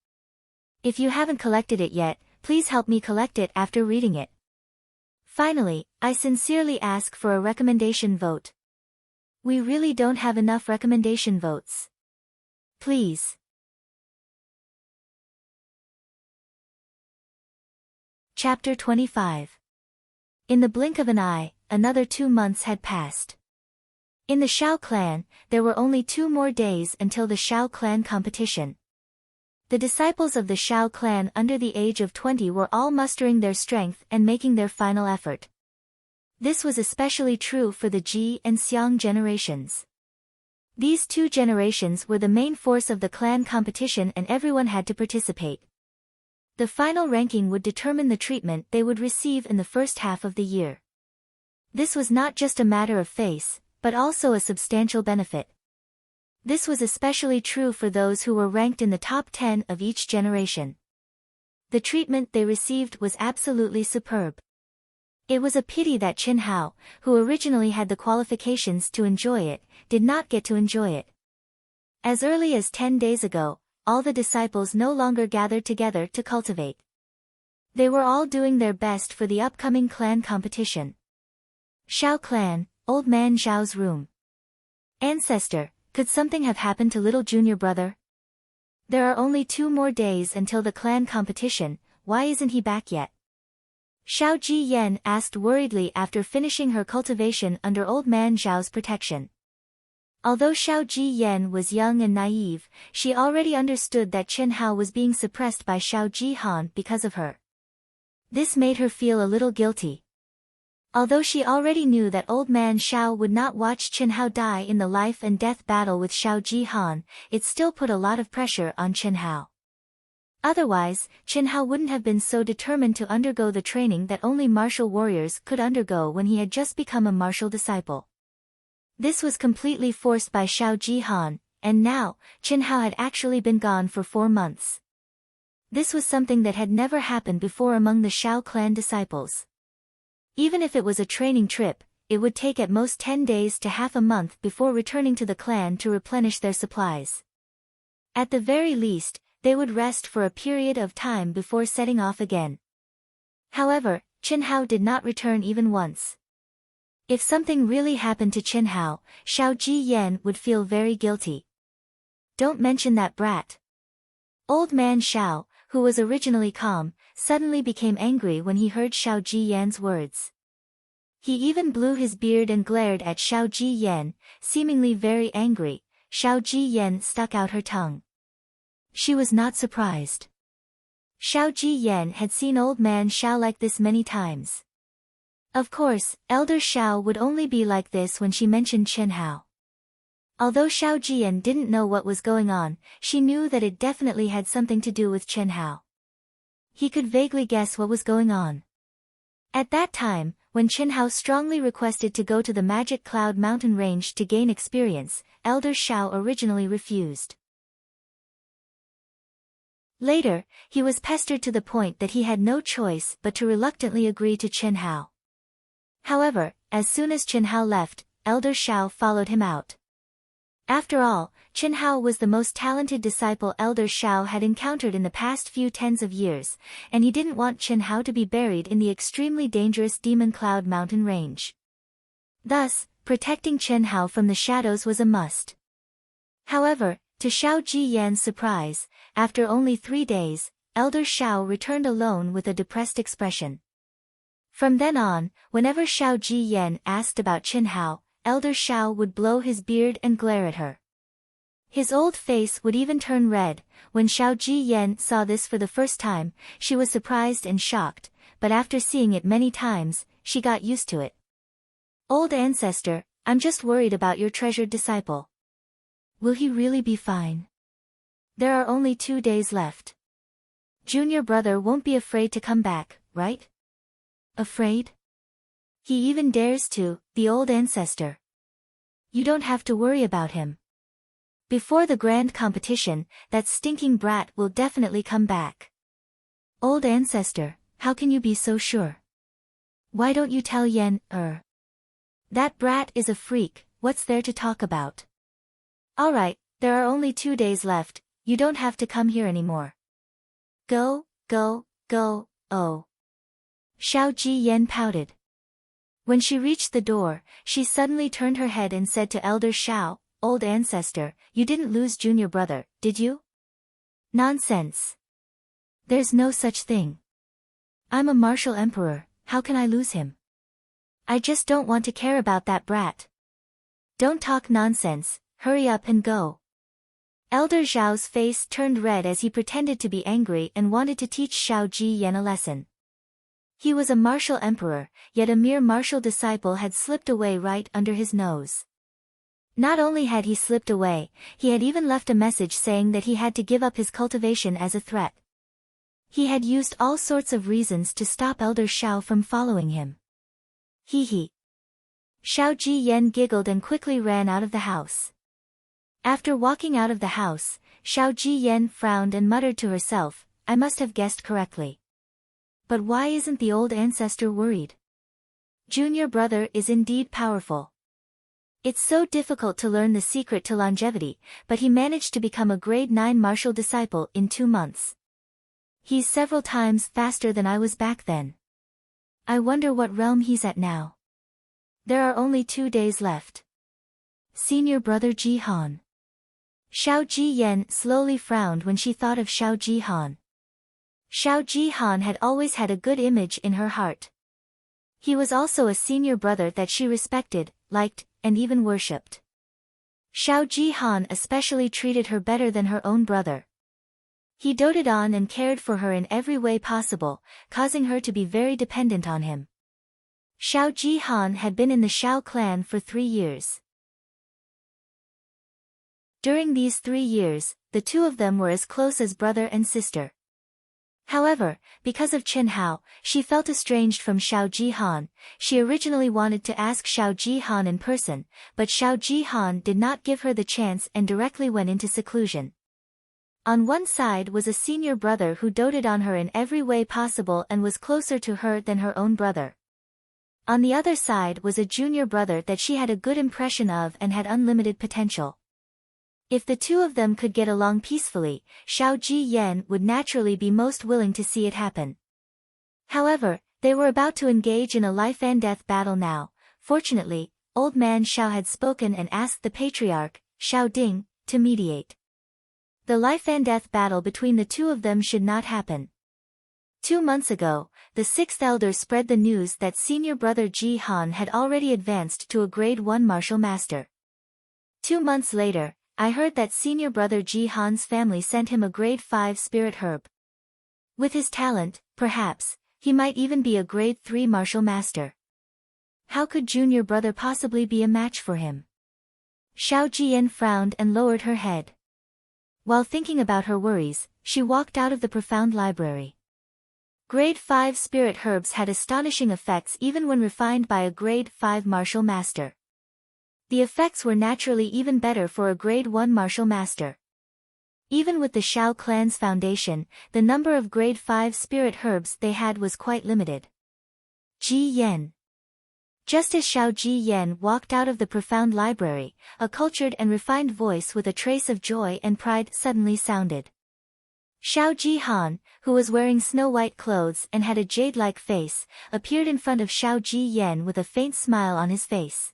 If you haven't collected it yet, please help me collect it after reading it. Finally, I sincerely ask for a recommendation vote. We really don't have enough recommendation votes. Please. Chapter 25. In the blink of an eye, another 2 months had passed. In the Shao clan, there were only 2 more days until the Shao clan competition. The disciples of the Shao clan under the age of 20 were all mustering their strength and making their final effort. This was especially true for the Ji and Xiang generations. These 2 generations were the main force of the clan competition and everyone had to participate. The final ranking would determine the treatment they would receive in the first half of the year. This was not just a matter of face, but also a substantial benefit. This was especially true for those who were ranked in the top 10 of each generation. The treatment they received was absolutely superb. It was a pity that Qin Hao, who originally had the qualifications to enjoy it, did not get to enjoy it. As early as 10 days ago, all the disciples no longer gathered together to cultivate. They were all doing their best for the upcoming clan competition. Shao clan, Old Man Zhao's room. Ancestor, could something have happened to little junior brother? There are only 2 more days until the clan competition, why isn't he back yet? Shao Ji Yen asked worriedly after finishing her cultivation under Old Man Zhao's protection. Although Shao Ji Yen was young and naive, she already understood that Qin Hao was being suppressed by Shao Ji Han because of her. This made her feel a little guilty. Although she already knew that Old Man Shao would not watch Qin Hao die in the life and death battle with Shao Ji Han, it still put a lot of pressure on Qin Hao. Otherwise, Qin Hao wouldn't have been so determined to undergo the training that only martial warriors could undergo when he had just become a martial disciple. This was completely forced by Shao Ji Han, and now, Qin Hao had actually been gone for 4 months. This was something that had never happened before among the Shao clan disciples. Even if it was a training trip, it would take at most 10 days to half a month before returning to the clan to replenish their supplies. At the very least, they would rest for a period of time before setting off again. However, Qin Hao did not return even once. If something really happened to Qin Hao, Shao Ji Yen would feel very guilty. Don't mention that brat. Old Man Shao, who was originally calm, suddenly became angry when he heard Shao Ji Yan's words. He even blew his beard and glared at Shao Ji Yen, seemingly very angry. Shao Ji Yen stuck out her tongue. She was not surprised. Shao Ji Yen had seen Old Man Shao like this many times. Of course, Elder Shao would only be like this when she mentioned Qin Hao. Although Shao Jian didn't know what was going on, she knew that it definitely had something to do with Qin Hao. He could vaguely guess what was going on. At that time, when Qin Hao strongly requested to go to the Magic Cloud mountain range to gain experience, Elder Shao originally refused. Later, he was pestered to the point that he had no choice but to reluctantly agree to Qin Hao. However, as soon as Qin Hao left, Elder Shao followed him out. After all, Qin Hao was the most talented disciple Elder Shao had encountered in the past few tens of years, and he didn't want Qin Hao to be buried in the extremely dangerous Demon Cloud mountain range. Thus, protecting Qin Hao from the shadows was a must. However, to Shao Ji Yan's surprise, after only 3 days, Elder Shao returned alone with a depressed expression. From then on, whenever Shao Ji Yan asked about Qin Hao, Elder Shao would blow his beard and glare at her. His old face would even turn red. When Shao Ji Yan saw this for the first time, she was surprised and shocked, but after seeing it many times, she got used to it. Old ancestor, I'm just worried about your treasured disciple. Will he really be fine? There are only 2 days left. Junior brother won't be afraid to come back, right? Afraid? He even dares to, the old ancestor. You don't have to worry about him. Before the grand competition, that stinking brat will definitely come back. Old ancestor, how can you be so sure? Why don't you tell Yen, That brat is a freak, what's there to talk about? Alright, there are only 2 days left, you don't have to come here anymore. Go, go, go, oh. Shao Ji Yen pouted. When she reached the door, she suddenly turned her head and said to Elder Shao, old ancestor, you didn't lose junior brother, did you? Nonsense. There's no such thing. I'm a martial emperor, how can I lose him? I just don't want to care about that brat. Don't talk nonsense, hurry up and go. Elder Zhao's face turned red as he pretended to be angry and wanted to teach Xiao Ji-yen a lesson. He was a martial emperor, yet a mere martial disciple had slipped away right under his nose. Not only had he slipped away, he had even left a message saying that he had to give up his cultivation as a threat. He had used all sorts of reasons to stop Elder Xiao from following him. Hee hee. Xiao Ji-yen giggled and quickly ran out of the house. After walking out of the house, Xiao Ji-yen frowned and muttered to herself, I must have guessed correctly. But why isn't the old ancestor worried? Junior brother is indeed powerful. It's so difficult to learn the secret to longevity, but he managed to become a grade 9 martial disciple in 2 months. He's several times faster than I was back then. I wonder what realm he's at now. There are only 2 days left. Senior brother Ji-han. Xiao Ji-yen slowly frowned when she thought of Xiao Ji-han. Xiao Ji-han had always had a good image in her heart. He was also a senior brother that she respected, liked, and even worshipped. Xiao Ji-han especially treated her better than her own brother. He doted on and cared for her in every way possible, causing her to be very dependent on him. Xiao Ji-han had been in the Xiao clan for 3 years. During these 3 years, the two of them were as close as brother and sister. However, because of Chen Hao, she felt estranged from Xiao Ji-han. She originally wanted to ask Xiao Ji-han in person, but Xiao Ji-han did not give her the chance and directly went into seclusion. On one side was a senior brother who doted on her in every way possible and was closer to her than her own brother. On the other side was a junior brother that she had a good impression of and had unlimited potential. If the two of them could get along peacefully, Xiao Ji-yen would naturally be most willing to see it happen. However, they were about to engage in a life-and-death battle now. Fortunately, old man Xiao had spoken and asked the patriarch, Xiao Ding, to mediate. The life-and-death battle between the two of them should not happen. 2 months ago, the 6th elder spread the news that senior brother Ji-han had already advanced to a grade 1 martial master. 2 months later, I heard that senior brother Ji-han's family sent him a grade 5 spirit herb. With his talent, perhaps, he might even be a grade 3 martial master. How could junior brother possibly be a match for him? Xiao Jian frowned and lowered her head. While thinking about her worries, she walked out of the profound library. Grade 5 spirit herbs had astonishing effects even when refined by a grade 5 martial master. The effects were naturally even better for a grade 1 martial master. Even with the Xiao clan's foundation, the number of grade 5 spirit herbs they had was quite limited. Ji Yen. Just as Xiao Ji Yen walked out of the profound library, a cultured and refined voice with a trace of joy and pride suddenly sounded. Xiao Ji-han, who was wearing snow-white clothes and had a jade-like face, appeared in front of Xiao Ji Yen with a faint smile on his face.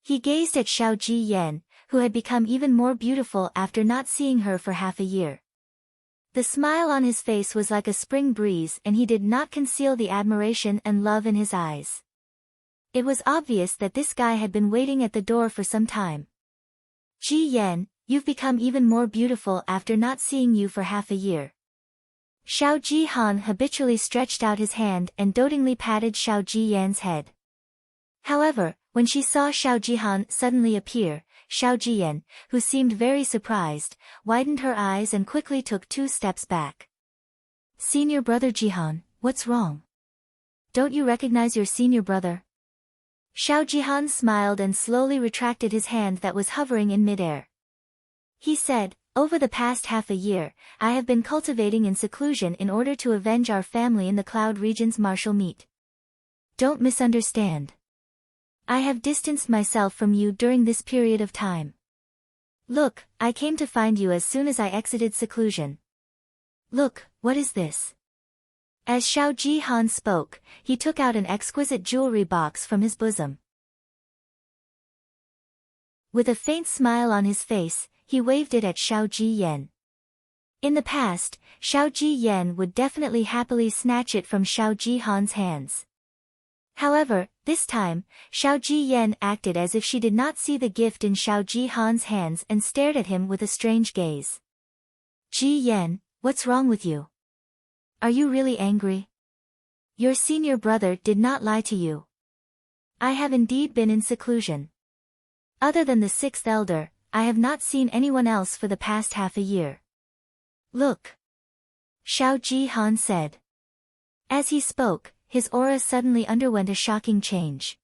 He gazed at Xiao Ji-yen, who had become even more beautiful after not seeing her for half a year. The smile on his face was like a spring breeze and he did not conceal the admiration and love in his eyes. It was obvious that this guy had been waiting at the door for some time. Ji-yen, you've become even more beautiful after not seeing you for half a year. Xiao Ji-han habitually stretched out his hand and dotingly patted Xiao Ji-yan's head. However, when she saw Xiao Ji-han suddenly appear, Xiao Ji-yen, who seemed very surprised, widened her eyes and quickly took 2 steps back. Senior brother Ji-han, what's wrong? Don't you recognize your senior brother? Xiao Ji-han smiled and slowly retracted his hand that was hovering in midair. He said, over the past half a year, I have been cultivating in seclusion in order to avenge our family in the Cloud region's martial meet. Don't misunderstand. I have distanced myself from you during this period of time. Look, I came to find you as soon as I exited seclusion. Look, what is this? As Xiao Ji-han spoke, he took out an exquisite jewelry box from his bosom. With a faint smile on his face, he waved it at Xiao Ji-yen. In the past, Xiao Ji-yen would definitely happily snatch it from Xiao Ji-han's hands. However, this time, Xiao Ji-yen acted as if she did not see the gift in Xiao Ji-han's hands and stared at him with a strange gaze. Ji-yen, what's wrong with you? Are you really angry? Your senior brother did not lie to you. I have indeed been in seclusion. Other than the sixth elder, I have not seen anyone else for the past half a year. Look. Xiao Ji-han said. As he spoke, his aura suddenly underwent a shocking change.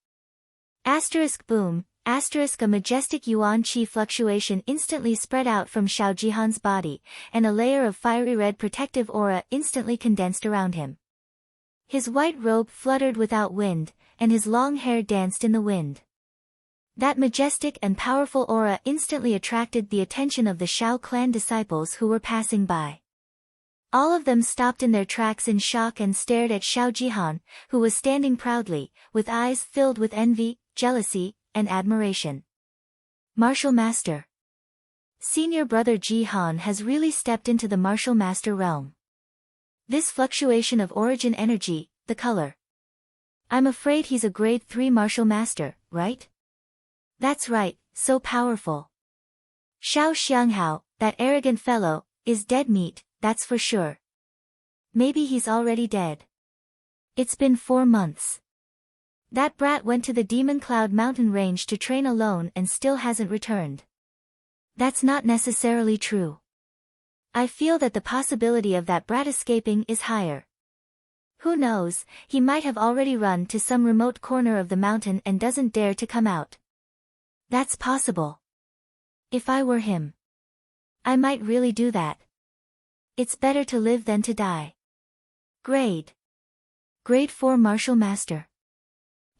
Boom, a majestic yuan qi fluctuation instantly spread out from Xiao Ji-han's body, and a layer of fiery red protective aura instantly condensed around him. His white robe fluttered without wind, and his long hair danced in the wind. That majestic and powerful aura instantly attracted the attention of the Shao clan disciples who were passing by. All of them stopped in their tracks in shock and stared at Xiao Ji-han, who was standing proudly, with eyes filled with envy, jealousy, and admiration. Martial Master. Senior brother Ji-han has really stepped into the martial master realm. This fluctuation of origin energy, the color. I'm afraid he's a grade 3 martial master, right? That's right, so powerful. Xiao Xianghao, that arrogant fellow, is dead meat, that's for sure. Maybe he's already dead. It's been 4 months. That brat went to the Demon Cloud mountain range to train alone and still hasn't returned. That's not necessarily true. I feel that the possibility of that brat escaping is higher. Who knows, he might have already run to some remote corner of the mountain and doesn't dare to come out. That's possible. If I were him, I might really do that. It's better to live than to die. Grade 4 Martial Master.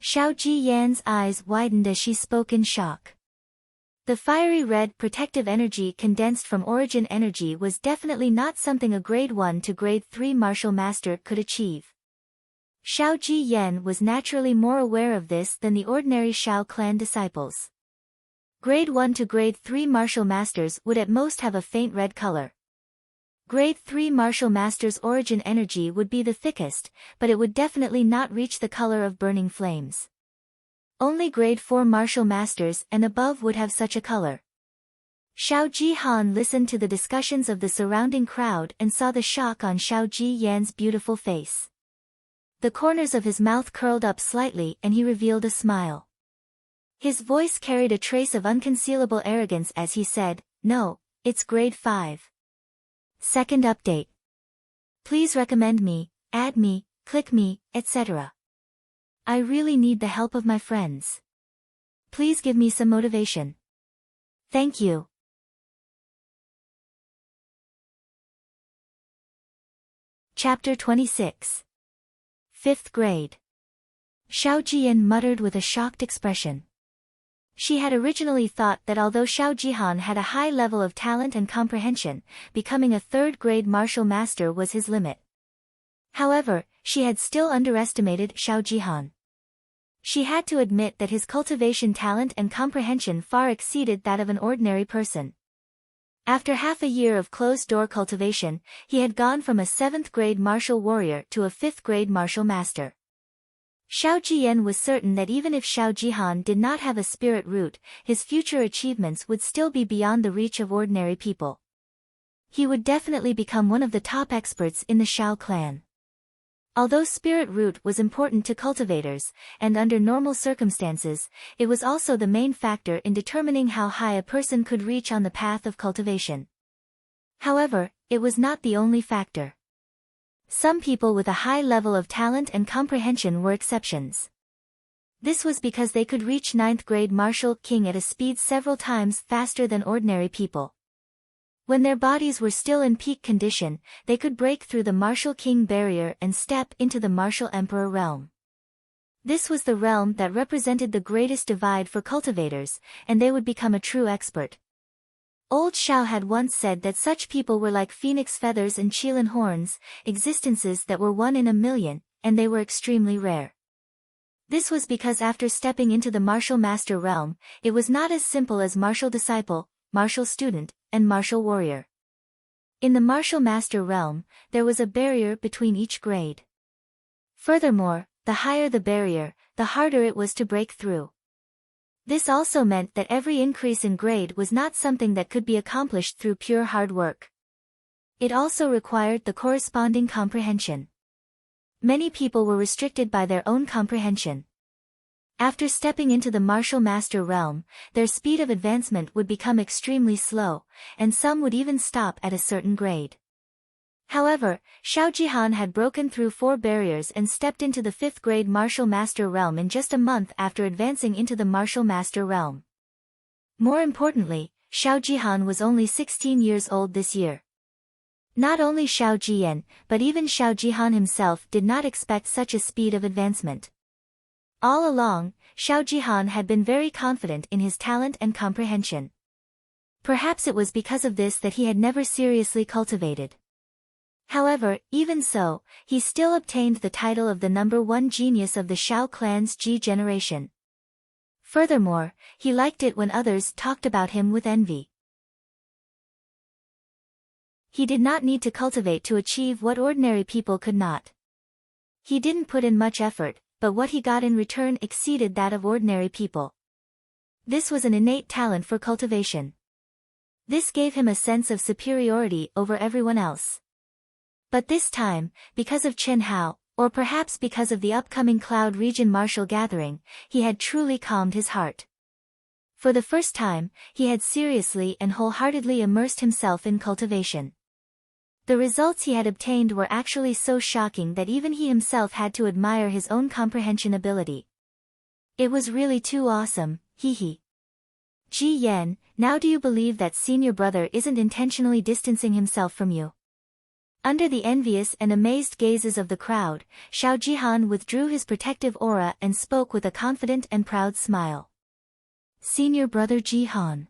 Xiao Ji-yan's eyes widened as she spoke in shock. The fiery red protective energy condensed from origin energy was definitely not something a grade 1 to grade 3 martial master could achieve. Xiao Ji-yan was naturally more aware of this than the ordinary Shao clan disciples. Grade 1 to grade 3 martial masters would at most have a faint red color. Grade 3 martial master's origin energy would be the thickest, but it would definitely not reach the color of burning flames. Only grade 4 martial masters and above would have such a color. Xiao Ji-han listened to the discussions of the surrounding crowd and saw the shock on Xiao Ji-yan's beautiful face. The corners of his mouth curled up slightly and he revealed a smile. His voice carried a trace of unconcealable arrogance as he said, "No, it's grade 5. Second update. Please recommend me, add me, click me, etc. I really need the help of my friends. Please give me some motivation. Thank you." Chapter 26. 5th grade. Xiao Jian muttered with a shocked expression. She had originally thought that although Xiao Jihan had a high level of talent and comprehension, becoming a 3rd grade martial master was his limit. However, she had still underestimated Xiao Jihan. She had to admit that his cultivation talent and comprehension far exceeded that of an ordinary person. After half a year of closed-door cultivation, he had gone from a 7th grade martial warrior to a 5th grade martial master. Xiao Jian was certain that even if Xiao Jihan did not have a spirit root, his future achievements would still be beyond the reach of ordinary people. He would definitely become one of the top experts in the Shao clan. Although spirit root was important to cultivators, and under normal circumstances, it was also the main factor in determining how high a person could reach on the path of cultivation. However, it was not the only factor. Some people with a high level of talent and comprehension were exceptions. This was because they could reach 9th grade martial king at a speed several times faster than ordinary people. When their bodies were still in peak condition, they could break through the martial king barrier and step into the martial emperor realm. This was the realm that represented the greatest divide for cultivators, and they would become a true expert. Old Xiao had once said that such people were like phoenix feathers and qilin horns, existences that were 1 in a million, and they were extremely rare. This was because after stepping into the martial master realm, it was not as simple as martial disciple, martial student, and martial warrior. In the martial master realm, there was a barrier between each grade. Furthermore, the higher the barrier, the harder it was to break through. This also meant that every increase in grade was not something that could be accomplished through pure hard work. It also required the corresponding comprehension. Many people were restricted by their own comprehension. After stepping into the martial master realm, their speed of advancement would become extremely slow, and some would even stop at a certain grade. However, Xiao Jihan had broken through 4 barriers and stepped into the 5th grade martial master realm in just a month after advancing into the martial master realm. More importantly, Xiao Jihan was only 16 years old this year. Not only Xiao Jiyan, but even Xiao Jihan himself did not expect such a speed of advancement. All along, Xiao Jihan had been very confident in his talent and comprehension. Perhaps it was because of this that he had never seriously cultivated. However, even so, he still obtained the title of the number 1 genius of the Xiao clan's Ji generation. Furthermore, he liked it when others talked about him with envy. He did not need to cultivate to achieve what ordinary people could not. He didn't put in much effort, but what he got in return exceeded that of ordinary people. This was an innate talent for cultivation. This gave him a sense of superiority over everyone else. But this time, because of Chen Hao, or perhaps because of the upcoming Cloud Region martial gathering, he had truly calmed his heart. For the first time, he had seriously and wholeheartedly immersed himself in cultivation. The results he had obtained were actually so shocking that even he himself had to admire his own comprehension ability. It was really too awesome, hee. Ji Yan, now do you believe that senior brother isn't intentionally distancing himself from you? Under the envious and amazed gazes of the crowd, Xiao Jihan withdrew his protective aura and spoke with a confident and proud smile. Senior brother Jihan.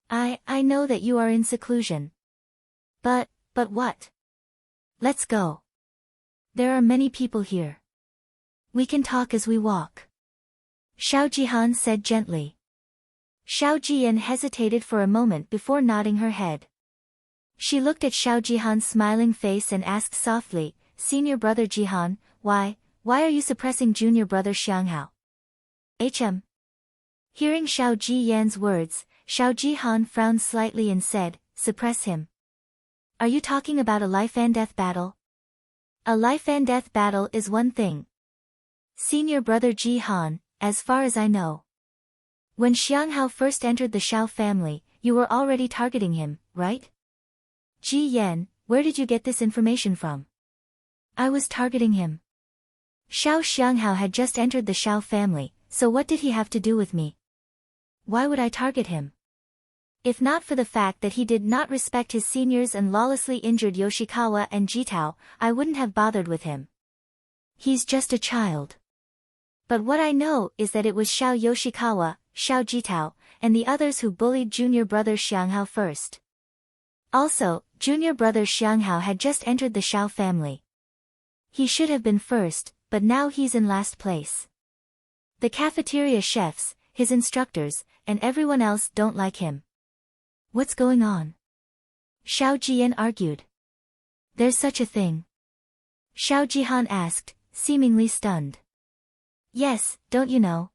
I know that you are in seclusion. But what? Let's go. There are many people here. We can talk as we walk. Xiao Jihan said gently. Xiao Jiyan hesitated for a moment before nodding her head. She looked at Xiao Jihan's smiling face and asked softly, Senior brother Jihan, why are you suppressing junior brother Xianghao? Hearing Xiao Jiyan's words, Xiao Jihan frowned slightly and said, suppress him. Are you talking about a life and death battle? A life and death battle is one thing. Senior brother Jihan, as far as I know. When Xianghao first entered the Xiao family, you were already targeting him, right? Ji Yan, where did you get this information from? I was targeting him. Xiao Xianghao had just entered the Xiao family, so what did he have to do with me? Why would I target him? If not for the fact that he did not respect his seniors and lawlessly injured Yoshikawa and Jitao, I wouldn't have bothered with him. He's just a child. But what I know is that it was Xiao Yoshikawa, Xiao Jitao, and the others who bullied junior brother Xianghao first. Also, junior brother Xianghao had just entered the Xiao family. He should have been first, but now he's in last place. The cafeteria chefs, his instructors, and everyone else don't like him. What's going on? Xiao Jiyan argued. There's such a thing. Xiao Jihan asked, seemingly stunned. Yes, don't you know?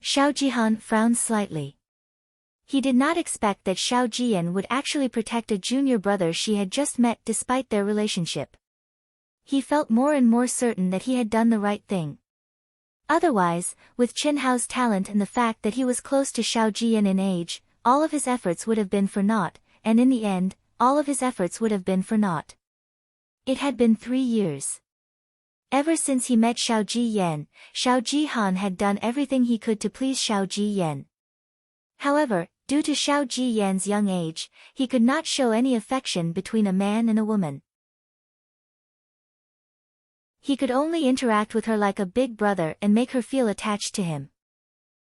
Xiao Jihan frowned slightly. He did not expect that Xiao Jiyan would actually protect a junior brother she had just met despite their relationship. He felt more and more certain that he had done the right thing. Otherwise, with Chen Hao's talent and the fact that he was close to Xiao Jiyan in age, all of his efforts would have been for naught, and in the end, all of his efforts would have been for naught. It had been 3 years. Ever since he met Xiao Jiyan, Xiao Jihan had done everything he could to please Xiao Jiyan. However, due to Xiao Jiyan's young age, he could not show any affection between a man and a woman. He could only interact with her like a big brother and make her feel attached to him.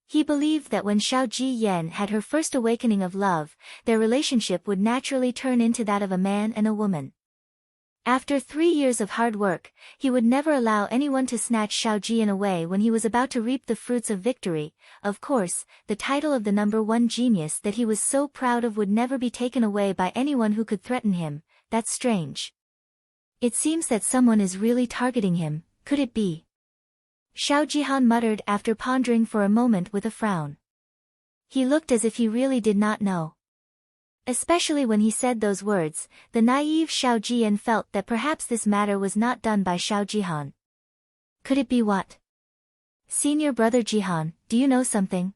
He believed that when Xiao Jiyan had her first awakening of love, their relationship would naturally turn into that of a man and a woman. After 3 years of hard work, he would never allow anyone to snatch Xiao Jian away when he was about to reap the fruits of victory. Of course, the title of the #1 genius that he was so proud of would never be taken away by anyone who could threaten him. That's strange. It seems that someone is really targeting him. Could it be? Xiao Jihan muttered after pondering for a moment with a frown. He looked as if he really did not know. Especially when he said those words, the naive Xiao Jian felt that perhaps this matter was not done by Xiao Jihan. Could it be what? Senior brother Jihan, do you know something?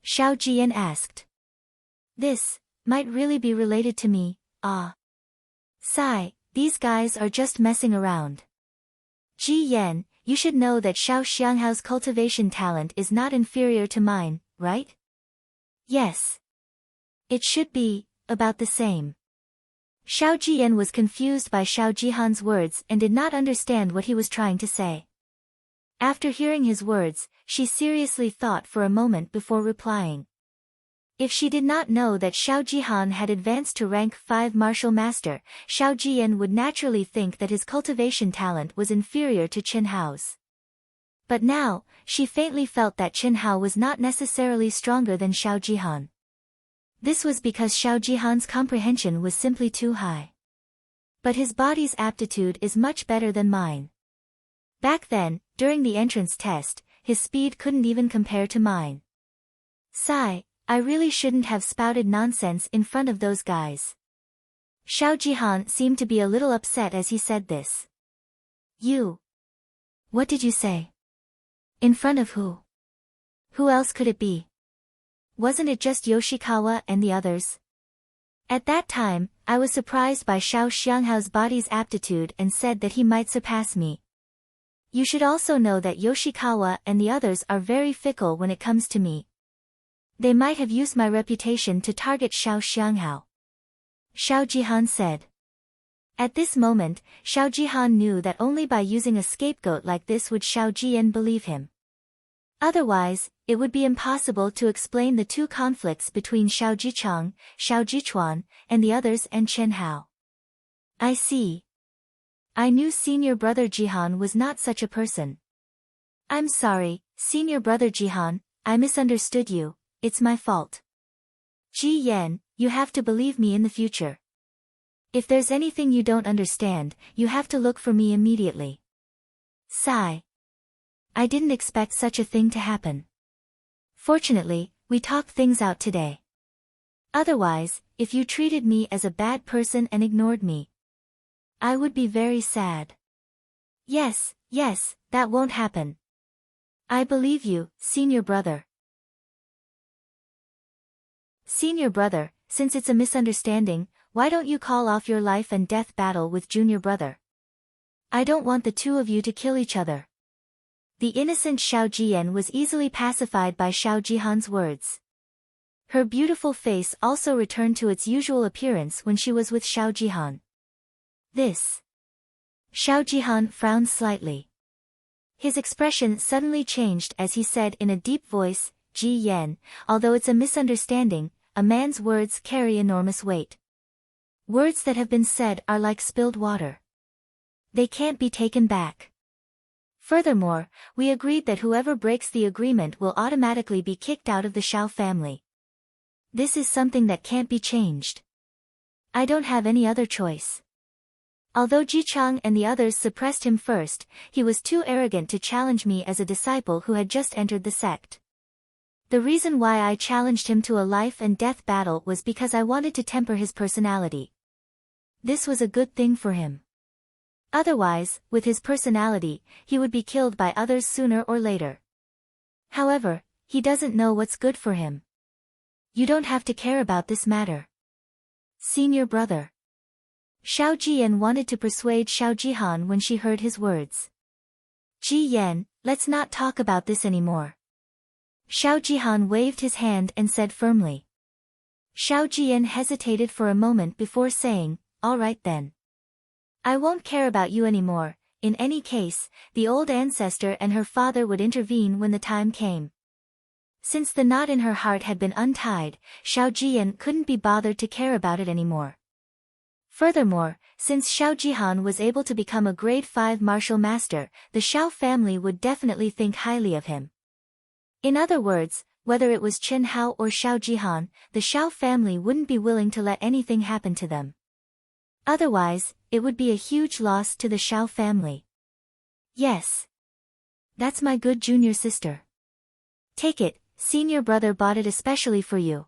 Xiao Jian asked. This might really be related to me. Sigh, these guys are just messing around. Ji Yan, you should know that Xiao Xianghao's cultivation talent is not inferior to mine, right? Yes. It should be about the same. Xiao Jian was confused by Xiao Jihan's words and did not understand what he was trying to say. After hearing his words, she seriously thought for a moment before replying. If she did not know that Xiao Jihan had advanced to rank 5 martial master, Xiao Jian would naturally think that his cultivation talent was inferior to Qin Hao's. But now, she faintly felt that Qin Hao was not necessarily stronger than Xiao Jihan. This was because Xiao Jihan's comprehension was simply too high. But his body's aptitude is much better than mine. Back then, during the entrance test, his speed couldn't even compare to mine. Sigh, I really shouldn't have spouted nonsense in front of those guys. Xiao Jihan seemed to be a little upset as he said this. You. What did you say? In front of who? Who else could it be? Wasn't it just Yoshikawa and the others? At that time, I was surprised by Xiao Xianghao's body's aptitude and said that he might surpass me. You should also know that Yoshikawa and the others are very fickle when it comes to me. They might have used my reputation to target Xiao Xianghao. Xiao Jihan said. At this moment, Xiao Jihan knew that only by using a scapegoat like this would Xiao Jian believe him. Otherwise, it would be impossible to explain the two conflicts between Xiao Jichang, Xiao Jichuan, and the others and Chen Hao. I see. I knew senior brother Jihan was not such a person. I'm sorry, senior brother Jihan, I misunderstood you, it's my fault. Ji Yan, you have to believe me in the future. If there's anything you don't understand, you have to look for me immediately. Sigh. I didn't expect such a thing to happen. Fortunately, we talked things out today. Otherwise, if you treated me as a bad person and ignored me, I would be very sad. Yes, that won't happen. I believe you, senior brother. Senior brother, since it's a misunderstanding, why don't you call off your life and death battle with junior brother? I don't want the two of you to kill each other. The innocent Xiao Jian was easily pacified by Xiao Jihan's words. Her beautiful face also returned to its usual appearance when she was with Xiao Jihan. This. Xiao Jihan frowned slightly. His expression suddenly changed as he said in a deep voice, Ji Yan, although it's a misunderstanding, a man's words carry enormous weight. Words that have been said are like spilled water. They can't be taken back. Furthermore, we agreed that whoever breaks the agreement will automatically be kicked out of the Xiao family. This is something that can't be changed. I don't have any other choice. Although Ji Chang and the others suppressed him first, he was too arrogant to challenge me as a disciple who had just entered the sect. The reason why I challenged him to a life and death battle was because I wanted to temper his personality. This was a good thing for him. Otherwise, with his personality, he would be killed by others sooner or later. However, he doesn't know what's good for him. You don't have to care about this matter. Senior brother. Xiao Jian wanted to persuade Xiao Jihan when she heard his words. Ji Yan, let's not talk about this anymore. Xiao Jihan waved his hand and said firmly. Xiao Jian hesitated for a moment before saying, all right then. I won't care about you anymore. In any case, the old ancestor and her father would intervene when the time came. Since the knot in her heart had been untied, Xiao Jian couldn't be bothered to care about it anymore. Furthermore, since Xiao Jihan was able to become a grade 5 martial master, the Xiao family would definitely think highly of him. In other words, whether it was Chen Hao or Xiao Jihan, the Xiao family wouldn't be willing to let anything happen to them. Otherwise, it would be a huge loss to the Xiao family. Yes. That's my good junior sister. Take it, senior brother bought it especially for you.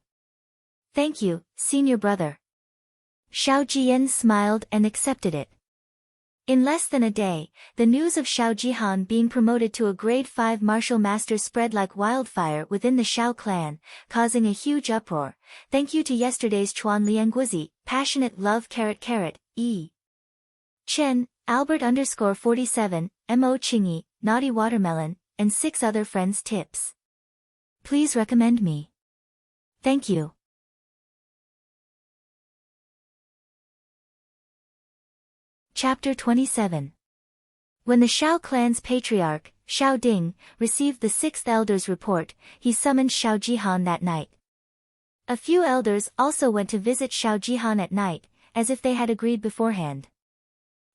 Thank you, senior brother. Xiao Jian smiled and accepted it. In less than a day, the news of Xiao Jihan being promoted to a grade 5 martial master spread like wildfire within the Xiao clan, causing a huge uproar. Thank you to yesterday's Chuan Liangguzi, passionate love E. Chen, Albert_47, Mo Chingy, Naughty Watermelon, and 6 other friends tips. Please recommend me. Thank you. Chapter 27. When the Xiao clan's patriarch, Xiao Ding, received the 6th elder's report, he summoned Xiao Jihan that night. A few elders also went to visit Xiao Jihan at night, as if they had agreed beforehand.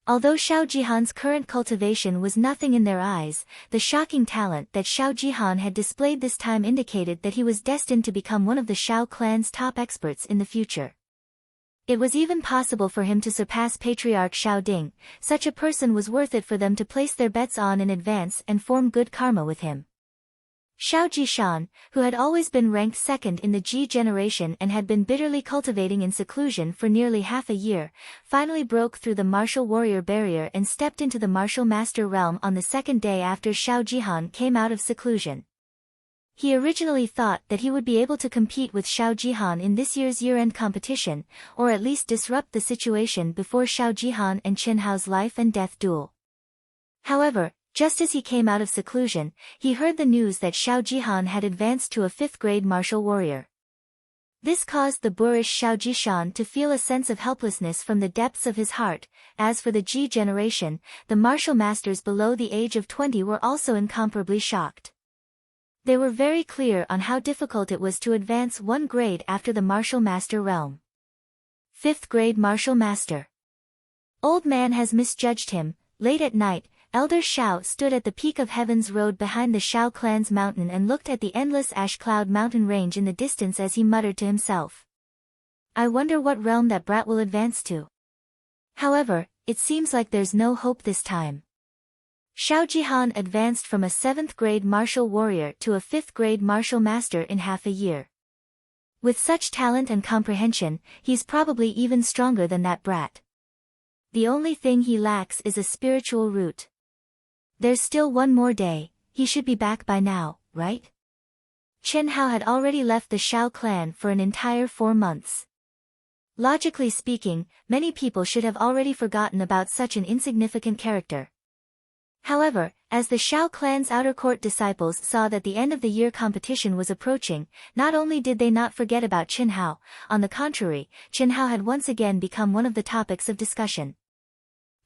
Although Xiao Jihan's current cultivation was nothing in their eyes, the shocking talent that Xiao Jihan had displayed this time indicated that he was destined to become one of the Xiao clan's top experts in the future. It was even possible for him to surpass Patriarch Xiao Ding. Such a person was worth it for them to place their bets on in advance and form good karma with him. Xiao Jishan, who had always been ranked second in the Ji generation and had been bitterly cultivating in seclusion for nearly half a year, finally broke through the martial warrior barrier and stepped into the martial master realm on the second day after Xiao Jihan came out of seclusion. He originally thought that he would be able to compete with Xiao Jihan in this year's year-end competition, or at least disrupt the situation before Xiao Jihan and Chen Hao's life and death duel. However, just as he came out of seclusion, he heard the news that Xiao Jihan had advanced to a 5th grade martial warrior. This caused the boorish Xiao Jishan to feel a sense of helplessness from the depths of his heart. As for the Ji generation, the martial masters below the age of 20 were also incomparably shocked. They were very clear on how difficult it was to advance 1 grade after the martial master realm. 5th grade martial master. Old man has misjudged him. Late at night, Elder Xiao stood at the peak of Heaven's Road behind the Xiao clan's mountain and looked at the endless ash cloud mountain range in the distance as he muttered to himself. I wonder what realm that brat will advance to. However, it seems like there's no hope this time. Xiao Jihan advanced from a 7th grade martial warrior to a 5th grade martial master in half a year. With such talent and comprehension, he's probably even stronger than that brat. The only thing he lacks is a spiritual root. There's still 1 more day, he should be back by now, right? Chen Hao had already left the Xiao clan for an entire 4 months. Logically speaking, many people should have already forgotten about such an insignificant character. However, as the Xiao clan's outer court disciples saw that the end of the year competition was approaching, not only did they not forget about Chen Hao, on the contrary, Chen Hao had once again become one of the topics of discussion.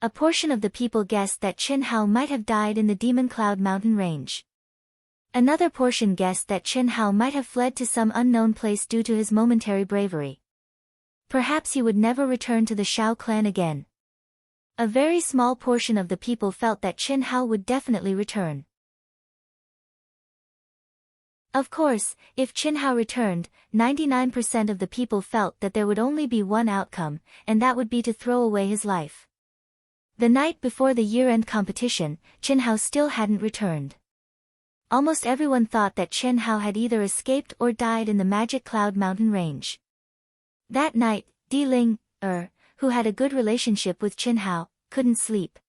A portion of the people guessed that Chen Hao might have died in the Demon Cloud mountain range. Another portion guessed that Chen Hao might have fled to some unknown place due to his momentary bravery. Perhaps he would never return to the Xiao clan again. A very small portion of the people felt that Chen Hao would definitely return. Of course, if Chen Hao returned, 99% of the people felt that there would only be one outcome, and that would be to throw away his life. The night before the year-end competition, Chen Hao still hadn't returned. Almost everyone thought that Chen Hao had either escaped or died in the Magic Cloud mountain range. That night, Di Ling, who had a good relationship with Chen Hao, couldn't sleep.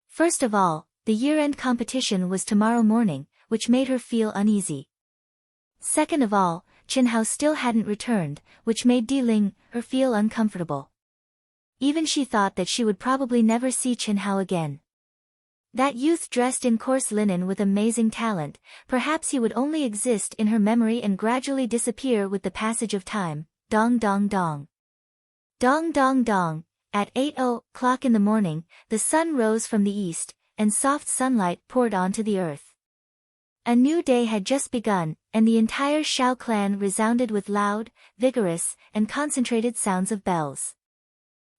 First of all, the year-end competition was tomorrow morning, which made her feel uneasy. Second of all, Chen Hao still hadn't returned, which made Di Ling feel uncomfortable. Even she thought that she would probably never see Chen Hao again. That youth dressed in coarse linen with amazing talent, perhaps he would only exist in her memory and gradually disappear with the passage of time. Dong dong dong. Dong dong dong. At 8:00 in the morning, the sun rose from the east, and soft sunlight poured onto the earth. A new day had just begun, and the entire Xiao clan resounded with loud, vigorous, and concentrated sounds of bells.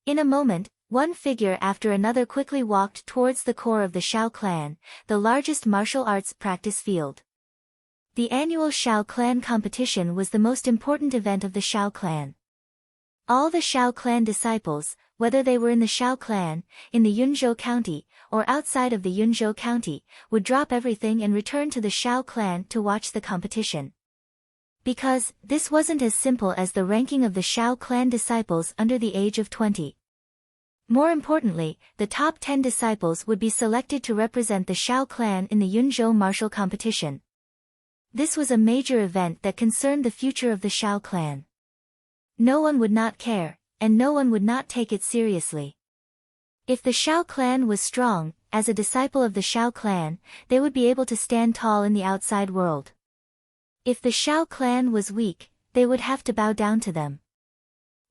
In a moment, one figure after another quickly walked towards the core of the Shao clan, the largest martial arts practice field. The annual Shao clan competition was the most important event of the Shao clan. All the Shao clan disciples, whether they were in the Shao clan, in the Yunzhou County, or outside of the Yunzhou County, would drop everything and return to the Shao clan to watch the competition. Because, this wasn't as simple as the ranking of the Shao clan disciples under the age of 20. More importantly, the top 10 disciples would be selected to represent the Shao clan in the Yunzhou martial competition. This was a major event that concerned the future of the Shao clan. No one would not care, and no one would not take it seriously. If the Shao clan was strong, as a disciple of the Shao clan, they would be able to stand tall in the outside world. If the Shao clan was weak, they would have to bow down to them.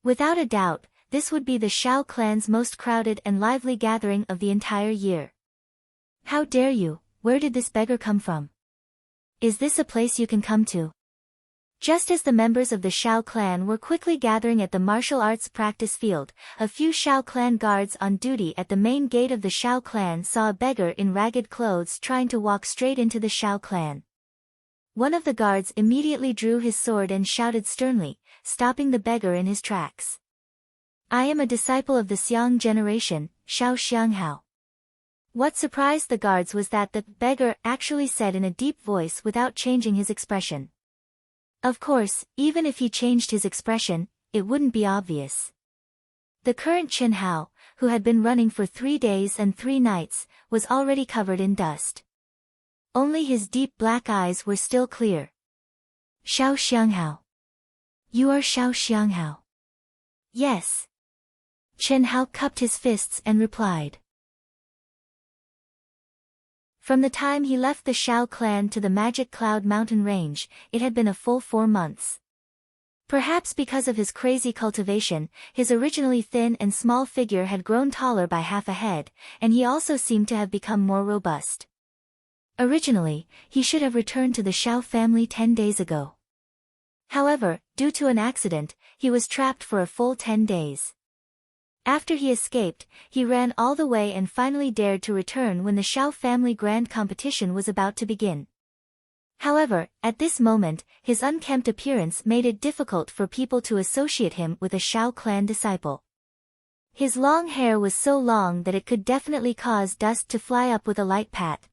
Without a doubt, this would be the Shao clan's most crowded and lively gathering of the entire year. How dare you, where did this beggar come from? Is this a place you can come to? Just as the members of the Shao clan were quickly gathering at the martial arts practice field, a few Shao clan guards on duty at the main gate of the Shao clan saw a beggar in ragged clothes trying to walk straight into the Shao clan. One of the guards immediately drew his sword and shouted sternly, stopping the beggar in his tracks. I am a disciple of the Xiang generation, Shao Xianghao. What surprised the guards was that the beggar actually said in a deep voice without changing his expression. Of course, even if he changed his expression, it wouldn't be obvious. The current Qin Hao, who had been running for 3 days and 3 nights, was already covered in dust. Only his deep black eyes were still clear. Shao Xianghao. You are Shao Xianghao. Yes. Qin Hao cupped his fists and replied. From the time he left the Shao clan to the Magic Cloud mountain range, it had been a full 4 months. Perhaps because of his crazy cultivation, his originally thin and small figure had grown taller by half a head, and he also seemed to have become more robust. Originally, he should have returned to the Shao family 10 days ago. However, due to an accident, he was trapped for a full 10 days. After he escaped, he ran all the way and finally dared to return when the Shao family grand competition was about to begin. However, at this moment, his unkempt appearance made it difficult for people to associate him with a Shao clan disciple. His long hair was so long that it could definitely cause dust to fly up with a light pat.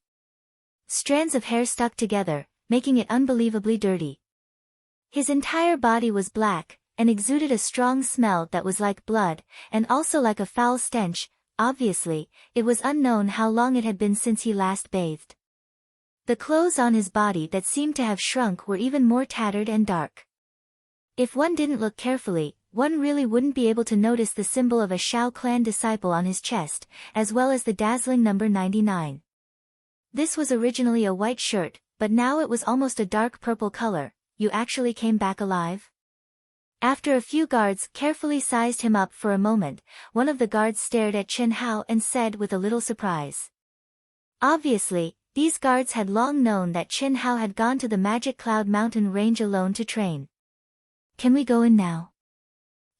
Strands of hair stuck together, making it unbelievably dirty. His entire body was black, and exuded a strong smell that was like blood, and also like a foul stench. Obviously, it was unknown how long it had been since he last bathed. The clothes on his body that seemed to have shrunk were even more tattered and dark. If one didn't look carefully, one really wouldn't be able to notice the symbol of a Shao clan disciple on his chest, as well as the dazzling number 99. This was originally a white shirt, but now it was almost a dark purple color. You actually came back alive? After a few guards carefully sized him up for a moment, one of the guards stared at Qin Hao and said with a little surprise. Obviously, these guards had long known that Qin Hao had gone to the Magic Cloud mountain range alone to train. Can we go in now?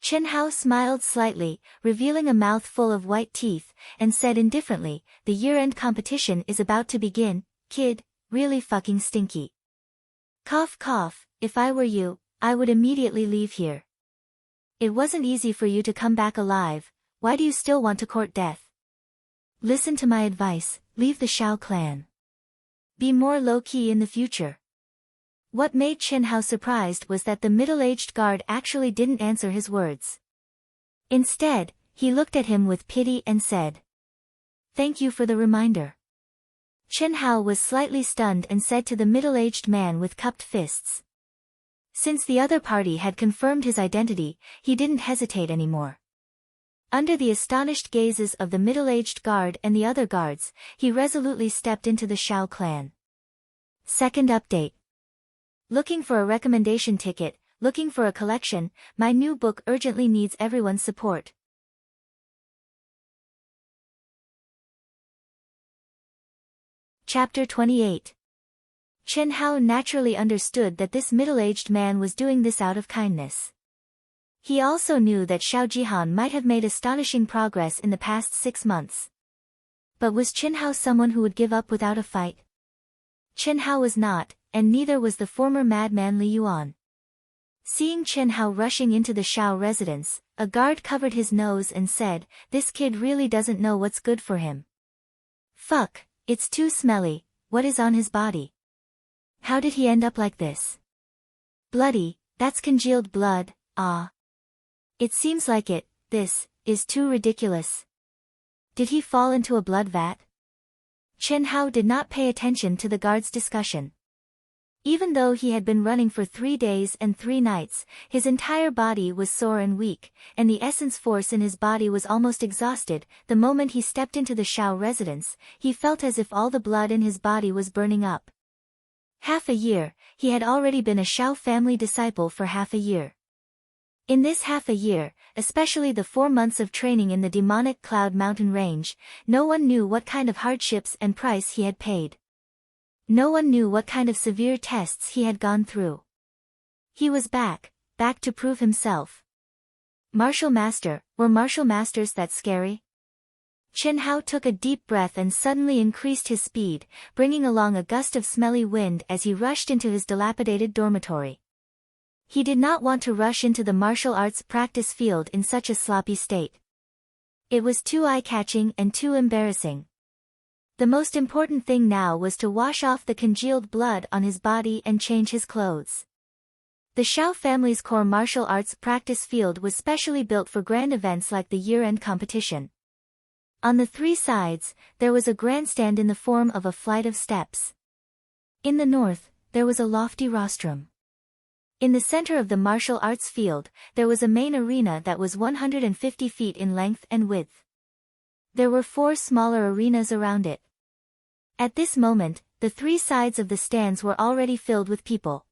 Qin Hao smiled slightly, revealing a mouth full of white teeth, and said indifferently, the year-end competition is about to begin, kid, really fucking stinky. Cough cough, if I were you, I would immediately leave here. It wasn't easy for you to come back alive, why do you still want to court death? Listen to my advice, leave the Shao clan. Be more low-key in the future. What made Qin Hao surprised was that the middle-aged guard actually didn't answer his words. Instead, he looked at him with pity and said, Thank you for the reminder. Qin Hao was slightly stunned and said to the middle-aged man with cupped fists. Since the other party had confirmed his identity, he didn't hesitate anymore. Under the astonished gazes of the middle-aged guard and the other guards, he resolutely stepped into the Shao clan. Second update. Looking for a recommendation ticket, looking for a collection, my new book urgently needs everyone's support. Chapter 28. Qin Hao naturally understood that this middle-aged man was doing this out of kindness. He also knew that Xiao Jihan might have made astonishing progress in the past 6 months. But was Chen Hao someone who would give up without a fight? Chen Hao was not, and neither was the former madman Li Yuan. Seeing Chen Hao rushing into the Xiao residence, a guard covered his nose and said, "This kid really doesn't know what's good for him. Fuck, it's too smelly, what is on his body? How did he end up like this? Bloody, that's congealed blood, ah. It seems like it, this is too ridiculous. Did he fall into a blood vat?" Chen Hao did not pay attention to the guard's discussion. Even though he had been running for 3 days and 3 nights, his entire body was sore and weak, and the essence force in his body was almost exhausted. The moment he stepped into the Xiao residence, he felt as if all the blood in his body was burning up. Half a year, he had already been a Xiao family disciple for half a year. In this half a year, especially the 4 months of training in the demonic Cloud Mountain range, no one knew what kind of hardships and price he had paid. No one knew what kind of severe tests he had gone through. He was back to prove himself. Martial Master, were Martial Masters that scary? Chen Hao took a deep breath and suddenly increased his speed, bringing along a gust of smelly wind as he rushed into his dilapidated dormitory. He did not want to rush into the martial arts practice field in such a sloppy state. It was too eye-catching and too embarrassing. The most important thing now was to wash off the congealed blood on his body and change his clothes. The Xiao family's core martial arts practice field was specially built for grand events like the year-end competition. On the 3 sides, there was a grandstand in the form of a flight of steps. In the north, there was a lofty rostrum. In the center of the martial arts field, there was a main arena that was 150 feet in length and width. There were 4 smaller arenas around it. At this moment, the 3 sides of the stands were already filled with people.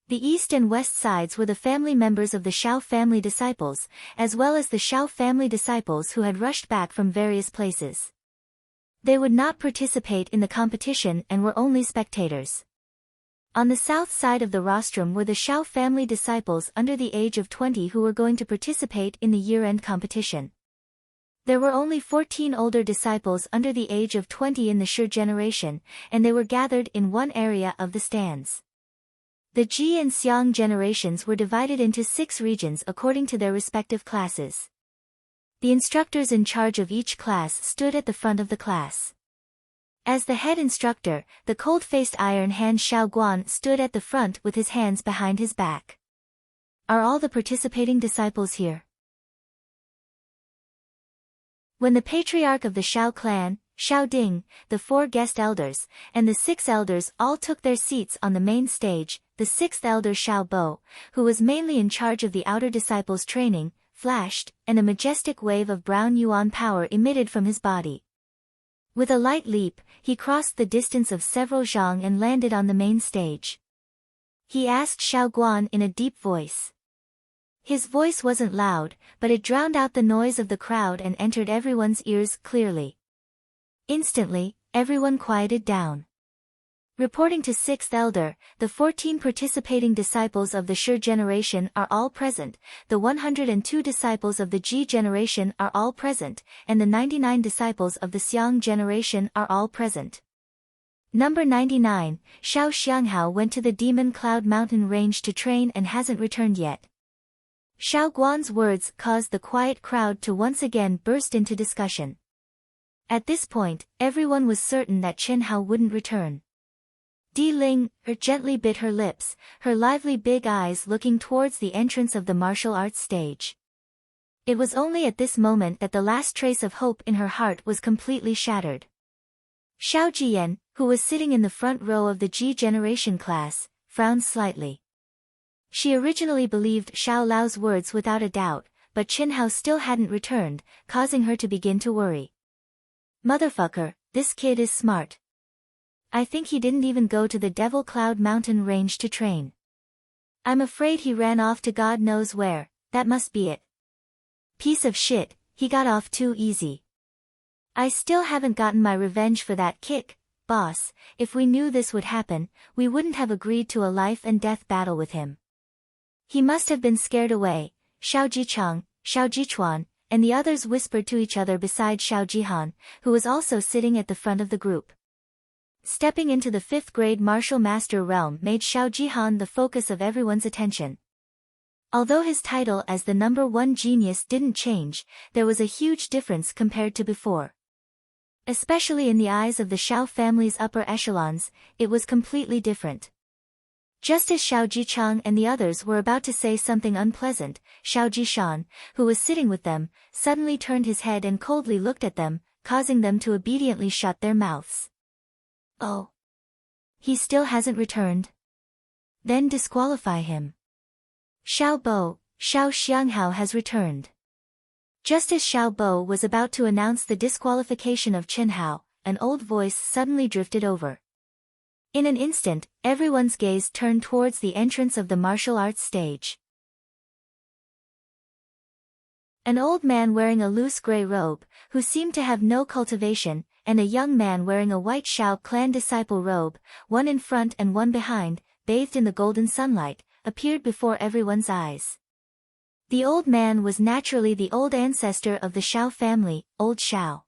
The east and west sides were the family members of the Xiao family disciples, as well as the Xiao family disciples who had rushed back from various places. They would not participate in the competition and were only spectators. On the south side of the rostrum were the Xiao family disciples under the age of 20 who were going to participate in the year-end competition. There were only 14 older disciples under the age of 20 in the Shi generation, and they were gathered in one area of the stands. The Ji and Xiang generations were divided into 6 regions according to their respective classes. The instructors in charge of each class stood at the front of the class. As the head instructor, the cold-faced Iron Hand Xiao Guan stood at the front with his hands behind his back. "Are all the participating disciples here?" When the patriarch of the Xiao clan, Xiao Ding, the 4 guest elders, and the 6 elders all took their seats on the main stage, the 6th elder Xiao Bo, who was mainly in charge of the outer disciples' training, flashed, and a majestic wave of brown yuan power emitted from his body. With a light leap, he crossed the distance of several zhang and landed on the main stage. He asked Xiao Guan in a deep voice. His voice wasn't loud, but it drowned out the noise of the crowd and entered everyone's ears clearly. Instantly, everyone quieted down. Reporting to 6th elder, the 14 participating disciples of the Shi generation are all present, the 102 disciples of the Ji generation are all present, and the 99 disciples of the Xiang generation are all present. Number 99, Xiao Xianghao went to the Demon Cloud Mountain range to train and hasn't returned yet. Xiao Guan's words caused the quiet crowd to once again burst into discussion. At this point, everyone was certain that Chen Hao wouldn't return. Di Ling gently bit her lips, her lively big eyes looking towards the entrance of the martial arts stage. It was only at this moment that the last trace of hope in her heart was completely shattered. Xiao Jiyan, who was sitting in the front row of the Ji generation class, frowned slightly. She originally believed Xiao Lao's words without a doubt, but Chen Hao still hadn't returned, causing her to begin to worry. Motherfucker, this kid is smart. I think he didn't even go to the Devil Cloud Mountain range to train. I'm afraid he ran off to God knows where, that must be it. Piece of shit, he got off too easy. I still haven't gotten my revenge for that kick, boss. If we knew this would happen, we wouldn't have agreed to a life and death battle with him. He must have been scared away. Xiao Jichang, Xiao Jichuan, and the others whispered to each other beside Xiao Jihan, who was also sitting at the front of the group. Stepping into the 5th grade martial master realm made Xiao Jihan the focus of everyone's attention. Although his title as the #1 genius didn't change, there was a huge difference compared to before. Especially in the eyes of the Xiao family's upper echelons, it was completely different. Just as Xiao Jichang and the others were about to say something unpleasant, Xiao Jishan, who was sitting with them, suddenly turned his head and coldly looked at them, causing them to obediently shut their mouths. Oh. He still hasn't returned? Then disqualify him. Xiao Bo, Xiao Xianghao has returned. Just as Xiao Bo was about to announce the disqualification of Chen Hao, an old voice suddenly drifted over. In an instant, everyone's gaze turned towards the entrance of the martial arts stage. An old man wearing a loose gray robe, who seemed to have no cultivation, and a young man wearing a white Xiao clan disciple robe, one in front and one behind, bathed in the golden sunlight, appeared before everyone's eyes. The old man was naturally the old ancestor of the Xiao family, Old Xiao.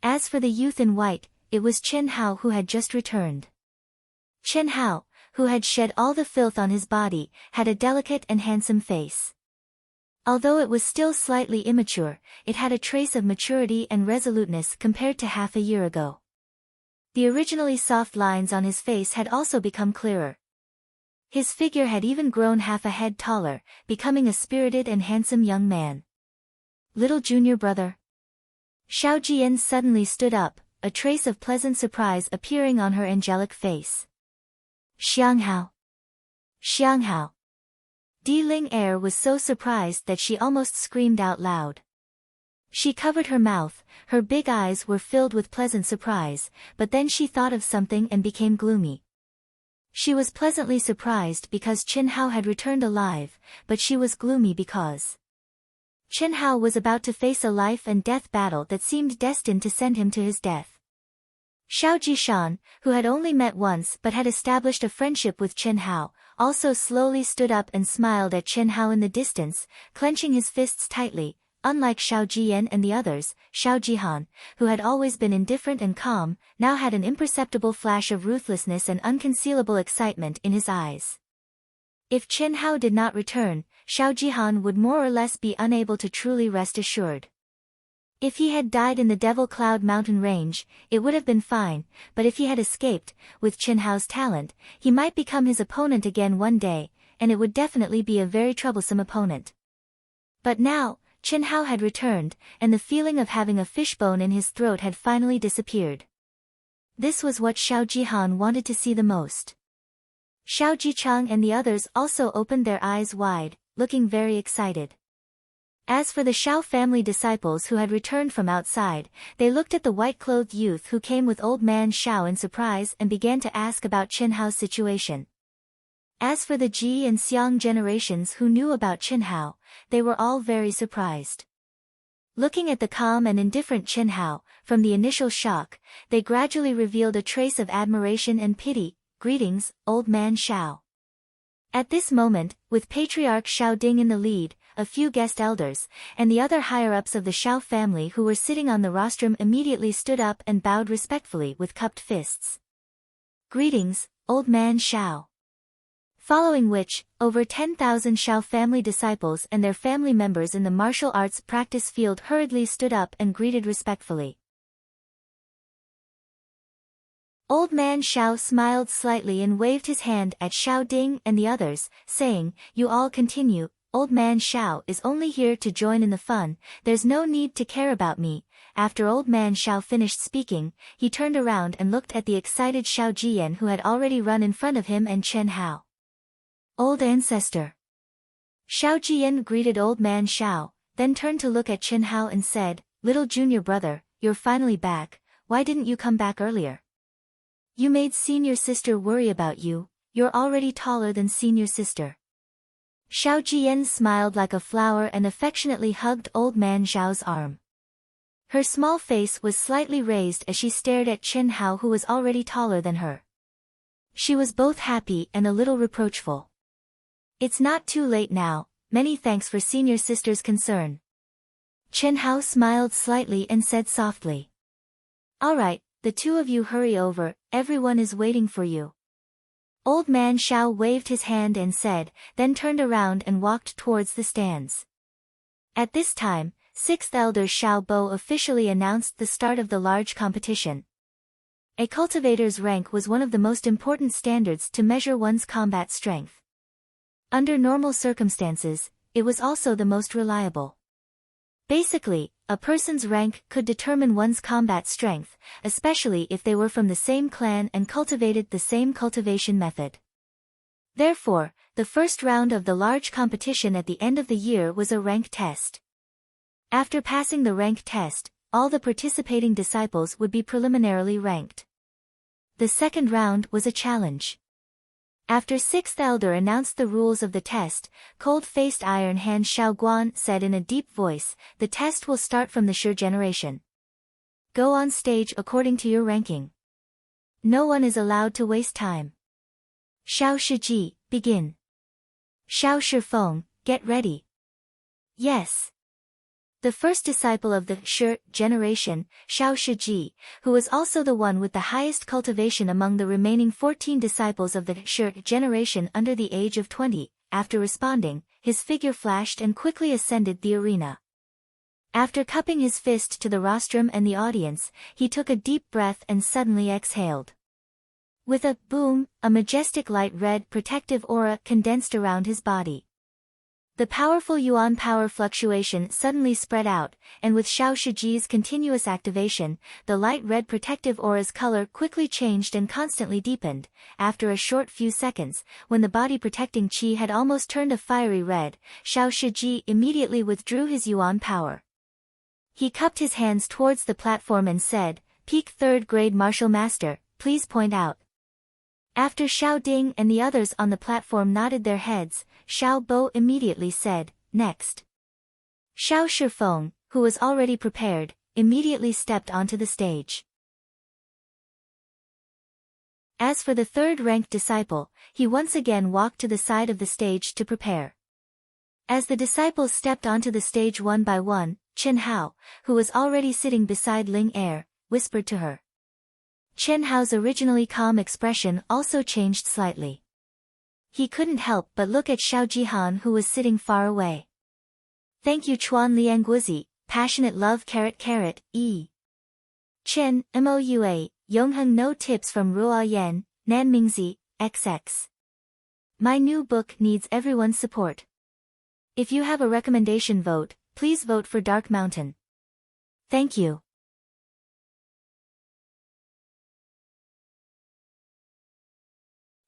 As for the youth in white, it was Chen Hao who had just returned. Chen Hao, who had shed all the filth on his body, had a delicate and handsome face. Although it was still slightly immature, it had a trace of maturity and resoluteness compared to half a year ago. The originally soft lines on his face had also become clearer. His figure had even grown half a head taller, becoming a spirited and handsome young man. Little junior brother. Xiao Jian suddenly stood up, a trace of pleasant surprise appearing on her angelic face. Xianghao. Xianghao. Di Ling Er was so surprised that she almost screamed out loud. She covered her mouth, her big eyes were filled with pleasant surprise, but then she thought of something and became gloomy. She was pleasantly surprised because Chen Hao had returned alive, but she was gloomy because Chen Hao was about to face a life and death battle that seemed destined to send him to his death. Xiao Jishan, who had only met once but had established a friendship with Chen Hao, also slowly stood up and smiled at Chen Hao in the distance, clenching his fists tightly. Unlike Xiao Jian and the others, Xiao Jihan, who had always been indifferent and calm, now had an imperceptible flash of ruthlessness and unconcealable excitement in his eyes. If Chen Hao did not return, Xiao Jihan would more or less be unable to truly rest assured. If he had died in the Devil Cloud mountain range, it would have been fine, but if he had escaped, with Chen Hao's talent, he might become his opponent again one day, and it would definitely be a very troublesome opponent. But now, Chen Hao had returned, and the feeling of having a fishbone in his throat had finally disappeared. This was what Xiao Jihan wanted to see the most. Xiao Jichang and the others also opened their eyes wide, looking very excited. As for the Xiao family disciples who had returned from outside, they looked at the white-clothed youth who came with old man Xiao in surprise and began to ask about Chen Hao's situation. As for the Ji and Xiang generations who knew about Chen Hao, they were all very surprised. Looking at the calm and indifferent Chen Hao, from the initial shock, they gradually revealed a trace of admiration and pity. Greetings, old man Xiao. At this moment, with Patriarch Xiao Ding in the lead, a few guest elders, and the other higher-ups of the Xiao family who were sitting on the rostrum immediately stood up and bowed respectfully with cupped fists. Greetings, old man Xiao. Following which, over 10,000 Xiao family disciples and their family members in the martial arts practice field hurriedly stood up and greeted respectfully. Old man Xiao smiled slightly and waved his hand at Xiao Ding and the others, saying, "You all continue, old man Xiao is only here to join in the fun, there's no need to care about me." After old man Xiao finished speaking, he turned around and looked at the excited Xiao Jian who had already run in front of him and Chen Hao. Old ancestor. Xiao Jian greeted old man Xiao, then turned to look at Chen Hao and said, "Little junior brother, you're finally back, why didn't you come back earlier? You made senior sister worry about you, you're already taller than senior sister." Xiao Jian smiled like a flower and affectionately hugged old man Xiao's arm. Her small face was slightly raised as she stared at Chen Hao who was already taller than her. She was both happy and a little reproachful. "It's not too late now, many thanks for senior sister's concern. Chen Hao smiled slightly and said softly. All right, the two of you hurry over, everyone is waiting for you. Old man Xiao waved his hand and said, then turned around and walked towards the stands. At this time, 6th Elder Xiao Bo officially announced the start of the large competition. A cultivator's rank was one of the most important standards to measure one's combat strength. Under normal circumstances, it was also the most reliable. Basically, a person's rank could determine one's combat strength, especially if they were from the same clan and cultivated the same cultivation method. Therefore, the first round of the large competition at the end of the year was a rank test. After passing the rank test, all the participating disciples would be preliminarily ranked. The second round was a challenge. After 6th Elder announced the rules of the test, cold-faced Iron Hand Xiao Guan said in a deep voice, the test will start from the Shi generation. Go on stage according to your ranking. No one is allowed to waste time. Xiao Shiji, begin. Xiao Shifeng, get ready. Yes. The first disciple of the Shi generation, Xiao Shiji, who was also the one with the highest cultivation among the remaining 14 disciples of the Shi generation under the age of 20, after responding, his figure flashed and quickly ascended the arena. After cupping his fist to the rostrum and the audience, he took a deep breath and suddenly exhaled. With a boom, a majestic light red protective aura condensed around his body. The powerful Yuan power fluctuation suddenly spread out, and with Xiao Shiji's continuous activation, the light red protective aura's color quickly changed and constantly deepened. After a short few seconds, when the body protecting qi had almost turned a fiery red, Xiao Shiji immediately withdrew his Yuan power. He cupped his hands towards the platform and said, Peak 3rd grade martial master, please point out. After Xiao Ding and the others on the platform nodded their heads, Xiao Bo immediately said, next. Xiao Shifeng, who was already prepared, immediately stepped onto the stage. As for the third-ranked disciple, he once again walked to the side of the stage to prepare. As the disciples stepped onto the stage one by one, Chen Hao, who was already sitting beside Ling Er, whispered to her. Chen Hao's originally calm expression also changed slightly. He couldn't help but look at Xiao Jihan who was sitting far away. Thank you Chuan Liangguzi, passionate love E. Chen, MOUA, Yongheng no tips from Ruo Yan, Nanmingzi, XX. My new book needs everyone's support. If you have a recommendation vote, please vote for Dark Mountain. Thank you.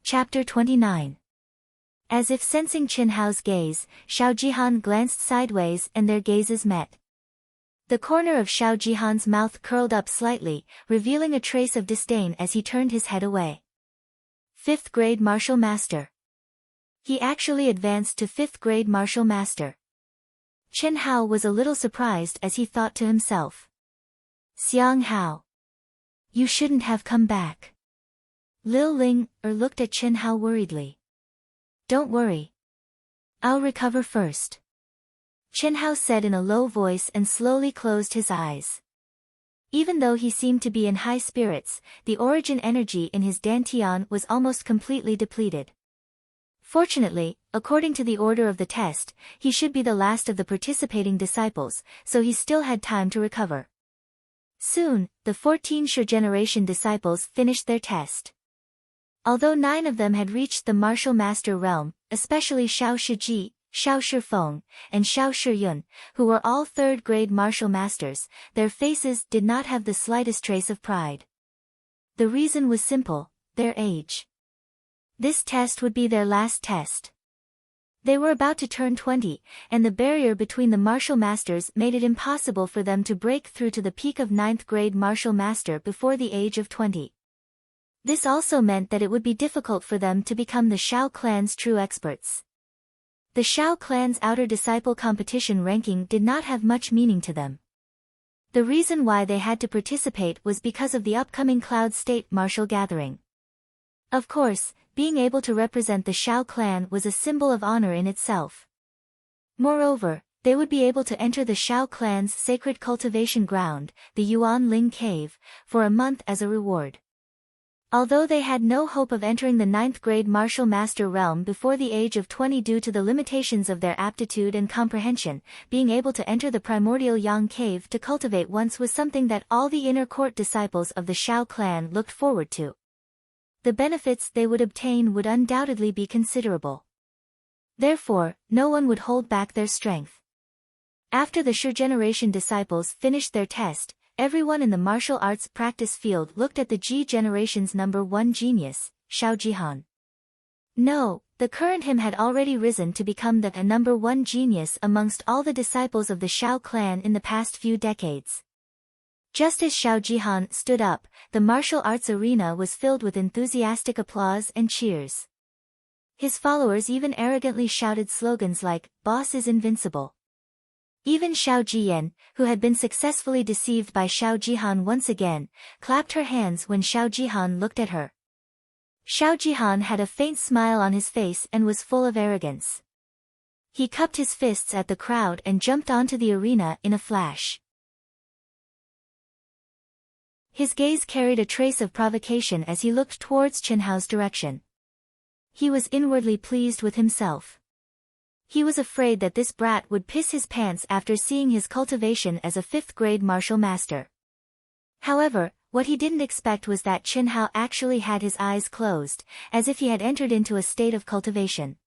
Chapter 29. As if sensing Chen Hao's gaze, Xiao Jihan glanced sideways and their gazes met. The corner of Xiao Jihan's mouth curled up slightly, revealing a trace of disdain as he turned his head away. 5th grade martial master. He actually advanced to 5th grade martial master. Chen Hao was a little surprised as he thought to himself. Xiang Hao. You shouldn't have come back. Lil Ling looked at Chen Hao worriedly. Don't worry. I'll recover first. Chen Hao said in a low voice and slowly closed his eyes. Even though he seemed to be in high spirits, the origin energy in his dantian was almost completely depleted. Fortunately, according to the order of the test, he should be the last of the participating disciples, so he still had time to recover. Soon, the 14 Shi generation disciples finished their test. Although 9 of them had reached the martial master realm, especially Xiao Shiji, Xiao Shifeng, and Xiao Shiyun, who were all 3rd grade martial masters, their faces did not have the slightest trace of pride. The reason was simple, their age. This test would be their last test. They were about to turn 20, and the barrier between the martial masters made it impossible for them to break through to the peak of 9th grade martial master before the age of 20. This also meant that it would be difficult for them to become the Shao clan's true experts. The Shao clan's outer disciple competition ranking did not have much meaning to them. The reason why they had to participate was because of the upcoming Cloud State martial gathering. Of course, being able to represent the Shao clan was a symbol of honor in itself. Moreover, they would be able to enter the Shao clan's sacred cultivation ground, the Yuan Ling Cave, for a month as a reward. Although they had no hope of entering the 9th grade martial master realm before the age of 20 due to the limitations of their aptitude and comprehension, being able to enter the primordial Yang Cave to cultivate once was something that all the inner court disciples of the Shao clan looked forward to. The benefits they would obtain would undoubtedly be considerable. Therefore, no one would hold back their strength. After the Shi generation disciples finished their test, everyone in the martial arts practice field looked at the Ji generation's number 1 genius, Shao Jihan. No, the current him had already risen to become the number 1 genius amongst all the disciples of the Shao clan in the past few decades. Just as Shao Jihan stood up, the martial arts arena was filled with enthusiastic applause and cheers. His followers even arrogantly shouted slogans like, "Boss is invincible." Even Shao Jiyan, who had been successfully deceived by Shao Jihan once again, clapped her hands when Shao Jihan looked at her. Shao Jihan had a faint smile on his face and was full of arrogance. He cupped his fists at the crowd and jumped onto the arena in a flash. His gaze carried a trace of provocation as he looked towards Chenhao's direction. He was inwardly pleased with himself. He was afraid that this brat would piss his pants after seeing his cultivation as a 5th grade martial master. However, what he didn't expect was that Chenhao actually had his eyes closed, as if he had entered into a state of cultivation.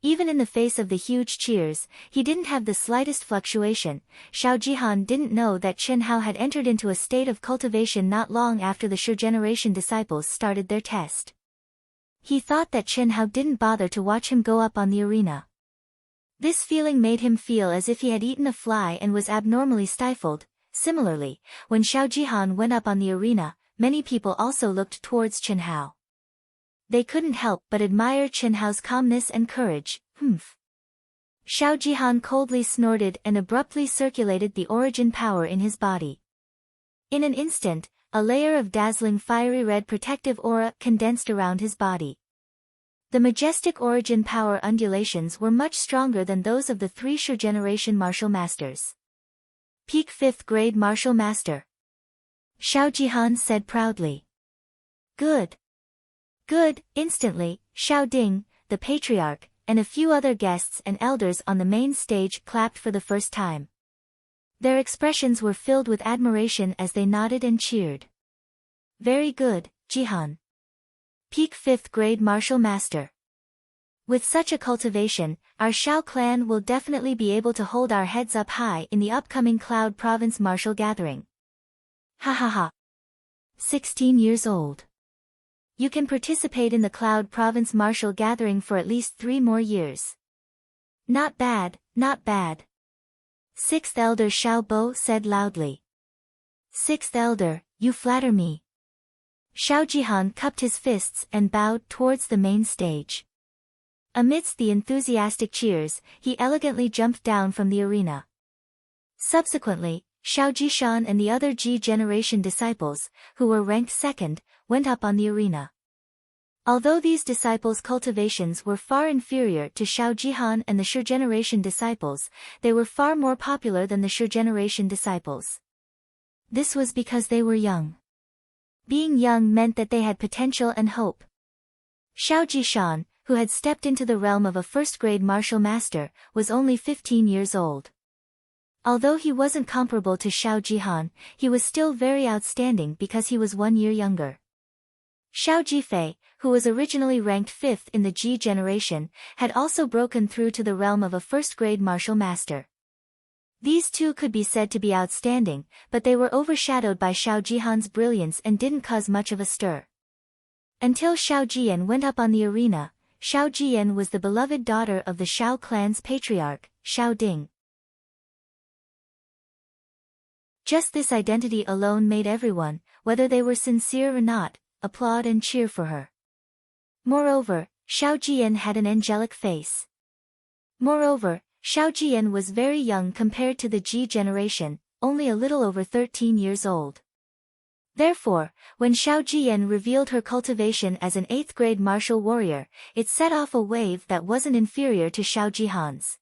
Even in the face of the huge cheers, he didn't have the slightest fluctuation. Shao Jihan didn't know that Chenhao had entered into a state of cultivation not long after the Shi generation disciples started their test. He thought that Chenhao didn't bother to watch him go up on the arena. This feeling made him feel as if he had eaten a fly and was abnormally stifled. Similarly, when Shao Jihan went up on the arena, many people also looked towards Chenhao. They couldn't help but admire Chenhao's calmness and courage. Shao Jihan coldly snorted and abruptly circulated the origin power in his body. In an instant, a layer of dazzling fiery red protective aura condensed around his body. The majestic origin power undulations were much stronger than those of the 3 Shi generation martial masters. Peak 5th grade martial master. Shao Jihan said proudly. Good. Good. Instantly, Shao Ding, the patriarch, and a few other guests and elders on the main stage clapped for the first time. Their expressions were filled with admiration as they nodded and cheered. Very good, Jihan. Peak 5th grade martial master. With such a cultivation, our Shao clan will definitely be able to hold our heads up high in the upcoming Cloud Province martial gathering. Ha ha ha. 16 years old. You can participate in the Cloud Province martial gathering for at least 3 more years. Not bad, not bad. 6th elder Shao Bo said loudly. 6th elder, you flatter me. Shao Jihan cupped his fists and bowed towards the main stage. Amidst the enthusiastic cheers, he elegantly jumped down from the arena. Subsequently, Shao Jishan and the other Ji generation disciples, who were ranked 2nd, went up on the arena. Although these disciples' cultivations were far inferior to Shao Jihan and the Shi generation disciples, they were far more popular than the Shi generation disciples. This was because they were young. Being young meant that they had potential and hope. Shao Jishan, who had stepped into the realm of a 1st grade martial master, was only 15 years old. Although he wasn't comparable to Shao Jihan, he was still very outstanding because he was 1 year younger. Shao Jifei, who was originally ranked 5th in the Ji generation, had also broken through to the realm of a 1st grade martial master. These two could be said to be outstanding, but they were overshadowed by Shao Jihan's brilliance and didn't cause much of a stir. Until Shao Jian went up on the arena, Shao Jian was the beloved daughter of the Shao clan's patriarch, Shao Ding. Just this identity alone made everyone, whether they were sincere or not, applaud and cheer for her. Moreover, Shao Jian had an angelic face. Moreover, Shao Jian was very young compared to the Ji generation, only a little over 13 years old. Therefore, when Shao Jian revealed her cultivation as an 8th grade martial warrior, it set off a wave that wasn't inferior to Shao Jihan's.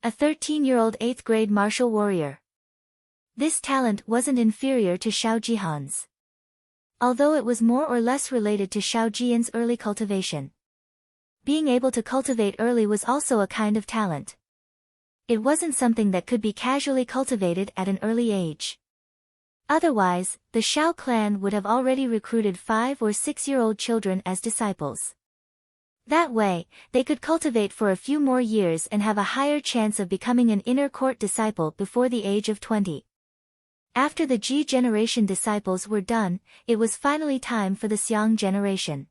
A 13-year-old 8th grade martial warrior. This talent wasn't inferior to Xiao Jihan's, although it was more or less related to Xiao Jian's early cultivation. Being able to cultivate early was also a kind of talent. It wasn't something that could be casually cultivated at an early age. Otherwise, the Xiao clan would have already recruited 5 or 6-year-old children as disciples. That way, they could cultivate for a few more years and have a higher chance of becoming an inner court disciple before the age of 20. After the Ji generation disciples were done, it was finally time for the Xiang generation.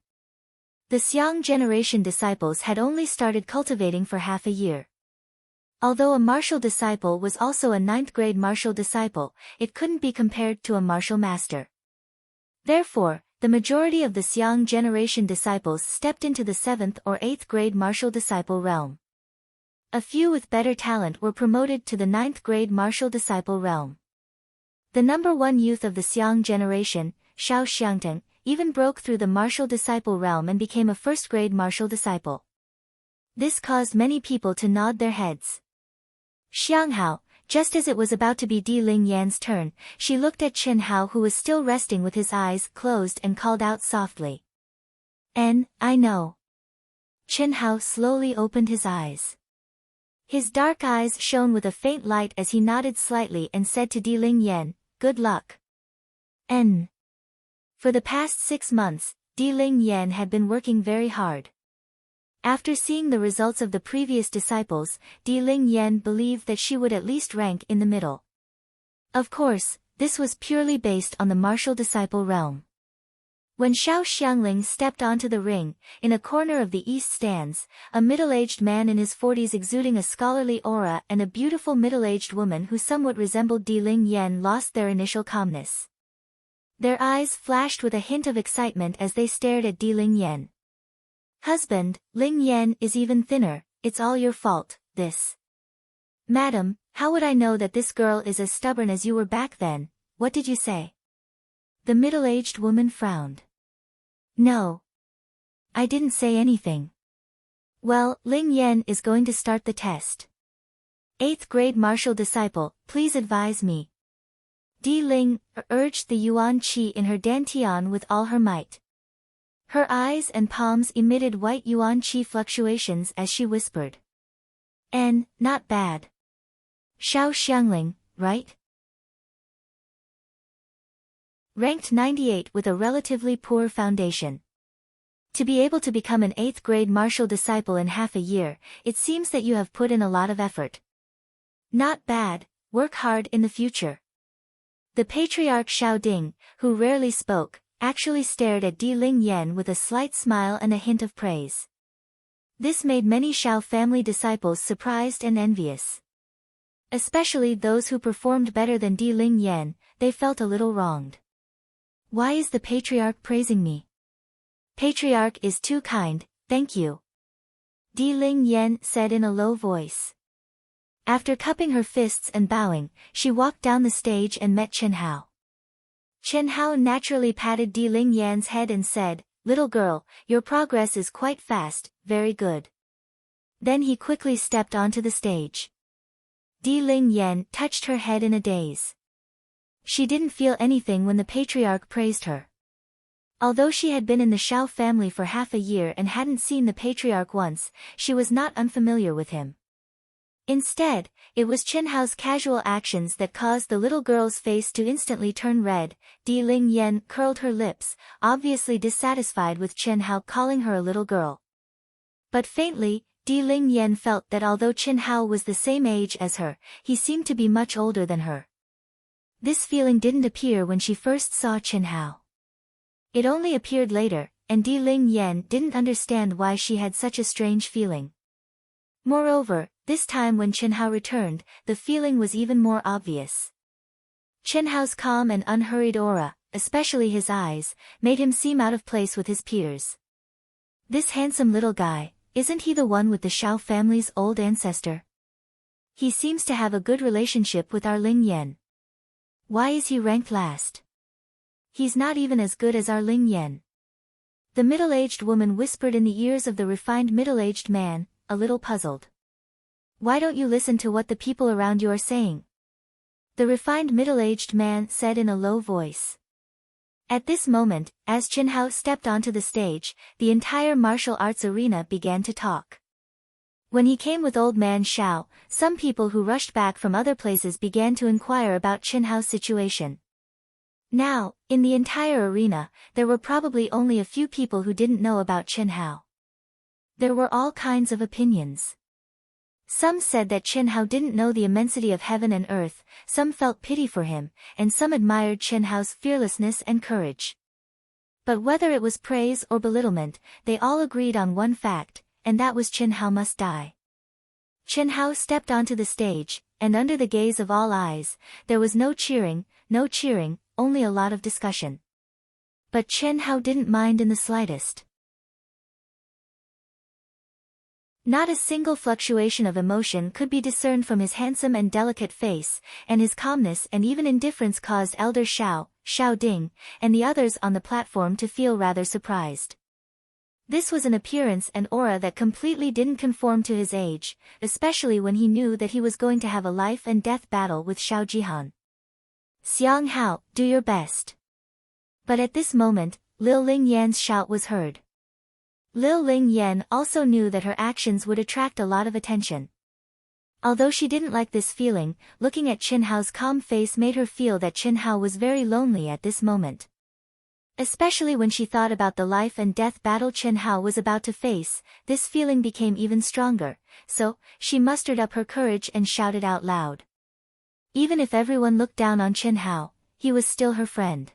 The Xiang generation disciples had only started cultivating for half a year. Although a martial disciple was also a 9th grade martial disciple, it couldn't be compared to a martial master. Therefore, the majority of the Xiang generation disciples stepped into the 7th or 8th grade martial disciple realm. A few with better talent were promoted to the 9th grade martial disciple realm. The number 1 youth of the Xiang generation, Xiao Xiangteng, even broke through the martial disciple realm and became a 1st grade martial disciple. This caused many people to nod their heads. Xianghao, just as it was about to be Di Ling Yan's turn, she looked at Chen Hao, who was still resting with his eyes closed, and called out softly. I know. Chen Hao slowly opened his eyes. His dark eyes shone with a faint light as he nodded slightly and said to Di Ling Yan, "Good luck." For the past 6 months, Di Ling Yan had been working very hard. After seeing the results of the previous disciples, Di Ling Yan believed that she would at least rank in the middle. Of course, this was purely based on the martial disciple realm. When Xiao Xiangling stepped onto the ring, in a corner of the east stands, a middle-aged man in his 40s exuding a scholarly aura and a beautiful middle-aged woman who somewhat resembled Di Ling Yan lost their initial calmness. Their eyes flashed with a hint of excitement as they stared at Di Ling Yan. "Husband, Ling Yan is even thinner, it's all your fault, this." "Madam, how would I know that this girl is as stubborn as you were back then? What did you say?" The middle-aged woman frowned. "No. I didn't say anything." "Well, Ling Yan is going to start the test. 8th grade martial disciple, please advise me." Di Ling urged the Yuan Qi in her dantian with all her might. Her eyes and palms emitted white Yuan Qi fluctuations as she whispered. Not bad. Xiao Xiangling, right? Ranked 98 with a relatively poor foundation. To be able to become an 8th grade martial disciple in half a year, it seems that you have put in a lot of effort. Not bad, work hard in the future. The patriarch Xiao Ding, who rarely spoke, actually stared at Di Ling Yan with a slight smile and a hint of praise. This made many Xiao family disciples surprised and envious. Especially those who performed better than Di Ling Yan, they felt a little wronged. "Why is the patriarch praising me?" "Patriarch is too kind, thank you," Di Ling Yan said in a low voice. After cupping her fists and bowing, she walked down the stage and met Chen Hao. Chen Hao naturally patted Di Ling Yan's head and said, "Little girl, your progress is quite fast, very good." Then he quickly stepped onto the stage. Di Ling Yan touched her head in a daze. She didn't feel anything when the patriarch praised her. Although she had been in the Xiao family for half a year and hadn't seen the patriarch once, she was not unfamiliar with him. Instead, it was Chen Hao's casual actions that caused the little girl's face to instantly turn red. Di Ling Yan curled her lips, obviously dissatisfied with Chen Hao calling her a little girl. But faintly, Di Ling Yan felt that although Chen Hao was the same age as her, he seemed to be much older than her. This feeling didn't appear when she first saw Chen Hao. It only appeared later, and Di Ling Yan didn't understand why she had such a strange feeling. Moreover, this time when Chen Hao returned, the feeling was even more obvious. Chen Hao's calm and unhurried aura, especially his eyes, made him seem out of place with his peers. This handsome little guy, isn't he the one with the Xiao family's old ancestor? He seems to have a good relationship with our Ling Yan. Why is he ranked last? He's not even as good as our Ling Yan. The middle-aged woman whispered in the ears of the refined middle-aged man, a little puzzled. Why don't you listen to what the people around you are saying? The refined middle-aged man said in a low voice. At this moment, as Qin Hao stepped onto the stage, the entire martial arts arena began to talk. When he came with old man Xiao, some people who rushed back from other places began to inquire about Qin Hao's situation. Now, in the entire arena, there were probably only a few people who didn't know about Qin Hao. There were all kinds of opinions. Some said that Qin Hao didn't know the immensity of heaven and earth, some felt pity for him, and some admired Qin Hao's fearlessness and courage. But whether it was praise or belittlement, they all agreed on one fact, and that was Qin Hao must die. Qin Hao stepped onto the stage, and under the gaze of all eyes, there was no cheering, only a lot of discussion. But Qin Hao didn't mind in the slightest. Not a single fluctuation of emotion could be discerned from his handsome and delicate face, and his calmness and even indifference caused Elder Xiao, Xiao Ding, and the others on the platform to feel rather surprised. This was an appearance and aura that completely didn't conform to his age, especially when he knew that he was going to have a life and death battle with Xiao Jihan. Xiang Hao, do your best. But at this moment, Liu Ling Yan's shout was heard. Liu Ling Yan also knew that her actions would attract a lot of attention. Although she didn't like this feeling, looking at Qin Hao's calm face made her feel that Qin Hao was very lonely at this moment. Especially when she thought about the life and death battle Qin Hao was about to face, this feeling became even stronger, so, she mustered up her courage and shouted out loud. Even if everyone looked down on Qin Hao, he was still her friend.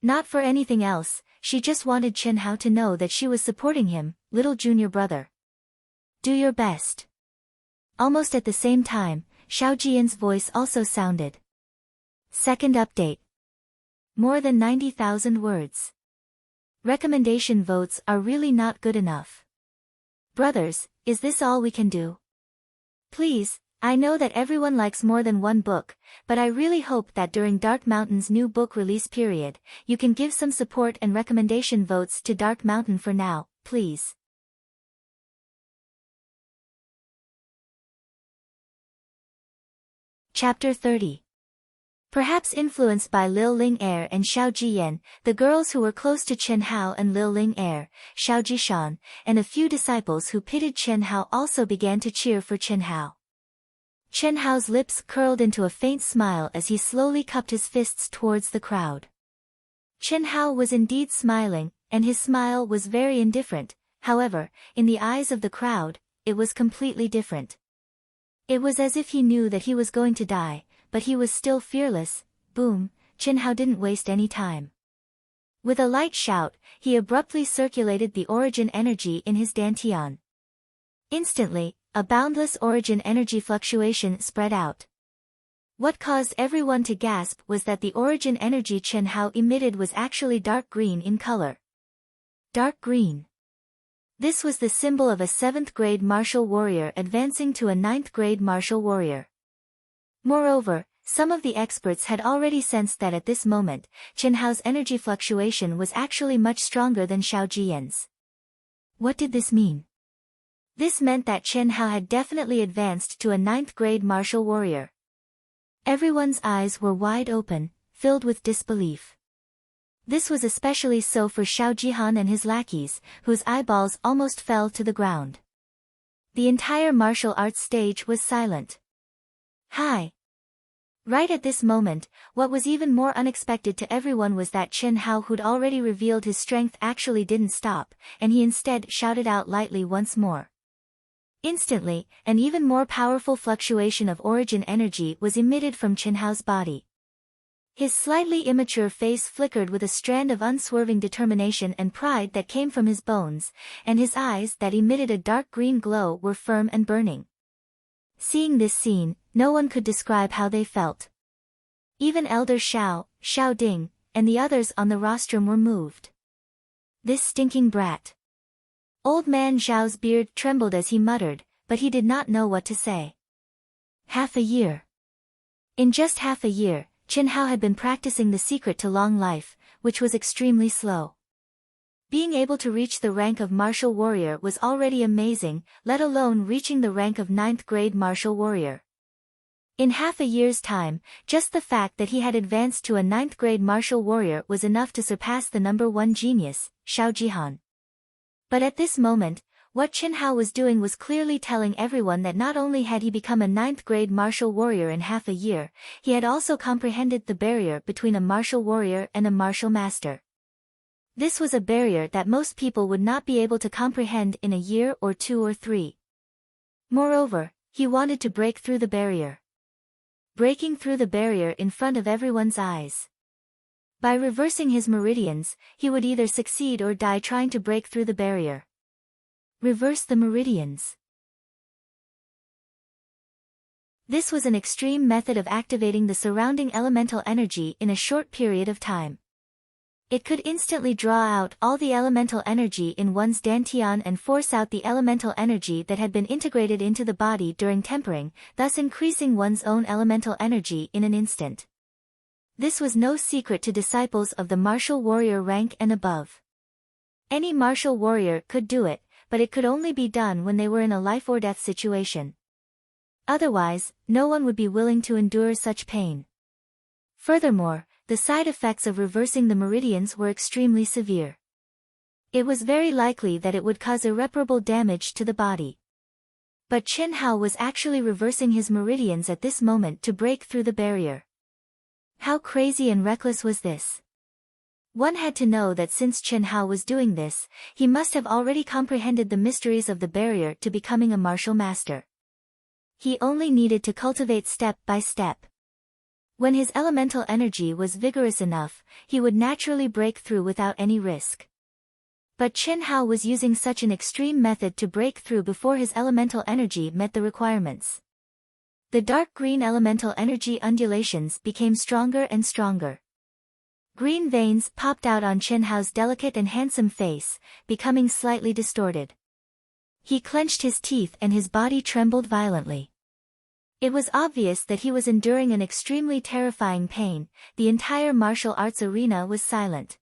Not for anything else, she just wanted Qin Hao to know that she was supporting him, little junior brother. Do your best. Almost at the same time, Xiao Jian's voice also sounded. Second update. More than 90,000 words. Recommendation votes are really not good enough. Brothers, is this all we can do? Please, I know that everyone likes more than one book, but I really hope that during Dark Mountain's new book release period, you can give some support and recommendation votes to Dark Mountain for now, please. Chapter 30. Perhaps influenced by Liu Ling Er and Xiao Jiyan, the girls who were close to Qin Hao and Liu Ling Er, Xiao Jishan, and a few disciples who pitied Qin Hao also began to cheer for Qin Hao. Qin Hao's lips curled into a faint smile as he slowly cupped his fists towards the crowd. Qin Hao was indeed smiling, and his smile was very indifferent, however, in the eyes of the crowd, it was completely different. It was as if he knew that he was going to die, but he was still fearless. Boom, Qin Hao didn't waste any time. With a light shout, he abruptly circulated the origin energy in his dantian. Instantly, a boundless origin energy fluctuation spread out. What caused everyone to gasp was that the origin energy Qin Hao emitted was actually dark green in color. Dark green. This was the symbol of a 7th grade martial warrior advancing to a 9th grade martial warrior. Moreover, some of the experts had already sensed that at this moment, Qin Hao's energy fluctuation was actually much stronger than Xiao Jian's. What did this mean? This meant that Qin Hao had definitely advanced to a 9th grade martial warrior. Everyone's eyes were wide open, filled with disbelief. This was especially so for Xiao Jihan and his lackeys, whose eyeballs almost fell to the ground. The entire martial arts stage was silent. Hi! Right at this moment, what was even more unexpected to everyone was that Qin Hao, who'd already revealed his strength, actually didn't stop, and he instead shouted out lightly once more. Instantly, an even more powerful fluctuation of origin energy was emitted from Qin Hao's body. His slightly immature face flickered with a strand of unswerving determination and pride that came from his bones, and his eyes that emitted a dark green glow were firm and burning. Seeing this scene, no one could describe how they felt. Even Elder Xiao, Xiao Ding, and the others on the rostrum were moved. This stinking brat. Old man Zhao's beard trembled as he muttered, but he did not know what to say. Half a year. In just half a year, Qin Hao had been practicing the secret to long life, which was extremely slow. Being able to reach the rank of martial warrior was already amazing, let alone reaching the rank of 9th grade martial warrior. In half a year's time, just the fact that he had advanced to a 9th grade martial warrior was enough to surpass the number 1 genius, Xiao Jihan. But at this moment, what Qin Hao was doing was clearly telling everyone that not only had he become a 9th grade martial warrior in half a year, he had also comprehended the barrier between a martial warrior and a martial master. This was a barrier that most people would not be able to comprehend in a year or 2 or 3. Moreover, he wanted to break through the barrier. Breaking through the barrier in front of everyone's eyes. By reversing his meridians, he would either succeed or die trying to break through the barrier. Reverse the meridians. This was an extreme method of activating the surrounding elemental energy in a short period of time. It could instantly draw out all the elemental energy in one's dantian and force out the elemental energy that had been integrated into the body during tempering, thus increasing one's own elemental energy in an instant. This was no secret to disciples of the martial warrior rank and above. Any martial warrior could do it, but it could only be done when they were in a life or death situation. Otherwise, no one would be willing to endure such pain. Furthermore, the side effects of reversing the meridians were extremely severe. It was very likely that it would cause irreparable damage to the body. But Qin Hao was actually reversing his meridians at this moment to break through the barrier. How crazy and reckless was this? One had to know that since Qin Hao was doing this, he must have already comprehended the mysteries of the barrier to becoming a martial master. He only needed to cultivate step by step. When his elemental energy was vigorous enough, he would naturally break through without any risk. But Qin Hao was using such an extreme method to break through before his elemental energy met the requirements. The dark green elemental energy undulations became stronger and stronger. Green veins popped out on Qin Hao's delicate and handsome face, becoming slightly distorted. He clenched his teeth and his body trembled violently. It was obvious that he was enduring an extremely terrifying pain. The entire martial arts arena was silent.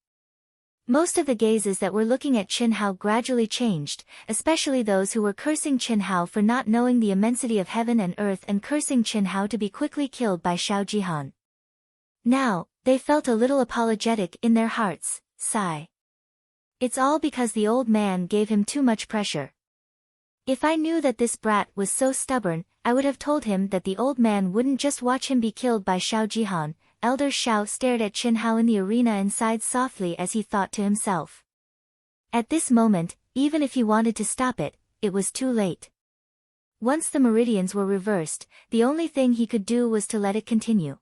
Most of the gazes that were looking at Qin Hao gradually changed, especially those who were cursing Qin Hao for not knowing the immensity of heaven and earth and cursing Qin Hao to be quickly killed by Xiao Jihan. Now, they felt a little apologetic in their hearts. Sigh. It's all because the old man gave him too much pressure. If I knew that this brat was so stubborn, I would have told him that the old man wouldn't just watch him be killed by Xiao Jihan. Elder Xiao stared at Qin Hao in the arena and sighed softly as he thought to himself. At this moment, even if he wanted to stop it, it was too late. Once the meridians were reversed, the only thing he could do was to let it continue.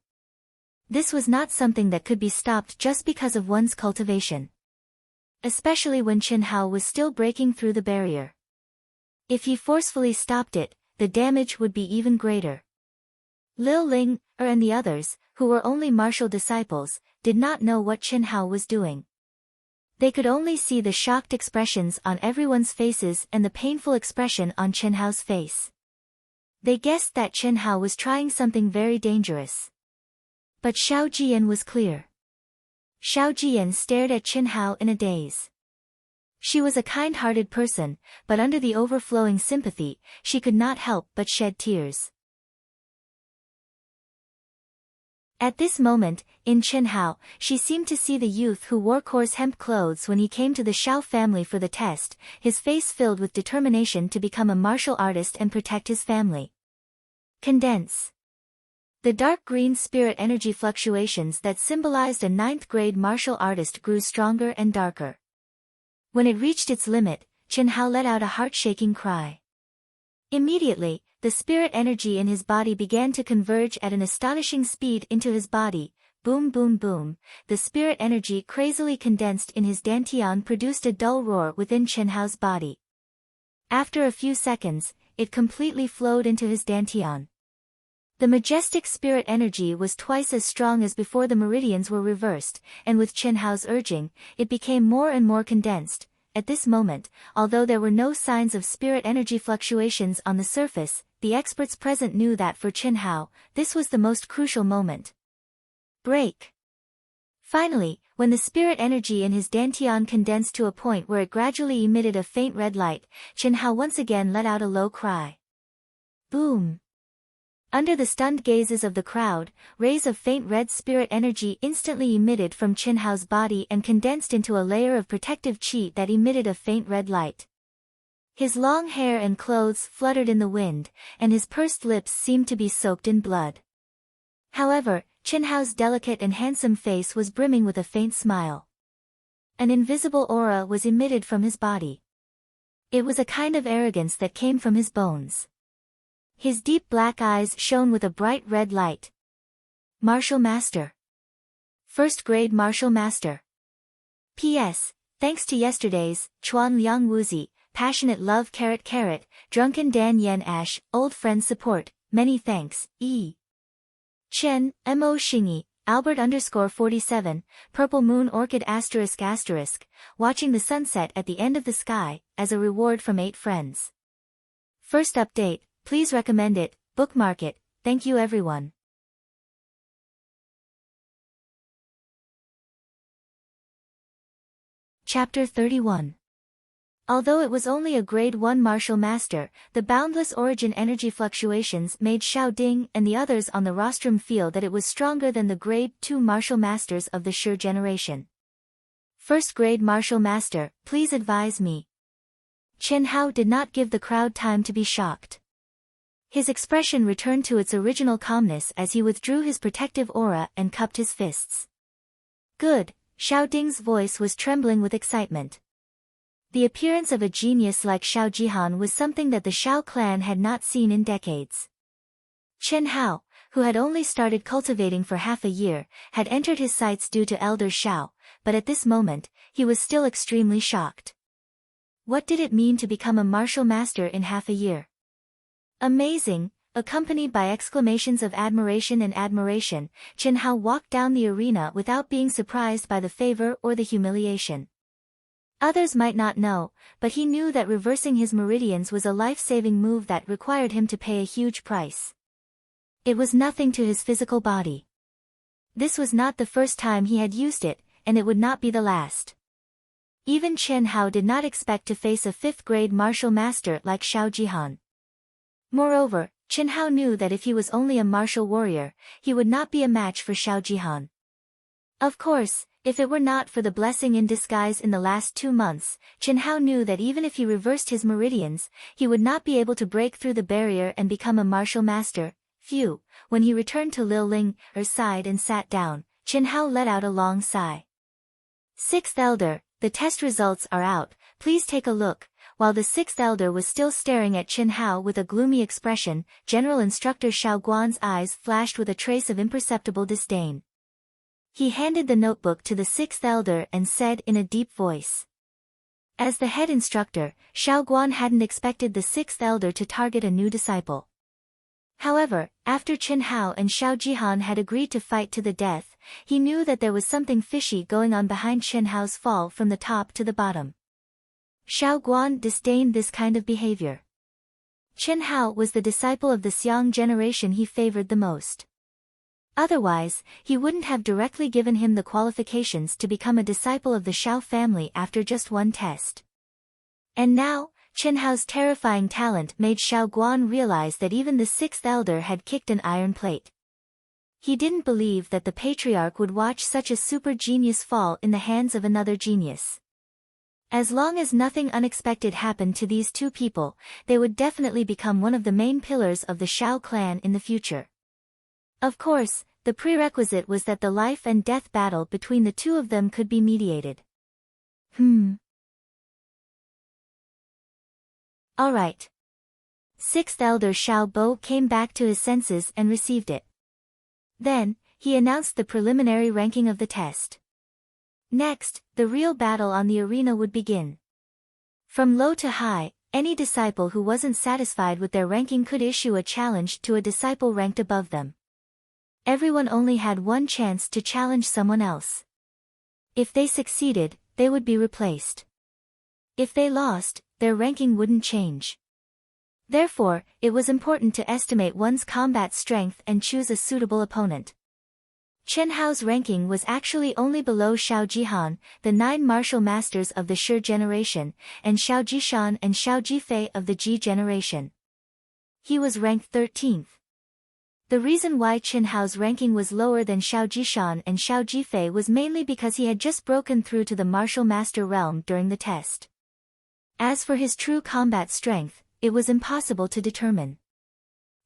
This was not something that could be stopped just because of one's cultivation. Especially when Qin Hao was still breaking through the barrier. If he forcefully stopped it, the damage would be even greater. Liu Ling, and the others, who were only martial disciples, did not know what Qin Hao was doing. They could only see the shocked expressions on everyone's faces and the painful expression on Qin Hao's face. They guessed that Qin Hao was trying something very dangerous. But Xiao Jian was clear. Xiao Jian stared at Qin Hao in a daze. She was a kind-hearted person, but under the overflowing sympathy, she could not help but shed tears. At this moment, in Qin Hao, she seemed to see the youth who wore coarse hemp clothes when he came to the Xiao family for the test, his face filled with determination to become a martial artist and protect his family. Condense. The dark green spirit energy fluctuations that symbolized a 9th grade martial artist grew stronger and darker. When it reached its limit, Qin Hao let out a heart-shaking cry. Immediately, the spirit energy in his body began to converge at an astonishing speed into his body. Boom boom boom, the spirit energy crazily condensed in his dantian produced a dull roar within Qin Hao's body. After a few seconds, it completely flowed into his dantian. The majestic spirit energy was twice as strong as before the meridians were reversed, and with Qin Hao's urging, it became more and more condensed. At this moment, although there were no signs of spirit energy fluctuations on the surface, the experts present knew that for Qin Hao, this was the most crucial moment. Break. Finally, When the spirit energy in his dantian condensed to a point where it gradually emitted a faint red light, Chen Hao once again let out a low cry. Boom! Under the stunned gazes of the crowd, rays of faint red spirit energy instantly emitted from Chen Hao's body and condensed into a layer of protective qi that emitted a faint red light. His long hair and clothes fluttered in the wind, and his pursed lips seemed to be soaked in blood. However, Chen Hao's delicate and handsome face was brimming with a faint smile. An invisible aura was emitted from his body. It was a kind of arrogance that came from his bones. His deep black eyes shone with a bright red light. Martial Master. First grade Martial Master. P.S. Thanks to yesterday's, Chuan Liang Wuzi, passionate love .. drunken Dan Yen Ash, old friend support, many thanks, E. Chen, Mo Xinyi, Albert_47, Purple Moon Orchid ***, watching the sunset at the end of the sky, as a reward from 8 friends. First update, please recommend it, bookmark it, thank you everyone. Chapter 31. Although it was only a grade 1 martial master, the boundless origin energy fluctuations made Xiao Ding and the others on the rostrum feel that it was stronger than the grade 2 martial masters of the Shi generation. First grade martial master, please advise me. Chen Hao did not give the crowd time to be shocked. His expression returned to its original calmness as he withdrew his protective aura and cupped his fists. Good, Xiao Ding's voice was trembling with excitement. The appearance of a genius like Xiao Jihan was something that the Xiao clan had not seen in decades. Chen Hao, who had only started cultivating for half a year, had entered his sights due to Elder Xiao, but at this moment, he was still extremely shocked. What did it mean to become a martial master in half a year? Amazing! Accompanied by exclamations of admiration, Chen Hao walked down the arena without being surprised by the favor or the humiliation. Others might not know, but he knew that reversing his meridians was a life-saving move that required him to pay a huge price. It was nothing to his physical body. This was not the first time he had used it, and it would not be the last. Even Chen Hao did not expect to face a 5th grade martial master like Xiao Jihan. Moreover, Chen Hao knew that if he was only a martial warrior, he would not be a match for Xiao Jihan. Of course, if it were not for the blessing in disguise in the last 2 months, Chen Hao knew that even if he reversed his meridians, he would not be able to break through the barrier and become a martial master. Phew, when he returned to Liling's side and sat down, Chen Hao let out a long sigh. 6th Elder, the test results are out, please take a look. While the 6th Elder was still staring at Chen Hao with a gloomy expression, General Instructor Xiao Guan's eyes flashed with a trace of imperceptible disdain. He handed the notebook to the 6th Elder and said in a deep voice. As the head instructor, Xiao Guan hadn't expected the 6th Elder to target a new disciple. However, after Chen Hao and Xiao Jihan had agreed to fight to the death, he knew that there was something fishy going on behind Chen Hao's fall from the top to the bottom. Xiao Guan disdained this kind of behavior. Chen Hao was the disciple of the Xiang generation he favored the most. Otherwise, he wouldn't have directly given him the qualifications to become a disciple of the Xiao family after just one test. And now, Chen Hao's terrifying talent made Xiao Guan realize that even the 6th Elder had kicked an iron plate. He didn't believe that the patriarch would watch such a super genius fall in the hands of another genius. As long as nothing unexpected happened to these 2 people, they would definitely become one of the main pillars of the Xiao clan in the future. Of course, the prerequisite was that the life and death battle between the 2 of them could be mediated. Alright. 6th Elder Xiao Bo came back to his senses and received it. Then, he announced the preliminary ranking of the test. Next, the real battle on the arena would begin. From low to high, any disciple who wasn't satisfied with their ranking could issue a challenge to a disciple ranked above them. Everyone only had one chance to challenge someone else. If they succeeded, they would be replaced. If they lost, their ranking wouldn't change. Therefore, it was important to estimate one's combat strength and choose a suitable opponent. Chen Hao's ranking was actually only below Xiao Jihan, the 9 martial masters of the Shi generation, and Xiao Jishan and Xiao Jifei of the Ji generation. He was ranked 13th. The reason why Chen Hao's ranking was lower than Xiao Jishan and Xiao Jifei was mainly because he had just broken through to the martial master realm during the test. As for his true combat strength, it was impossible to determine.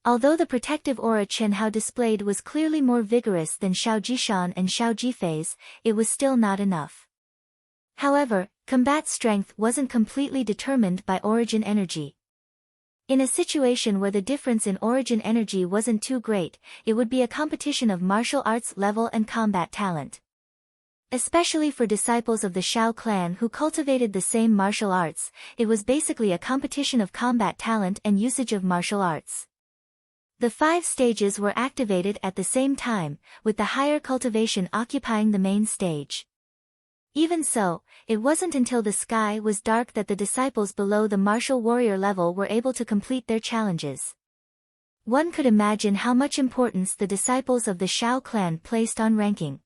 Although the protective aura Chen Hao displayed was clearly more vigorous than Xiao Jishan and Xiao Jifei's, it was still not enough. However, combat strength wasn't completely determined by origin energy. In a situation where the difference in origin energy wasn't too great, it would be a competition of martial arts level and combat talent. Especially for disciples of the Shao clan who cultivated the same martial arts, it was basically a competition of combat talent and usage of martial arts. The 5 stages were activated at the same time, with the higher cultivation occupying the main stage. Even so, it wasn't until the sky was dark that the disciples below the martial warrior level were able to complete their challenges. One could imagine how much importance the disciples of the Shao clan placed on ranking.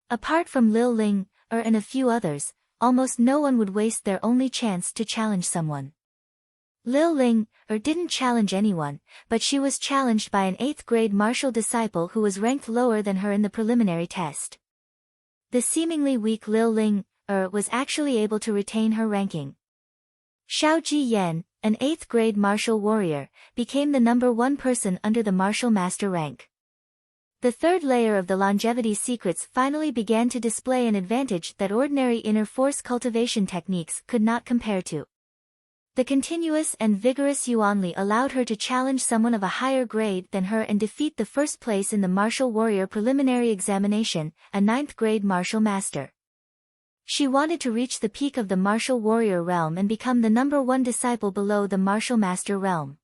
Apart from Lil Ling, and a few others, almost no one would waste their only chance to challenge someone. Lil Ling, didn't challenge anyone, but she was challenged by an 8th grade martial disciple who was ranked lower than her in the preliminary test. The seemingly weak Lil Ling, was actually able to retain her ranking. Xiao Ji Yan, an 8th grade martial warrior, became the number 1 person under the martial master rank. The 3rd layer of the longevity secrets finally began to display an advantage that ordinary inner force cultivation techniques could not compare to. The continuous and vigorous Yuanli allowed her to challenge someone of a higher grade than her and defeat the first place in the martial warrior preliminary examination, a 9th grade martial master. She wanted to reach the peak of the martial warrior realm and become the number 1 disciple below the martial master realm.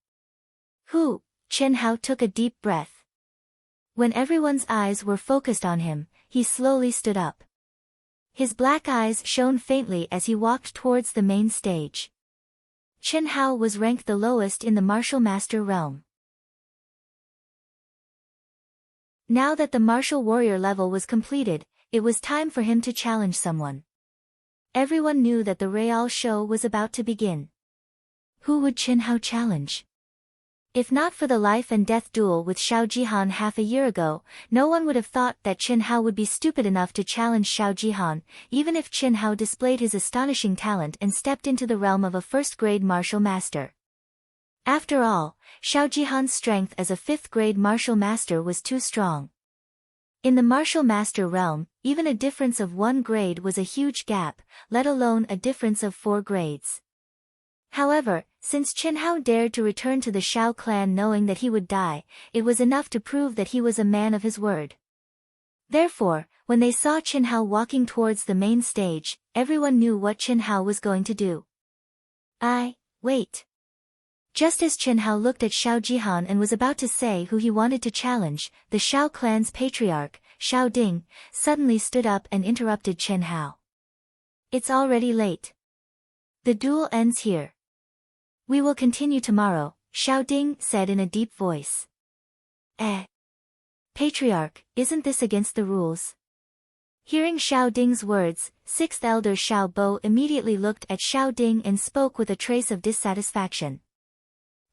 Chen Hao took a deep breath. When everyone's eyes were focused on him, he slowly stood up. His black eyes shone faintly as he walked towards the main stage. Chen Hao was ranked the lowest in the martial master realm. Now that the martial warrior level was completed, it was time for him to challenge someone. Everyone knew that the Real show was about to begin. Who would Chen Hao challenge? If not for the life and death duel with Xiao Jihan half a year ago, no one would have thought that Chen Hao would be stupid enough to challenge Xiao Jihan, even if Chen Hao displayed his astonishing talent and stepped into the realm of a 1st grade martial master. After all, Xiao Jihan's strength as a 5th grade martial master was too strong. In the martial master realm, even a difference of 1 grade was a huge gap, let alone a difference of 4 grades. However, since Chen Hao dared to return to the Shao clan knowing that he would die, it was enough to prove that he was a man of his word. Therefore, when they saw Chen Hao walking towards the main stage, everyone knew what Chen Hao was going to do. Wait. Just as Chen Hao looked at Xiao Jihan and was about to say who he wanted to challenge, the Shao clan's patriarch, Xiao Ding, suddenly stood up and interrupted Chen Hao. It's already late. The duel ends here. We will continue tomorrow, Xiao Ding said in a deep voice. Patriarch, isn't this against the rules? Hearing Xiao Ding's words, 6th elder Xiao Bo immediately looked at Xiao Ding and spoke with a trace of dissatisfaction.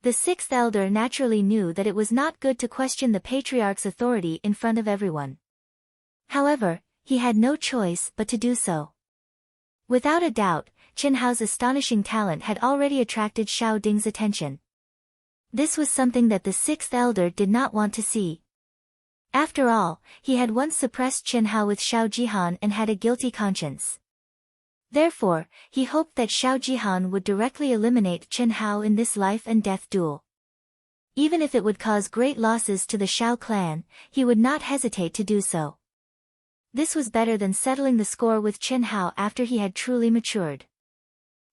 The 6th elder naturally knew that it was not good to question the patriarch's authority in front of everyone. However, he had no choice but to do so. Without a doubt, Chen Hao's astonishing talent had already attracted Xiao Ding's attention. This was something that the 6th elder did not want to see. After all, he had once suppressed Chen Hao with Xiao Jihan and had a guilty conscience. Therefore, he hoped that Xiao Jihan would directly eliminate Chen Hao in this life and death duel. Even if it would cause great losses to the Shao clan, he would not hesitate to do so. This was better than settling the score with Chen Hao after he had truly matured.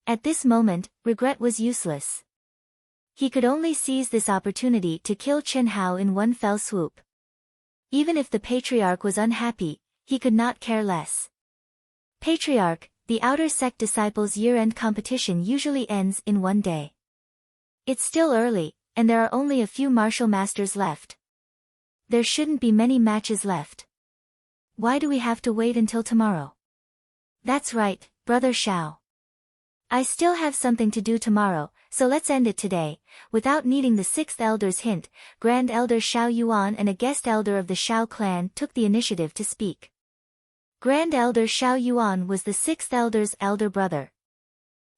At this moment, regret was useless. He could only seize this opportunity to kill Chen Hao in one fell swoop. Even if the patriarch was unhappy, he could not care less. Patriarch, the outer sect disciples' year-end competition usually ends in one day. It's still early, and there are only a few martial masters left. There shouldn't be many matches left. Why do we have to wait until tomorrow? That's right, Brother Xiao. I still have something to do tomorrow, so let's end it today. Without needing the sixth elder's hint, Grand Elder Xiao Yuan and a guest elder of the Xiao clan took the initiative to speak. Grand Elder Xiao Yuan was the sixth elder's elder brother.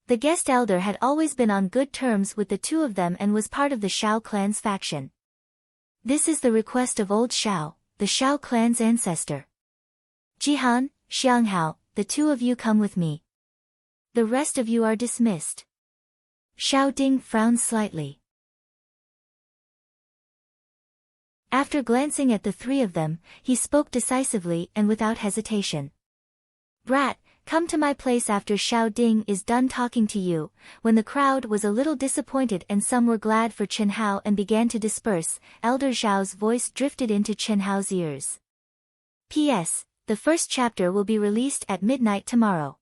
The guest elder had always been on good terms with the two of them and was part of the Xiao clan's faction. This is the request of old Xiao, the Xiao clan's ancestor. Jihan, Xianghao, the two of you come with me. The rest of you are dismissed. Xiao Ding frowned slightly. After glancing at the three of them, he spoke decisively and without hesitation. Brat, come to my place after Xiao Ding is done talking to you. When the crowd was a little disappointed and some were glad for Chen Hao and began to disperse, Elder Zhao's voice drifted into Chen Hao's ears. P.S. The first chapter will be released at midnight tomorrow.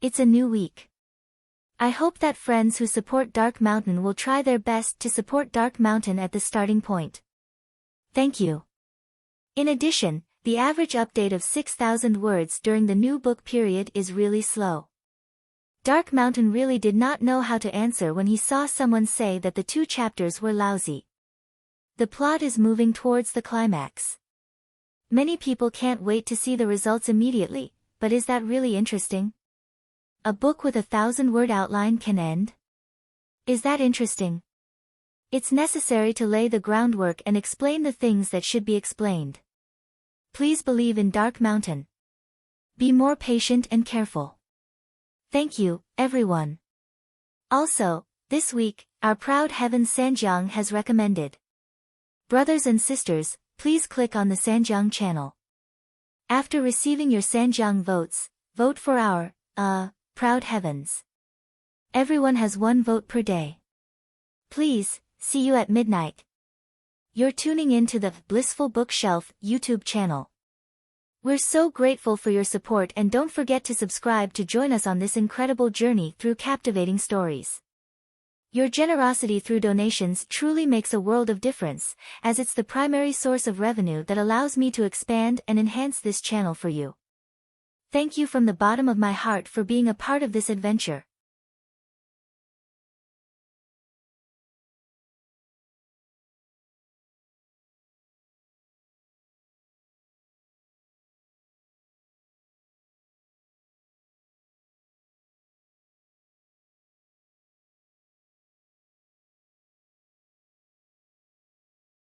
It's a new week. I hope that friends who support Dark Mountain will try their best to support Dark Mountain at the starting point. Thank you. In addition, the average update of 6,000 words during the new book period is really slow. Dark Mountain really did not know how to answer when he saw someone say that the 2 chapters were lousy. The plot is moving towards the climax. Many people can't wait to see the results immediately, but is that really interesting? A book with 1,000-word outline can end? Is that interesting? It's necessary to lay the groundwork and explain the things that should be explained. Please believe in Dark Mountain. Be more patient and careful. Thank you, everyone. Also, this week, our proud Heaven Sanjiang has recommended. Brothers and sisters, please click on the Sanjiang channel. After receiving your Sanjiang votes, vote for our, proud heavens. Everyone has 1 vote per day. Please, see you at midnight. You're tuning in to the Blissful Bookshelf YouTube channel. We're so grateful for your support and don't forget to subscribe to join us on this incredible journey through captivating stories. Your generosity through donations truly makes a world of difference, as it's the primary source of revenue that allows me to expand and enhance this channel for you. Thank you from the bottom of my heart for being a part of this adventure.